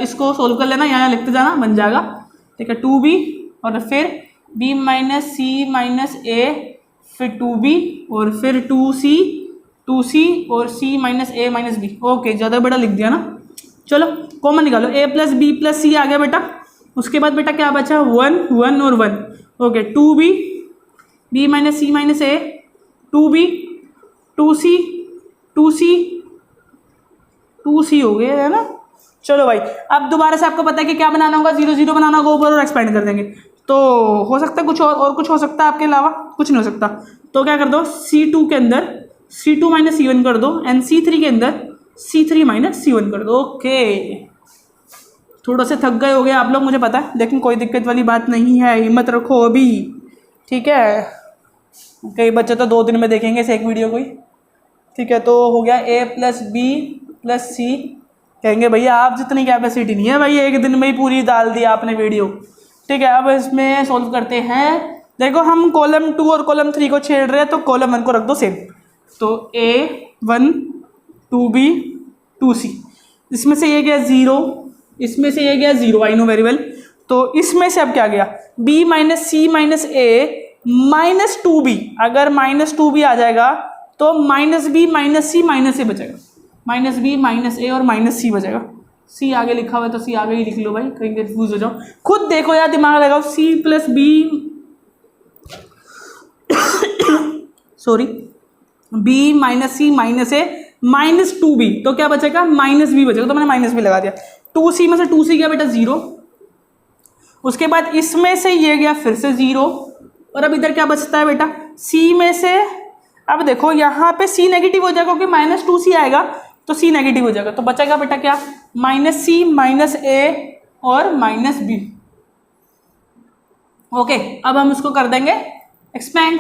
इसको सोल्व कर लेना, यहाँ लिखते जाना, बन जाएगा। ठीक है 2b और फिर b minus C minus a, फिर 2b और फिर 2c और c minus a minus b। Okay ज़्यादा बड़ा लिख दिया ना, चलो कॉमन निकालो, a plus B plus C आ गया बेटा। उसके बाद बेटा क्या बचा, 1 1 और 1। Okay 2b b minus C minus a 2b 2c 2c हो गया है ना। चलो भाई अब दोबारा से आपको पता है कि क्या बनाना होगा, 0 0 बनाना होगा ऊपर और एक्सपेंड कर देंगे। तो हो सकता है कुछ और कुछ हो सकता है, आपके अलावा कुछ नहीं हो सकता। तो क्या कर दो, C2 के अंदर C2 माइनस C1 कर दो, एंड C3 के अंदर C3 माइनस C1 कर दो। ओके थोड़ा से थक गए हो गए आप लोग, मुझे पता है, लेकिन कोई दिक्कत वाली बात नहीं है, हिम्मत रखो अभी। ठीक है, कई बच्चे तो 2 दिन में देखेंगे इस एक वीडियो को ही। ठीक है, तो हो गया a प्लस बी प्लस सी, कहेंगे भैया आप जितनी कैपेसिटी नहीं है भाई, एक दिन में ही पूरी डाल दी आपने वीडियो। ठीक है, अब इसमें सोल्व करते हैं। देखो हम कॉलम 2 और कॉलम 3 को छेड़ रहे हैं, तो कॉलम 1 को रख दो सेम, तो a1 2b 2c, इसमें से ये गया 0, इसमें से ये गया 0, आई नो वेरी वेल। तो इसमें से अब क्या गया, b minus C minus a minus 2b, अगर माइनस 2b आ जाएगा तो minus B minus C minus A बचेगा, माइनस बी माइनस ए और माइनस सी बचेगा। सी आगे लिखा हुआ है तो सी आगे ही लिख लो भाई, कहीं कंफ्यूज हो जाओ, खुद देखो यार, दिमाग लगाओ। C plus b sorry b minus C minus a minus 2b, तो क्या बचेगा, माइनस बी बचेगा, तो मैंने माइनस बी लगा दिया। 2c में से 2c गया बेटा 0, उसके बाद इसमें से ये गया फिर से 0, और अब इधर क्या बचता है बेटा, c में से, अब देखो यहाँ पे c नेगेटिव हो जाएगा क्योंकि माइनस 2c आएगा, तो c नेगेटिव हो जाएगा, तो बचेगा बेटा क्या, माइनस सी माइनस ए और माइनस बी। ओके अब हम इसको कर देंगे एक्सपेंड,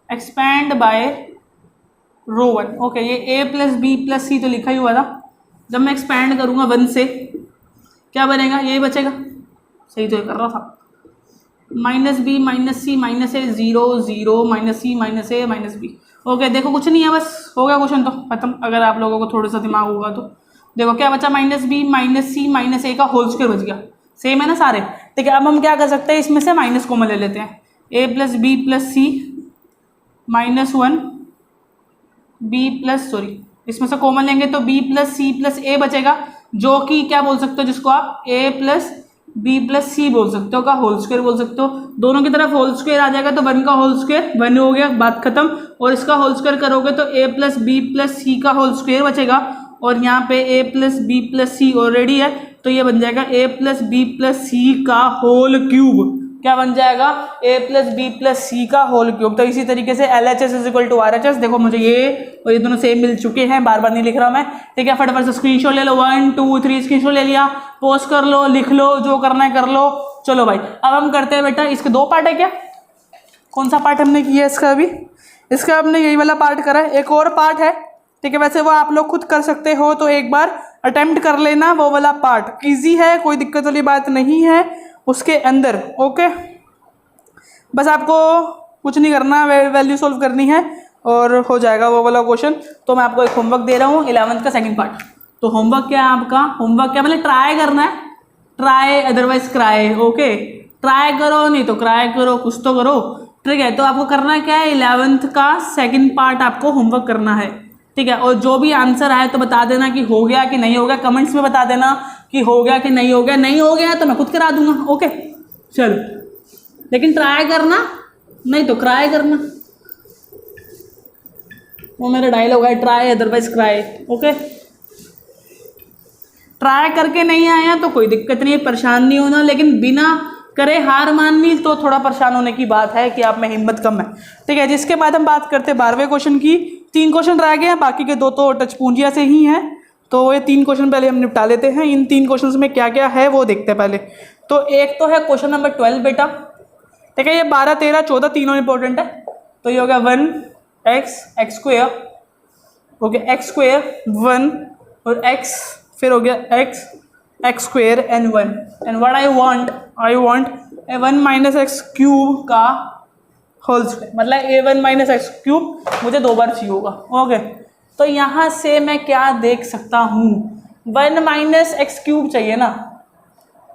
एक्सपैंड बाय रो वन। ओके, ये ए प्लस बी प्लस सी तो लिखा ही हुआ था। जब मैं एक्सपैंड करूँगा 1 से क्या बनेगा, यही बचेगा। सही तो ये कर रहा था। Minus B minus C minus A 0 0 minus C minus a minus B. Okay, देखो कुछ नहीं है, बस हो गया क्वेश्चन तो खत्म। अगर आप लोगों को थोड़ा सा दिमाग होगा तो देखो क्या बचा, माइनस बी माइनस सी माइनस ए का होल स्क्वायर बच गया। सेम है ना सारे। ठीक है, अब हम क्या कर सकते हैं, इसमें से माइनस कॉमन ले लेते हैं। ए प्लस बी प्लस सी -1 बी प्लस सॉरी इसमें से कॉमन लेंगे तो बी प्लस सी प्लस ए बचेगा, जो कि क्या बोल सकते हो, जिसको आप ए प्लस बी प्लस सी बोल सकते हो, का होल स्क्वायर बोल सकते हो। दोनों की तरफ होल स्क्वायर आ जाएगा तो 1 का होल स्क्वायर 1 हो गया, बात खत्म। और इसका होल स्क्वायर करोगे तो A plus B plus C का होल स्क्वायर बचेगा, और यहाँ पे A plus B plus C already है तो ये बन जाएगा A plus B plus C का होल क्यूब। क्या बन जाएगा, A plus B plus C का होल क्यूब। तो इसी तरीके से LHS is equal to RHS। देखो मुझे ये और ये दोनों सेम मिल चुके हैं, बार बार नहीं लिख रहा मैं। ठीक है, फटाफट से स्क्रीनशॉट ले लो, 1 2 3 स्क्रीनशॉट ले लिया, पोस्ट कर लो, लिख लो, जो करना है कर लो। चलो भाई, अब हम करते हैं बेटा, इसके 2 पार्ट है क्या, कौन सा पार्ट हमने किया इसका, अभी इसका हमने यही वाला पार्ट करा है। एक और पार्ट है, ठीक है, वैसे वो आप लोग खुद कर सकते हो, तो एक बार अटेम्प्ट कर लेना वो वाला पार्ट। ईजी है, कोई दिक्कत वाली बात नहीं है उसके अंदर। ओके, बस आपको कुछ नहीं करना, वैल्यू सोल्व करनी है और हो जाएगा वो वाला क्वेश्चन। तो मैं आपको एक होमवर्क दे रहा हूँ 11th का सेकंड पार्ट। तो होमवर्क क्या है आपका, होमवर्क क्या मतलब ट्राई करना है, try otherwise cry. Okay, try करो नहीं तो क्राई करो, कुछ तो करो। ठीक है, तो आपको करना क्या है, 11th का सेकंड पार्ट आपको होमवर्क करना है। ठीक है, और जो भी आंसर आए तो बता देना कि हो गया कि नहीं हो गया, कमेंट्स में बता देना कि हो गया कि नहीं हो गया। नहीं हो गया तो मैं खुद करा दूंगा। ओके चलो, लेकिन ट्राई करना, नहीं तो क्राई करना। वो मेरा डायलॉग है, try otherwise cry. Okay, try करके नहीं आया तो कोई दिक्कत नहीं है, परेशान नहीं होना, लेकिन बिना करे हार माननी तो थोड़ा परेशान होने की बात है कि आप में हिम्मत कम है। ठीक है, जिसके बाद हम बात करते हैं 12वें क्वेश्चन की। 3 क्वेश्चन रह गए हैं, बाकी के 2 तो टच पूंजिया से ही हैं, तो ये 3 क्वेश्चन पहले हम निपटा लेते हैं। इन 3 क्वेश्चन में क्या क्या है वो देखते हैं पहले। तो एक तो है क्वेश्चन नंबर 12 बेटा। ठीक है, ये 12 13 14 तीनों इंपॉर्टेंट है। तो ये हो गया 1x x स्क्वायर, हो गया x स्क्वायर 1 और x, फिर हो गया x square and 1 and what I want a1 minus X cube का होल स्क्वायर, मतलब a1 माइनस एक्स क्यूब मुझे 2 बार चाहिए होगा। ओके, तो यहाँ से मैं क्या देख सकता हूँ, 1 माइनस एक्स क्यूब चाहिए ना।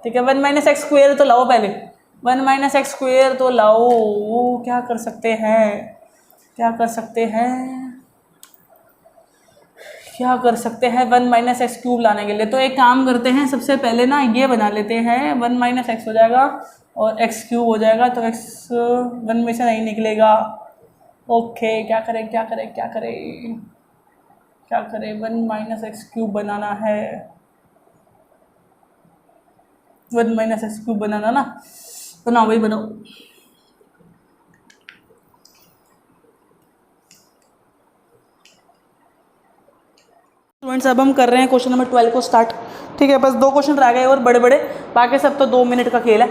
ठीक है, 1 माइनस एक्स स्क्वायर तो लाओ पहले, 1 माइनस एक्स स्क्वायर तो लाओ। क्या कर सकते हैं, क्या कर सकते हैं, क्या कर सकते हैं 1 माइनस एक्स क्यूब लाने के लिए। तो एक काम करते हैं, सबसे पहले ना ये बना लेते हैं, 1 माइनस एक्स हो जाएगा और एक्स क्यूब हो जाएगा, तो एक्स 1 में से नहीं निकलेगा। ओके, क्या करें क्या करें क्या करें क्या करें, 1 माइनस एक्स क्यूब बनाना है, 1 माइनस एक्स क्यूब बनाना ना, बनाओ भाई बनाओ। स्टूडेंट्स, अब हम कर रहे हैं क्वेश्चन नंबर 12 को स्टार्ट। ठीक है, बस 2 क्वेश्चन रह गए और बड़े बड़े, बाकी सब तो 2 मिनट का खेल है।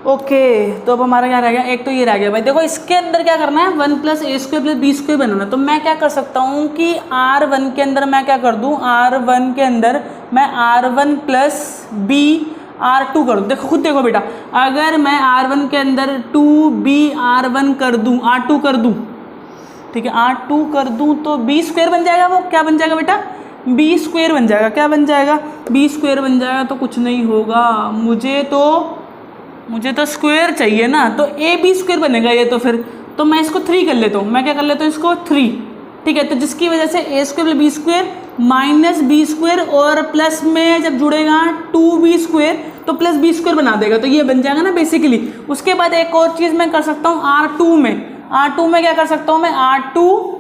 ओके, तो अब हमारा क्या रह गया, एक तो ये रह गया भाई। देखो इसके अंदर क्या करना है, 1 plus a square plus B square बनाना। तो मैं क्या कर सकता हूँ कि R1 के अंदर मैं क्या कर दूँ, R1 के अंदर मैं R1 प्लस बी R2 कर दूँ। देखो खुद देखो बेटा, अगर मैं R1 के अंदर 2b R1 कर दूँ, R2 कर दूँ, ठीक है, R2 कर दूँ तो बी स्क्वायर बन जाएगा। वो क्या बन जाएगा बेटा, बी स्क्वायर बन जाएगा। क्या बन जाएगा, बी स्क्वायर बन जाएगा। तो कुछ नहीं होगा, मुझे तो स्क्वायर चाहिए ना, तो ए बी स्क्वायर बनेगा ये। तो फिर तो मैं इसको 3 कर लेता हूँ, मैं क्या कर लेता हूँ इसको 3। ठीक है, तो जिसकी वजह से a square plus B square minus B square और प्लस में जब जुड़ेगा 2b स्क्वायर तो प्लस बी स्क्वायर बना देगा। तो ये बन जाएगा ना बेसिकली। उसके बाद एक और चीज़ मैं कर सकता हूँ R2 में क्या कर सकता हूँ मैं, R2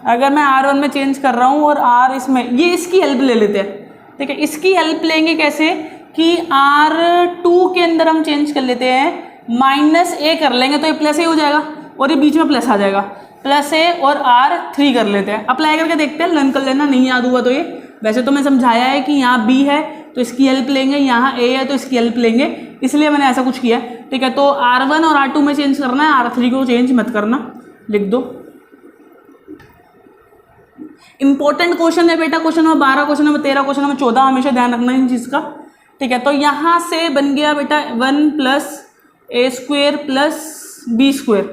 अगर मैं R1 में चेंज कर रहा हूँ और R इसमें, ये इसकी हेल्प ले लेते हैं। ठीक है, इसकी हेल्प लेंगे कैसे कि R2 के अंदर हम चेंज कर लेते हैं, माइनस ए कर लेंगे तो ये प्लस ए हो जाएगा और ये बीच में प्लस आ जाएगा, प्लस ए और R3 कर लेते हैं। अप्लाई करके देखते हैं, लर्न कर लेना, नहीं याद हुआ तो ये। वैसे तो मैं समझाया है कि यहाँ B है तो इसकी हेल्प लेंगे, यहाँ A है तो इसकी हेल्प लेंगे, इसलिए मैंने ऐसा कुछ किया। ठीक है, तो R1 और R2 में चेंज करना है, R3 को चेंज मत करना। लिख दो। इंपॉर्टेंट क्वेश्चन है बेटा, question number 12, question number 13, question number 14, हमेशा ध्यान रखना इन चीज़ का, ठीक है। तो यहाँ से बन गया बेटा 1 प्लस ए square plus b square,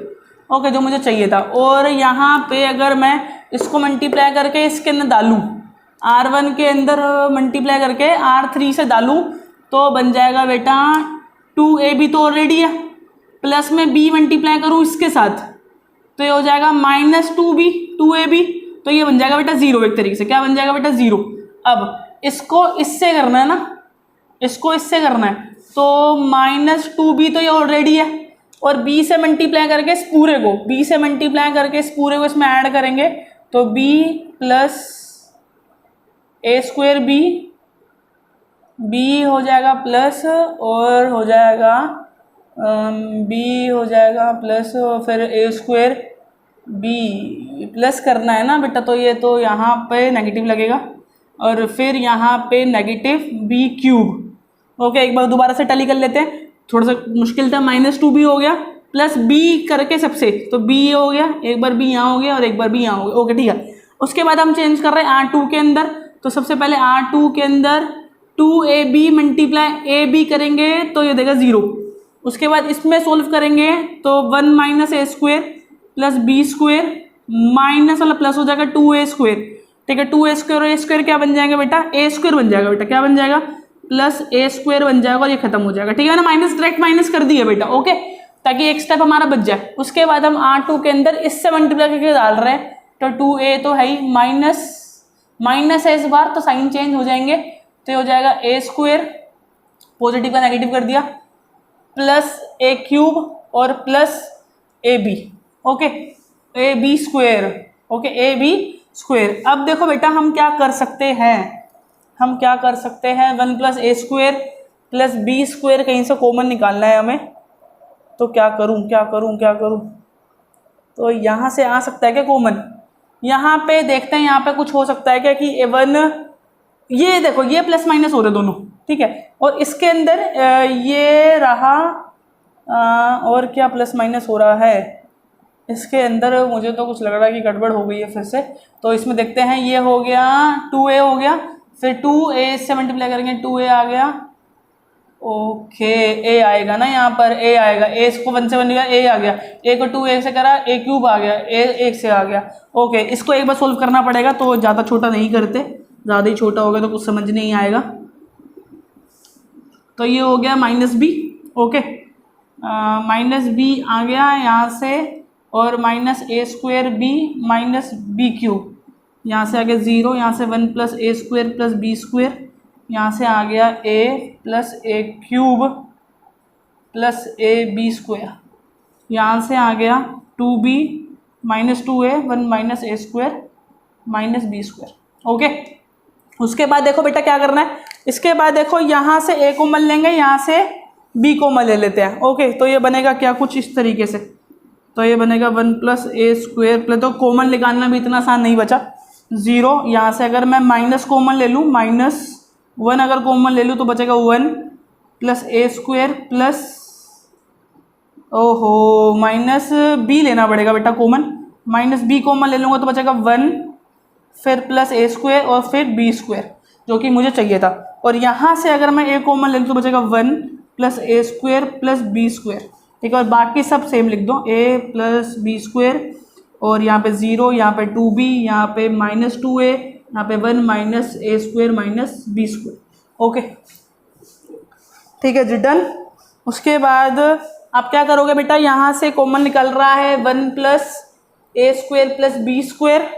okay, जो मुझे चाहिए था। और यहाँ पे अगर मैं इसको मल्टीप्लाई करके इसके अंदर डालूँ, R1 के अंदर मल्टीप्लाई करके R3 से डालूँ तो बन जाएगा बेटा 2ab, तो ऑलरेडी है, प्लस में b मल्टीप्लाई करूँ इसके साथ तो ये हो जाएगा -2b 2ab, तो ये बन जाएगा बेटा 0। एक तरीके से क्या बन जाएगा बेटा 0। अब इसको इससे करना है ना, इसको इससे करना है, तो -2b तो ये ऑलरेडी है, और b से मल्टीप्लाई करके इस पूरे को, b से मल्टीप्लाई करके इस पूरे को इसमें ऐड करेंगे तो b प्लस ए स्क्वेयर b हो जाएगा प्लस, और हो जाएगा b हो जाएगा प्लस, फिर ए स्क्वेयर b प्लस करना है ना बेटा, तो ये तो यहाँ पे नेगेटिव लगेगा, और फिर यहाँ पे नेगेटिव b क्यूब, ओके। एक बार दोबारा से टैली कर लेते हैं, थोड़ा सा मुश्किल था। -2b हो गया प्लस b करके सबसे, तो b हो गया, एक बार b यहाँ हो गया और एक बार b यहाँ हो गया, ओके ठीक है। उसके बाद हम चेंज कर रहे हैं R2 के अंदर, तो सबसे पहले R2 के अंदर 2ab मल्टीप्लाई ab करेंगे तो ये देगा 0। उसके बाद इसमें सोल्व करेंगे तो 1 minus a square plus b square minus वाला प्लस हो जाएगा 2a स्क्वेयर, ठीक है। 2a स्क्वेयर और ए स्क्वेयर क्या बन जाएंगे बेटा, ए स्क्वेयर बन जाएगा बेटा, क्या बन जाएगा, प्लस ए स्क्वेयर बन जाएगा, और ये खत्म हो जाएगा, ठीक है ना। माइनस डायरेक्ट माइनस कर दिया बेटा, ओके, ताकि एक स्टेप हमारा बच जाए। उसके बाद हम R2 के अंदर इससे मल्टीप्लाई करके डाल रहे हैं, तो 2a तो है ही, माइनस है इस बार, तो साइन चेंज हो जाएंगे, तो ये हो जाएगा ए स्क्वेयर, पॉजिटिव का नेगेटिव कर दिया, प्लस ए क्यूब और plus A B, okay, A B square, okay, A B square. अब देखो बेटा हम क्या कर सकते हैं, हम क्या कर सकते हैं, 1 प्लस ए स्क्वेयर प्लस बी स्क्वेयर कहीं से कॉमन निकालना है हमें, तो क्या करूं क्या करूं क्या करूं, तो यहाँ से आ सकता है क्या कॉमन, यहाँ पे देखते हैं, यहाँ पे कुछ हो सकता है क्या कि A1, ये देखो ये प्लस माइनस हो रहे दोनों, ठीक है, और इसके अंदर ये रहा, और क्या प्लस माइनस हो रहा है इसके अंदर, मुझे तो कुछ लग रहा है कि गड़बड़ हो गई है फिर से। तो इसमें देखते हैं, ये हो गया 2a हो गया, फिर 2a से मल्टीप्लाई करेंगे 2a आ गया, ओके, a आएगा ना यहाँ पर, a आएगा, a इसको 1 से 1 गया, a आ गया, a को 2a से करा, a क्यूब आ गया, a 1 से आ गया, ओके। इसको एक बार सोल्व करना पड़ेगा, तो ज़्यादा छोटा नहीं करते, ज़्यादा ही छोटा हो गया तो कुछ समझ नहीं आएगा। तो ये हो गया -b, ओके, -b आ गया यहाँ से, और minus a square b minus b cube, यहाँ से आ गया 0, यहाँ से 1 प्लस ए स्क्वेयर प्लस बी स्क्वेयर, यहाँ से आ गया a plus A cube plus A B square, यहाँ से आ गया 2b minus 2a 1 minus a square minus b square, okay. उसके बाद देखो बेटा क्या करना है, इसके बाद देखो यहाँ से a को कॉमन लेंगे, यहाँ से b को कॉमन ले लेते हैं, ओके। तो ये बनेगा क्या, कुछ इस तरीके से, तो ये बनेगा 1 प्लस ए स्क्वेयर प्लस, तो कॉमन निकालना भी इतना आसान नहीं बचा, 0, यहाँ से अगर मैं माइनस कॉमन ले लूँ, -1 अगर कॉमन ले लूँ तो बचेगा 1 प्लस ए स्क्वेयर प्लस, ओहो, माइनस बी लेना पड़ेगा बेटा कॉमन, -b कॉमन ले लूँगा तो बचेगा 1, फिर प्लस ए स्क्वेयर और फिर बी स्क्वेयर, जो कि मुझे चाहिए था। और यहाँ से अगर मैं a कॉमन ले लूँ तो बचेगा 1 प्लस ए स्क्वेयर प्लस बी स्क्वेयर, ठीक है, और बाकी सब सेम लिख दो, a प्लस बी स्क्वेयर, और यहाँ पे 0, यहाँ पे 2b, यहाँ पे -2a, यहाँ पे 1 minus a square minus b square, okay, ठीक है जी, डन। उसके बाद आप क्या करोगे बेटा, यहाँ से कॉमन निकल रहा है 1 प्लस ए स्क्वेयर प्लस बी स्क्वेयर,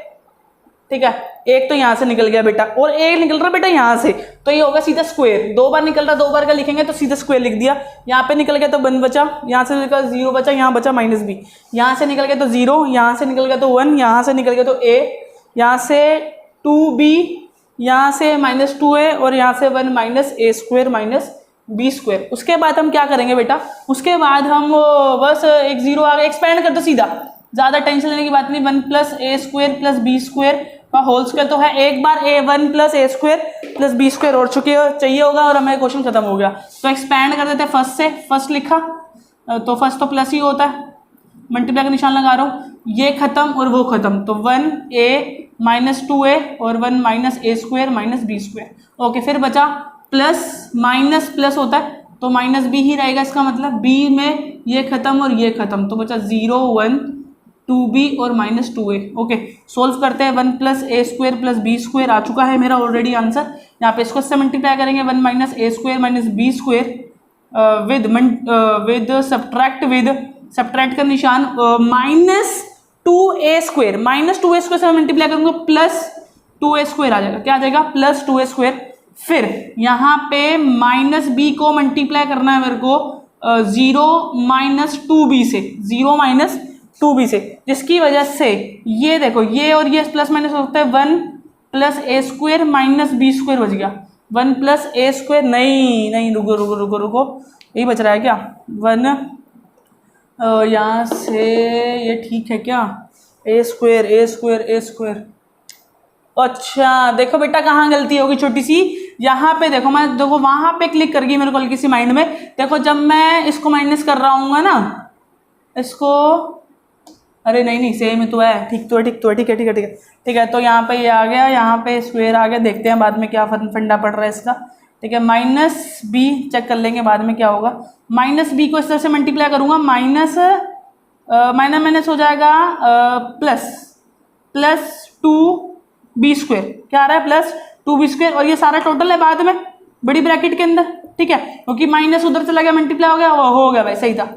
ठीक है, एक तो यहाँ से निकल गया बेटा, और एक निकल रहा बेटा यहाँ से, तो ये होगा सीधा स्क्वायर, 2 बार निकल रहा, 2 बार का लिखेंगे तो सीधा स्क्वायर लिख दिया, यहाँ पे निकल गया तो 1 बचा, यहाँ से निकल 0 बचा, यहाँ बचा -b, यहाँ से निकल गया तो 0, यहाँ से निकल गया तो 1, यहाँ से निकल गया तो a, यहाँ से 2b, यहाँ से -2a, और यहाँ से 1 minus a square minus b square. उसके बाद हम क्या करेंगे बेटा, उसके बाद हम बस एक 0 आ गया, एक्सपेंड कर दो सीधा, ज़्यादा टेंशन लेने की बात नहीं, 1 प्लस ए स्क्वेयर प्लस बी स्क्वेयर का होल स्क्वायर तो है, एक बार a1 प्लस ए स्क्वेयर प्लस बी स्क्वेयर और चाहिए होगा, और हमें क्वेश्चन खत्म हो गया। तो एक्सपैंड कर देते हैं फर्स्ट से, फर्स्ट लिखा तो फर्स्ट तो प्लस ही होता है, मल्टीप्लाई का निशान लगा रहा हूँ, ये खत्म और वो खत्म, तो 1a माइनस 2a और 1 माइनस ए square minus B square. Okay, फिर बचा प्लस माइनस प्लस होता है तो माइनस बी ही रहेगा, इसका मतलब बी में ये खत्म और ये खत्म, तो बचा 0 1 2b और माइनस 2a। ओके, सोल्व करते हैं। 1 plus a square plus B square आ चुका है मेरा ऑलरेडी आंसर। यहाँ पे इसको से मल्टीप्लाई करेंगे 1 minus A square minus B square with subtract का निशान minus 2a square, minus 2a square से मल्टीप्लाई करूंगा प्लस 2a स्क्वायर आ जाएगा। क्या आ जाएगा? Plus 2a square. फिर यहाँ पे माइनस बी को मल्टीप्लाई करना है मेरे को 0 माइनस 2b से, 0 माइनस 2b से, जिसकी वजह से ये देखो ये और ये प्लस माइनस होता है 1 plus a square minus B square बच गया। 1 प्लस ए स्क्वायर नहीं रुको रुको रुको रुको, यही बच रहा है क्या? 1 यहाँ से ये ठीक है क्या? ए स्क्वायर ए स्क्वायर ए स्क्वायर। अच्छा देखो बेटा कहाँ गलती होगी छोटी सी, यहाँ पे देखो, मैं देखो वहाँ पे क्लिक कर गई मेरे को हल्की सी माइंड में। देखो जब मैं इसको माइनस कर रहा हूँ ना, इसको, अरे नहीं सेम ही तो है, ठीक है। तो यहाँ पे ये आ गया, यहाँ पे स्क्वायर आ गया, देखते हैं बाद में क्या फंडा पड़ रहा है इसका। ठीक है, माइनस बी चेक कर लेंगे बाद में क्या होगा। माइनस बी को इस तरह से मल्टीप्लाई करूँगा, माइनस माइनस हो जाएगा प्लस 2b स्क्वायर, क्या आ रहा है? प्लस 2b स्क्वायर, और ये सारा टोटल है बाद में बड़ी ब्रैकेट के अंदर। ठीक है, क्योंकि माइनस उधर चला गया, मल्टीप्लाई हो गया, वो हो गया भाई, सही था।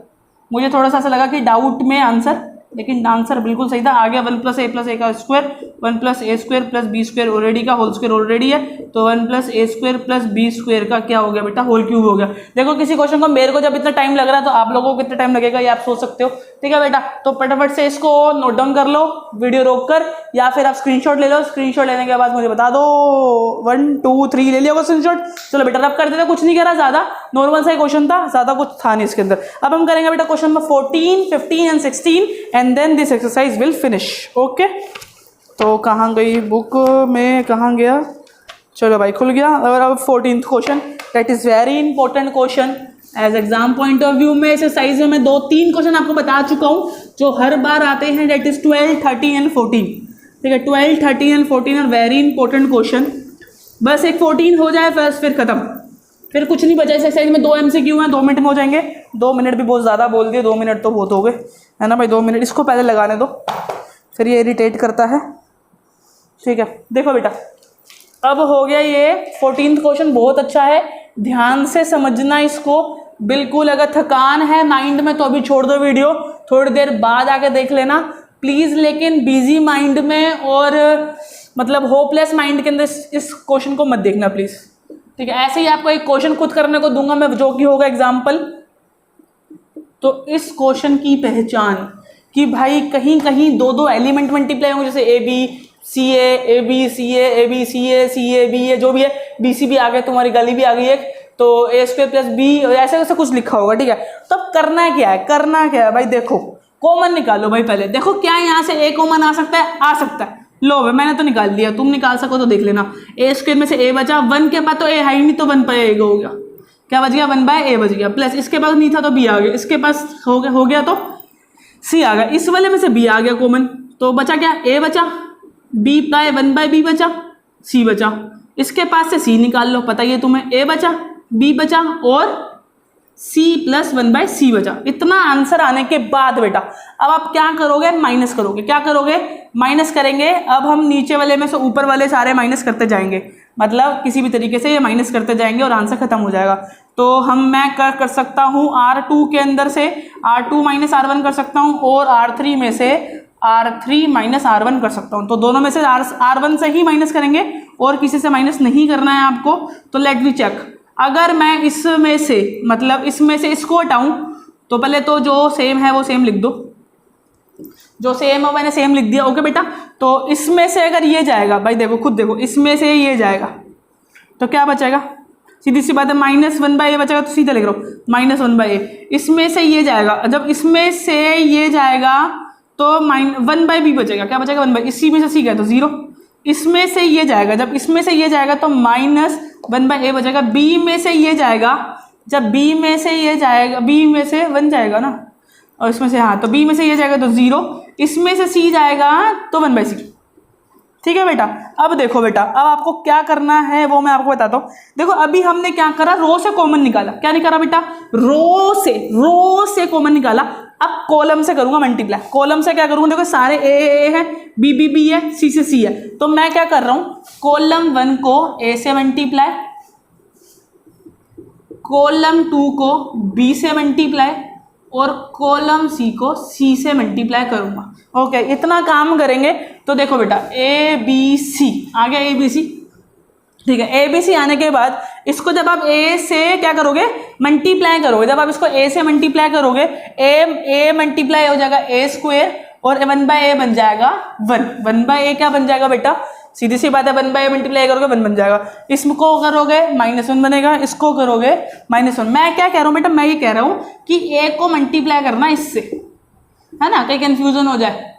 मुझे थोड़ा सा लगा कि डाउट में आंसर, लेकिन आंसर बिल्कुल सही था। आ गया 1 प्लस ए का square, 1 plus a square plus B square already का होल स्क्वायर ऑलरेडी है, तो 1 plus a square plus B square का क्या हो गया बेटा? होल क्यूब हो गया। देखो किसी क्वेश्चन को मेरे को जब इतना टाइम लग रहा है तो आप लोगों को कितना टाइम लगेगा ये आप सोच सकते हो। ठीक है बेटा, तो फटाफट से इसको नोट डाउन कर लो वीडियो रोक कर, या फिर आप स्क्रीनशॉट ले लो। स्क्रीनशॉट लेने के बाद मुझे बता दो। 1 2 3 ले लिया होगा स्क्रीनशॉट। चलो बेटा रब कर देते, कुछ नहीं करा, ज्यादा नॉर्मल सा क्वेश्चन था, ज्यादा कुछ था नहीं इसके अंदर। अब हम करेंगे बेटा question number 14 15 and 16 and then this exercise will finish. Okay, तो कहाँ गई बुक में, कहाँ गया? चलो भाई खुल गया। और अब 14th question, that is very important question as exam point of view में। एक्सरसाइज में मैं 2-3 क्वेश्चन आपको बता चुका हूँ जो हर बार आते हैं, दैट इज 12 13 एंड 14। ठीक है, 12 13 and 14 are very important question. बस एक 14 हो जाए बस, फिर खत्म, फिर कुछ नहीं बचा। इस एक्सरसाइज में 2 MCQ हैं, 2 मिनट में हो जाएंगे। 2 मिनट भी बहुत ज़्यादा बोल दिए, 2 मिनट तो बहुत हो गए, है ना भाई? 2 मिनट इसको पहले लगाने दो, फिर ये इरिटेट करता है। ठीक है, देखो बेटा अब हो गया ये 14th क्वेश्चन, बहुत अच्छा है, ध्यान से समझना इसको बिल्कुल। अगर थकान है माइंड में तो अभी छोड़ दो वीडियो, थोड़ी देर बाद आके देख लेना प्लीज़, लेकिन बिजी माइंड में और मतलब होपलेस माइंड के अंदर इस क्वेश्चन को मत देखना प्लीज़। ठीक है, ऐसे ही आपको एक क्वेश्चन खुद करने को दूंगा मैं, जो कि होगा एग्जाम्पल। तो इस क्वेश्चन की पहचान कि भाई कहीं कहीं 2 एलिमेंट मल्टीप्लाई होंगे, जैसे a B c a B c a B c a B a जो भी है, बी सी भी आ गए, तुम्हारी गली भी आ गई एक, तो ए स्क्वायर प्लस बी ऐसे ऐसे कुछ लिखा होगा। ठीक है, तो करना क्या है भाई? देखो कॉमन निकालो भाई। पहले देखो क्या यहाँ से ए कॉमन आ सकता है, लो भाई मैंने तो निकाल दिया, तुम निकाल सको तो देख लेना। ए स्क्वायर में से ए बचा, 1 के बाद तो ए है ही नहीं, तो 1 बाय ए हो गया, क्या बच गया? 1 बाय ए बच गया, प्लस इसके पास नहीं था तो बी आ गया, इसके पास हो गया तो सी आ गया, इस वाले में से बी आ गया कॉमन, तो बचा क्या? ए बचा, बी बाय 1 बाय बी बचा, सी बचा, इसके पास से सी निकाल लो, पता ही है तुम्हें, ए बचा, बी बचा और सी प्लस 1 बाय सी बचा। इतना आंसर आने के बाद बेटा अब आप क्या करोगे? माइनस करोगे। क्या करोगे? माइनस करेंगे। अब हम नीचे वाले में से ऊपर वाले सारे माइनस करते जाएंगे, मतलब किसी भी तरीके से ये माइनस करते जाएंगे और आंसर खत्म हो जाएगा। तो मैं कर सकता हूँ R2 के अंदर से R2 माइनस R1 कर सकता हूँ, और R3 में से R3 माइनस R1 कर सकता हूँ। तो दोनों में से R1 से ही माइनस करेंगे और किसी से माइनस नहीं करना है आपको। तो लेट मी चेक, अगर मैं इसमें से मतलब इसमें से इसको हटाऊं तो पहले तो जो सेम है वो सेम लिख दो, जो सेम है मैंने सेम लिख दिया। ओके बेटा, तो इसमें से अगर ये जाएगा भाई, देखो खुद देखो, इसमें से ये जाएगा तो क्या बचेगा? सीधी सी बात है, -1 बाय ए बचेगा, तो सीधा लिख रहा हूँ -1 बाय ए। इसमें से ये जाएगा, जब इसमें से ये जाएगा तो 1 बाय बी बचेगा, क्या बचेगा? 1 बाय, इसी में से सी गया तो 0। इसमें से ये जाएगा, जब इसमें से ये जाएगा तो -1 बाय ए बचेगा। बी में से ये जाएगा, जब बी में से ये जाएगा, बी में से 1 जाएगा ना, और इसमें से हाँ, तो बी में से ये जाएगा तो 0। इसमें से c जाएगा तो 1/c। ठीक है बेटा। अब देखो बेटा, अब आपको क्या करना है वो मैं आपको बताता हूँ। देखो अभी हमने क्या करा, रो से कॉमन निकाला। क्या निकाला बेटा, रो से कॉमन निकाला। अब कॉलम से करूंगा मल्टीप्लाई। कॉलम से क्या करूंगा, देखो सारे ए है, बी है, सी से सी है, तो मैं क्या कर रहा हूँ, कॉलम 1 को ए से मल्टीप्लाई, कॉलम 2 को बी से मल्टीप्लाई और कॉलम सी को सी से मल्टीप्लाई करूंगा। ओके, इतना काम करेंगे तो देखो बेटा ए बी सी आ गया, ए बी सी। ठीक है, ए बी सी आने के बाद इसको जब आप ए से क्या करोगे, मल्टीप्लाई करोगे, जब आप इसको ए से मल्टीप्लाई करोगे, ए मल्टीप्लाई हो जाएगा ए स्क्वायर और 1/a बन जाएगा 1/a क्या बन जाएगा बेटा, सीधी सी बात है, 1/a मल्टीप्लाई करोगे 1 बन जाएगा। इसको करोगे -1 बनेगा, इसको करोगे -1। मैं क्या कह रहा हूँ बेटा, मैं ये कह रहा हूँ कि ए को मल्टीप्लाई करना इससे, है ना, कहीं कंफ्यूजन हो जाए।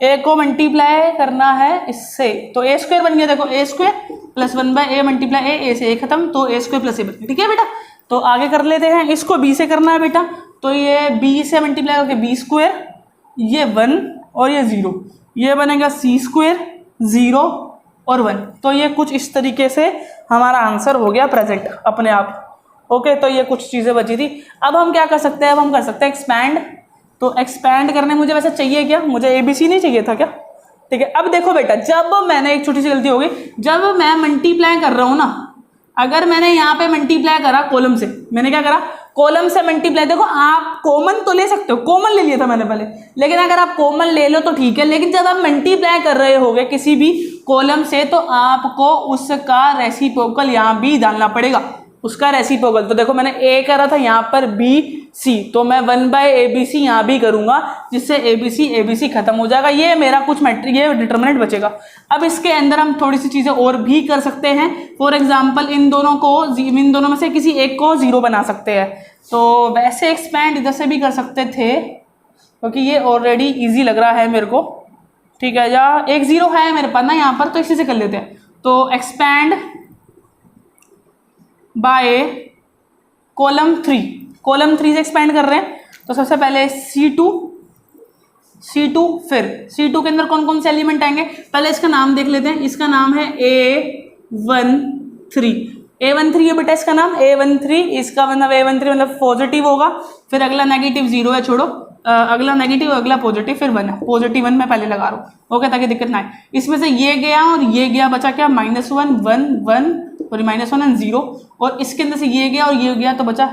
ए को मल्टीप्लाई करना है इससे, तो ए स्क्वायर बन गया। देखो ए स्क्वायर प्लस 1/a मल्टीप्लाई ए से ए खत्म, तो ए स्क्वायर प्लस ए बन गया। ठीक है बेटा, तो आगे कर लेते हैं। इसको बी से करना है बेटा, तो ये बी से मल्टीप्लाई करके बी स्क्वायर, ये 1 और ये 0, ये बनेगा सी स्क्वायर 0 और 1। तो ये कुछ इस तरीके से हमारा आंसर हो गया प्रेजेंट अपने आप। ओके, तो ये कुछ चीज़ें बची थी। अब हम क्या कर सकते हैं, अब हम कर सकते हैं एक्सपैंड। तो एक्सपैंड करने मुझे वैसे चाहिए क्या, मुझे ABC नहीं चाहिए था क्या। ठीक है, अब देखो बेटा, जब मैंने एक छोटी सी गलती हो गई, जब मैं मल्टीप्लाई कर रहा हूँ ना, अगर मैंने यहाँ पे मल्टीप्लाई करा कॉलम से, मैंने क्या करा, कॉलम से मल्टीप्लाई। देखो आप कॉमन तो ले सकते हो, कॉमन ले लिया था मैंने पहले, लेकिन अगर आप कॉमन ले लो तो ठीक है, लेकिन जब आप मल्टीप्लाई कर रहे होगे किसी भी कॉलम से, तो आपको उसका रेसिप्रोकल यहाँ भी डालना पड़ेगा, उसका रेसिप्रोकल। तो देखो मैंने ए करा था यहाँ पर BC, तो मैं 1/ABC यहाँ भी करूंगा, जिससे ABC खत्म हो जाएगा। ये मेरा कुछ मैट्रिक, ये डिटर्मिनेंट बचेगा। अब इसके अंदर हम थोड़ी सी चीजें और भी कर सकते हैं। फॉर एग्जांपल इन दोनों में से किसी एक को 0 बना सकते हैं। तो वैसे एक्सपैंड इधर से भी कर सकते थे, क्योंकि ये ऑलरेडी ईजी लग रहा है मेरे को। ठीक है, या एक 0 है मेरे पास ना यहाँ पर, तो इसी से कर लेते हैं। तो एक्सपैंड बाय कॉलम 3, कॉलम 3 से एक्सपैंड कर रहे हैं। तो सबसे पहले C2, फिर C2 के अंदर कौन कौन से एलिमेंट आएंगे, पहले इसका नाम देख लेते हैं। इसका नाम है A13 है बेटा, इसका नाम A13। इसका मतलब A13 मतलब पॉजिटिव होगा, फिर अगला नेगेटिव 0 है, छोड़ो, अगला नेगेटिव, अगला पॉजिटिव, फिर 1 है। पॉजिटिव 1 मैं पहले लगा रहा हूँ, ओके, ताकि दिक्कत ना आए। इसमें से ये गया और ये गया, बचा क्या, -1 -1 सॉरी -1 एंड 0, और इसके अंदर से ये गया और ये गया, तो बचा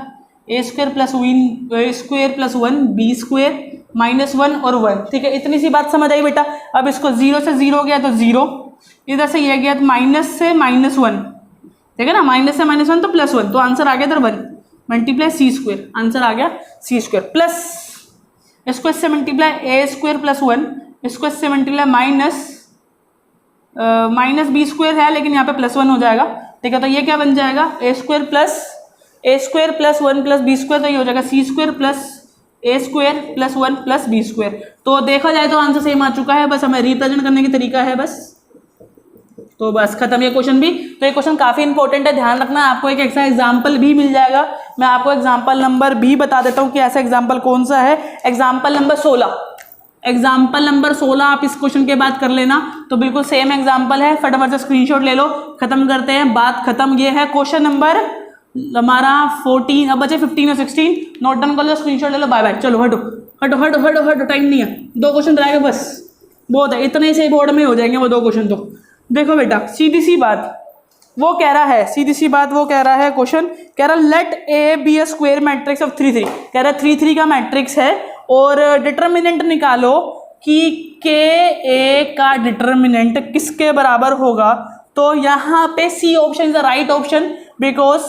A square plus 1 B square -1 और 1। ठीक है, इतनी सी बात समझ आई बेटा। अब इसको 0 से 0 गया तो 0, इधर से ये गया तो माइनस से -1, ठीक है ना, माइनस से -1 तो +1, तो आंसर आ गया इधर 1 मल्टीप्लाई C स्क्वायर, आंसर आ गया C स्क्वायर। प्लस इसको इससे मल्टीप्लाई A स्क्वायर प्लस 1, इसको इससे मल्टीप्लाई माइनस B स्क्वायर है, लेकिन यहाँ पे +1 हो जाएगा। ठीक है, तो ये क्या बन जाएगा, A square plus 1 plus B square, तो ये हो जाएगा C square plus A square plus 1 plus B square. तो देखा जाए तो आंसर सेम आ चुका है, बस हमें रिप्रेजेंट करने की तरीका है बस। तो बस खत्म ये क्वेश्चन भी। तो ये क्वेश्चन काफी इंपॉर्टेंट है, ध्यान रखना। आपको एक ऐसा एग्जाम्पल भी मिल जाएगा, मैं आपको एग्जाम्पल नंबर भी बता देता हूँ कि ऐसा एग्जाम्पल कौन सा है। एग्जाम्पल नंबर 16 आप इस क्वेश्चन के बाद कर लेना, तो बिल्कुल सेम एग्जाम्पल है। फटाफट से स्क्रीनशॉट ले लो, खत्म करते हैं, बात खत्म। ये है क्वेश्चन नंबर हमारा 14, अब बचे 15 और 16। नोट डाउन कर लो, स्क्रीनशॉट ले लो, बाय बाय। चलो हटो, टाइम नहीं है, 2 क्वेश्चन रहेगा बस, बहुत है, इतने से बोर्ड में हो जाएंगे वो 2 क्वेश्चन। तो देखो बेटा, सीधी सी बात वो कह रहा है क्वेश्चन कह रहा let A B a square matrix of 3 3, कह रहा 3 3 का मैट्रिक्स है और डिटर्मिनेंट निकालो कि के ए का डिटर्मिनेंट किसके बराबर होगा। तो यहाँ पे C option is the right option, because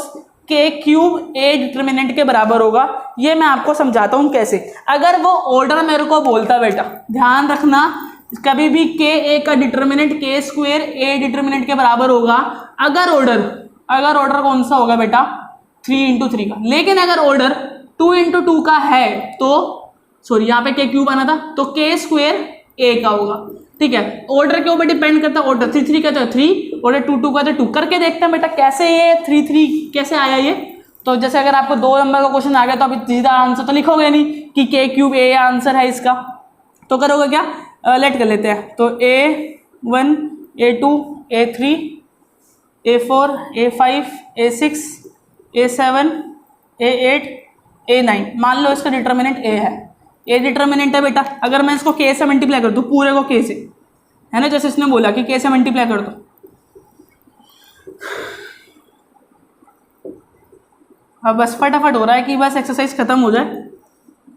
K cube A determinant के बराबर होगा। ये मैं आपको समझाता हूँ कैसे। अगर वो ऑर्डर मेरे को बोलता, बेटा ध्यान रखना, कभी भी के ए का डिटर्मिनेंट के स्क्वायर ए डिटर्मिनेंट के बराबर होगा, अगर ऑर्डर कौन सा होगा बेटा, 3 × 3 का। लेकिन अगर ऑर्डर 2 × 2 का है, तो सॉरी यहाँ पे के क्यूब आना था, तो के स्क्वायर ए का होगा। ठीक है, ऑर्डर के ऊपर डिपेंड करता है। ऑर्डर 3 3 का तो 3, ऑर्डर 2 2 का तो 2। करके देखते हैं बेटा कैसे ये 3 3 कैसे आया ये। तो जैसे अगर आपको 2 नंबर का क्वेश्चन आ गया, तो अभी सीधा आंसर तो लिखोगे नहीं कि के क्यूब ए आंसर है इसका। तो करोगे क्या, लेट कर लेते हैं। तो A1 A2 A3 A4 A5 A6 A7 A8 A9, मान लो इसका डिटर्मिनेंट A है, A डिटर्मिनेंट है बेटा। अगर मैं इसको K से मल्टीप्लाई कर दूँ, पूरे को K से, है ना, जैसे इसने बोला कि K से मल्टीप्लाई कर दो, अब बस फटाफट हो रहा है कि बस एक्सरसाइज खत्म हो जाए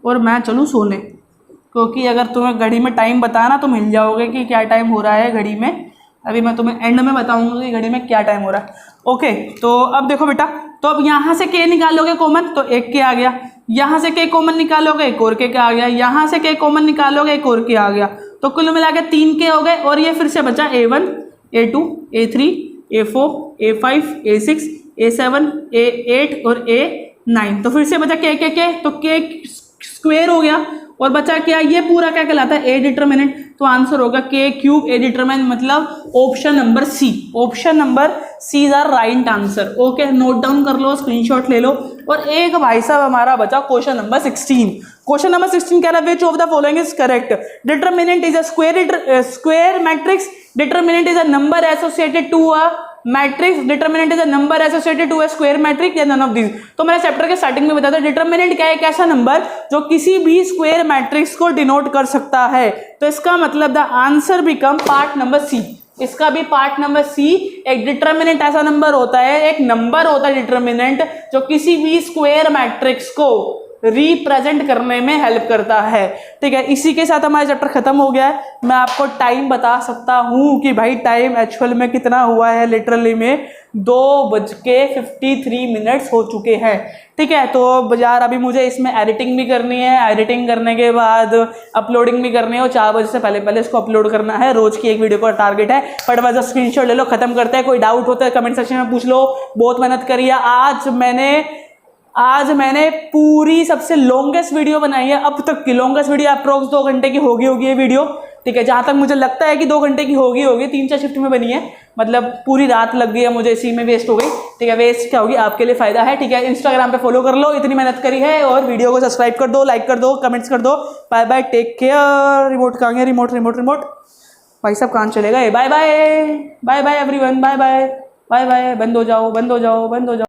और मैं चलूँ सोने, क्योंकि अगर तुम्हें घड़ी में टाइम बताना तो मिल जाओगे कि क्या टाइम हो रहा है घड़ी में। अभी मैं तुम्हें एंड में बताऊंगा कि घड़ी में क्या टाइम हो रहा है। ओके, तो अब देखो बेटा, तो अब यहाँ से K निकालोगे कॉमन तो एक K आ गया, यहाँ से K कॉमन निकालोगे एक और K आ गया, यहाँ से K कॉमन निकालोगे एक और K आ गया, तो कुल मिला के 3 K हो गए। और ये फिर से बचा A1 A2 A3 A4 A5 A6 A7 A8 और A9, तो फिर से बचा K, तो K स्क्वायर हो गया और बचा क्या, ये पूरा क्या कहलाता है, A डिटर्मिनेंट। तो आंसर होगा K क्यूब A डिटर्मिनेंट, मतलब option number C. Option number C is our right answer. Okay, note down कर लो, स्क्रीनशॉट ले लो। और एक भाई साहब हमारा बचा क्वेश्चन नंबर 16। क्वेश्चन नंबर 16 कह रहा है which of the following is correct, determinant is a square matrix, determinant is a number associated to a matrix, determinant is a number associated to a square matrix या none of these. तो मैंने chapter के starting में बताया था determinant क्या है, एक ऐसा नंबर जो किसी भी स्क्वायर मैट्रिक्स को डिनोट कर सकता है। तो इसका मतलब the answer become part number C, इसका भी पार्ट नंबर सी। एक डिटर्मिनेंट ऐसा नंबर होता है, एक नंबर होता है डिटर्मिनेंट जो किसी भी स्क्वायर मैट्रिक्स को रिप्रेजेंट करने में हेल्प करता है। ठीक है, इसी के साथ हमारा चैप्टर खत्म हो गया है। मैं आपको टाइम बता सकता हूं कि भाई टाइम एक्चुअल में कितना हुआ है, लिटरली में 2:53 हो चुके हैं। ठीक है, तो यार अभी मुझे इसमें एडिटिंग भी करनी है, एडिटिंग करने के बाद अपलोडिंग भी करनी है और 4 बजे से पहले पहले इसको अपलोड करना है। रोज की एक वीडियो का टारगेट है। फटाफट से स्क्रीनशॉट ले लो, खत्म करते हैं। कोई डाउट होता है कमेंट सेक्शन में पूछ लो। बहुत मेहनत करी है आज मैंने पूरी सबसे लॉन्गेस्ट वीडियो बनाई है अब तक की। लॉन्गेस्ट वीडियो अप्रोक्स 2 घंटे की होगी ये वीडियो। ठीक है, जहां तक मुझे लगता है कि 2 घंटे की होगी 3-4 शिफ्ट में बनी है, मतलब पूरी रात लग गई है मुझे, इसी में वेस्ट हो गई। ठीक है, वेस्ट क्या होगी, आपके लिए फायदा है। ठीक है, इंस्टाग्राम पे फॉलो कर लो, इतनी मेहनत करी है। और वीडियो को सब्सक्राइब कर दो, लाइक कर दो, कमेंट्स कर दो। Bye bye, take care. Remote कहाँ है, रिमोट भाई साहब कहाँ चले गए। Bye bye everyone, bye bye, बंद हो जाओ।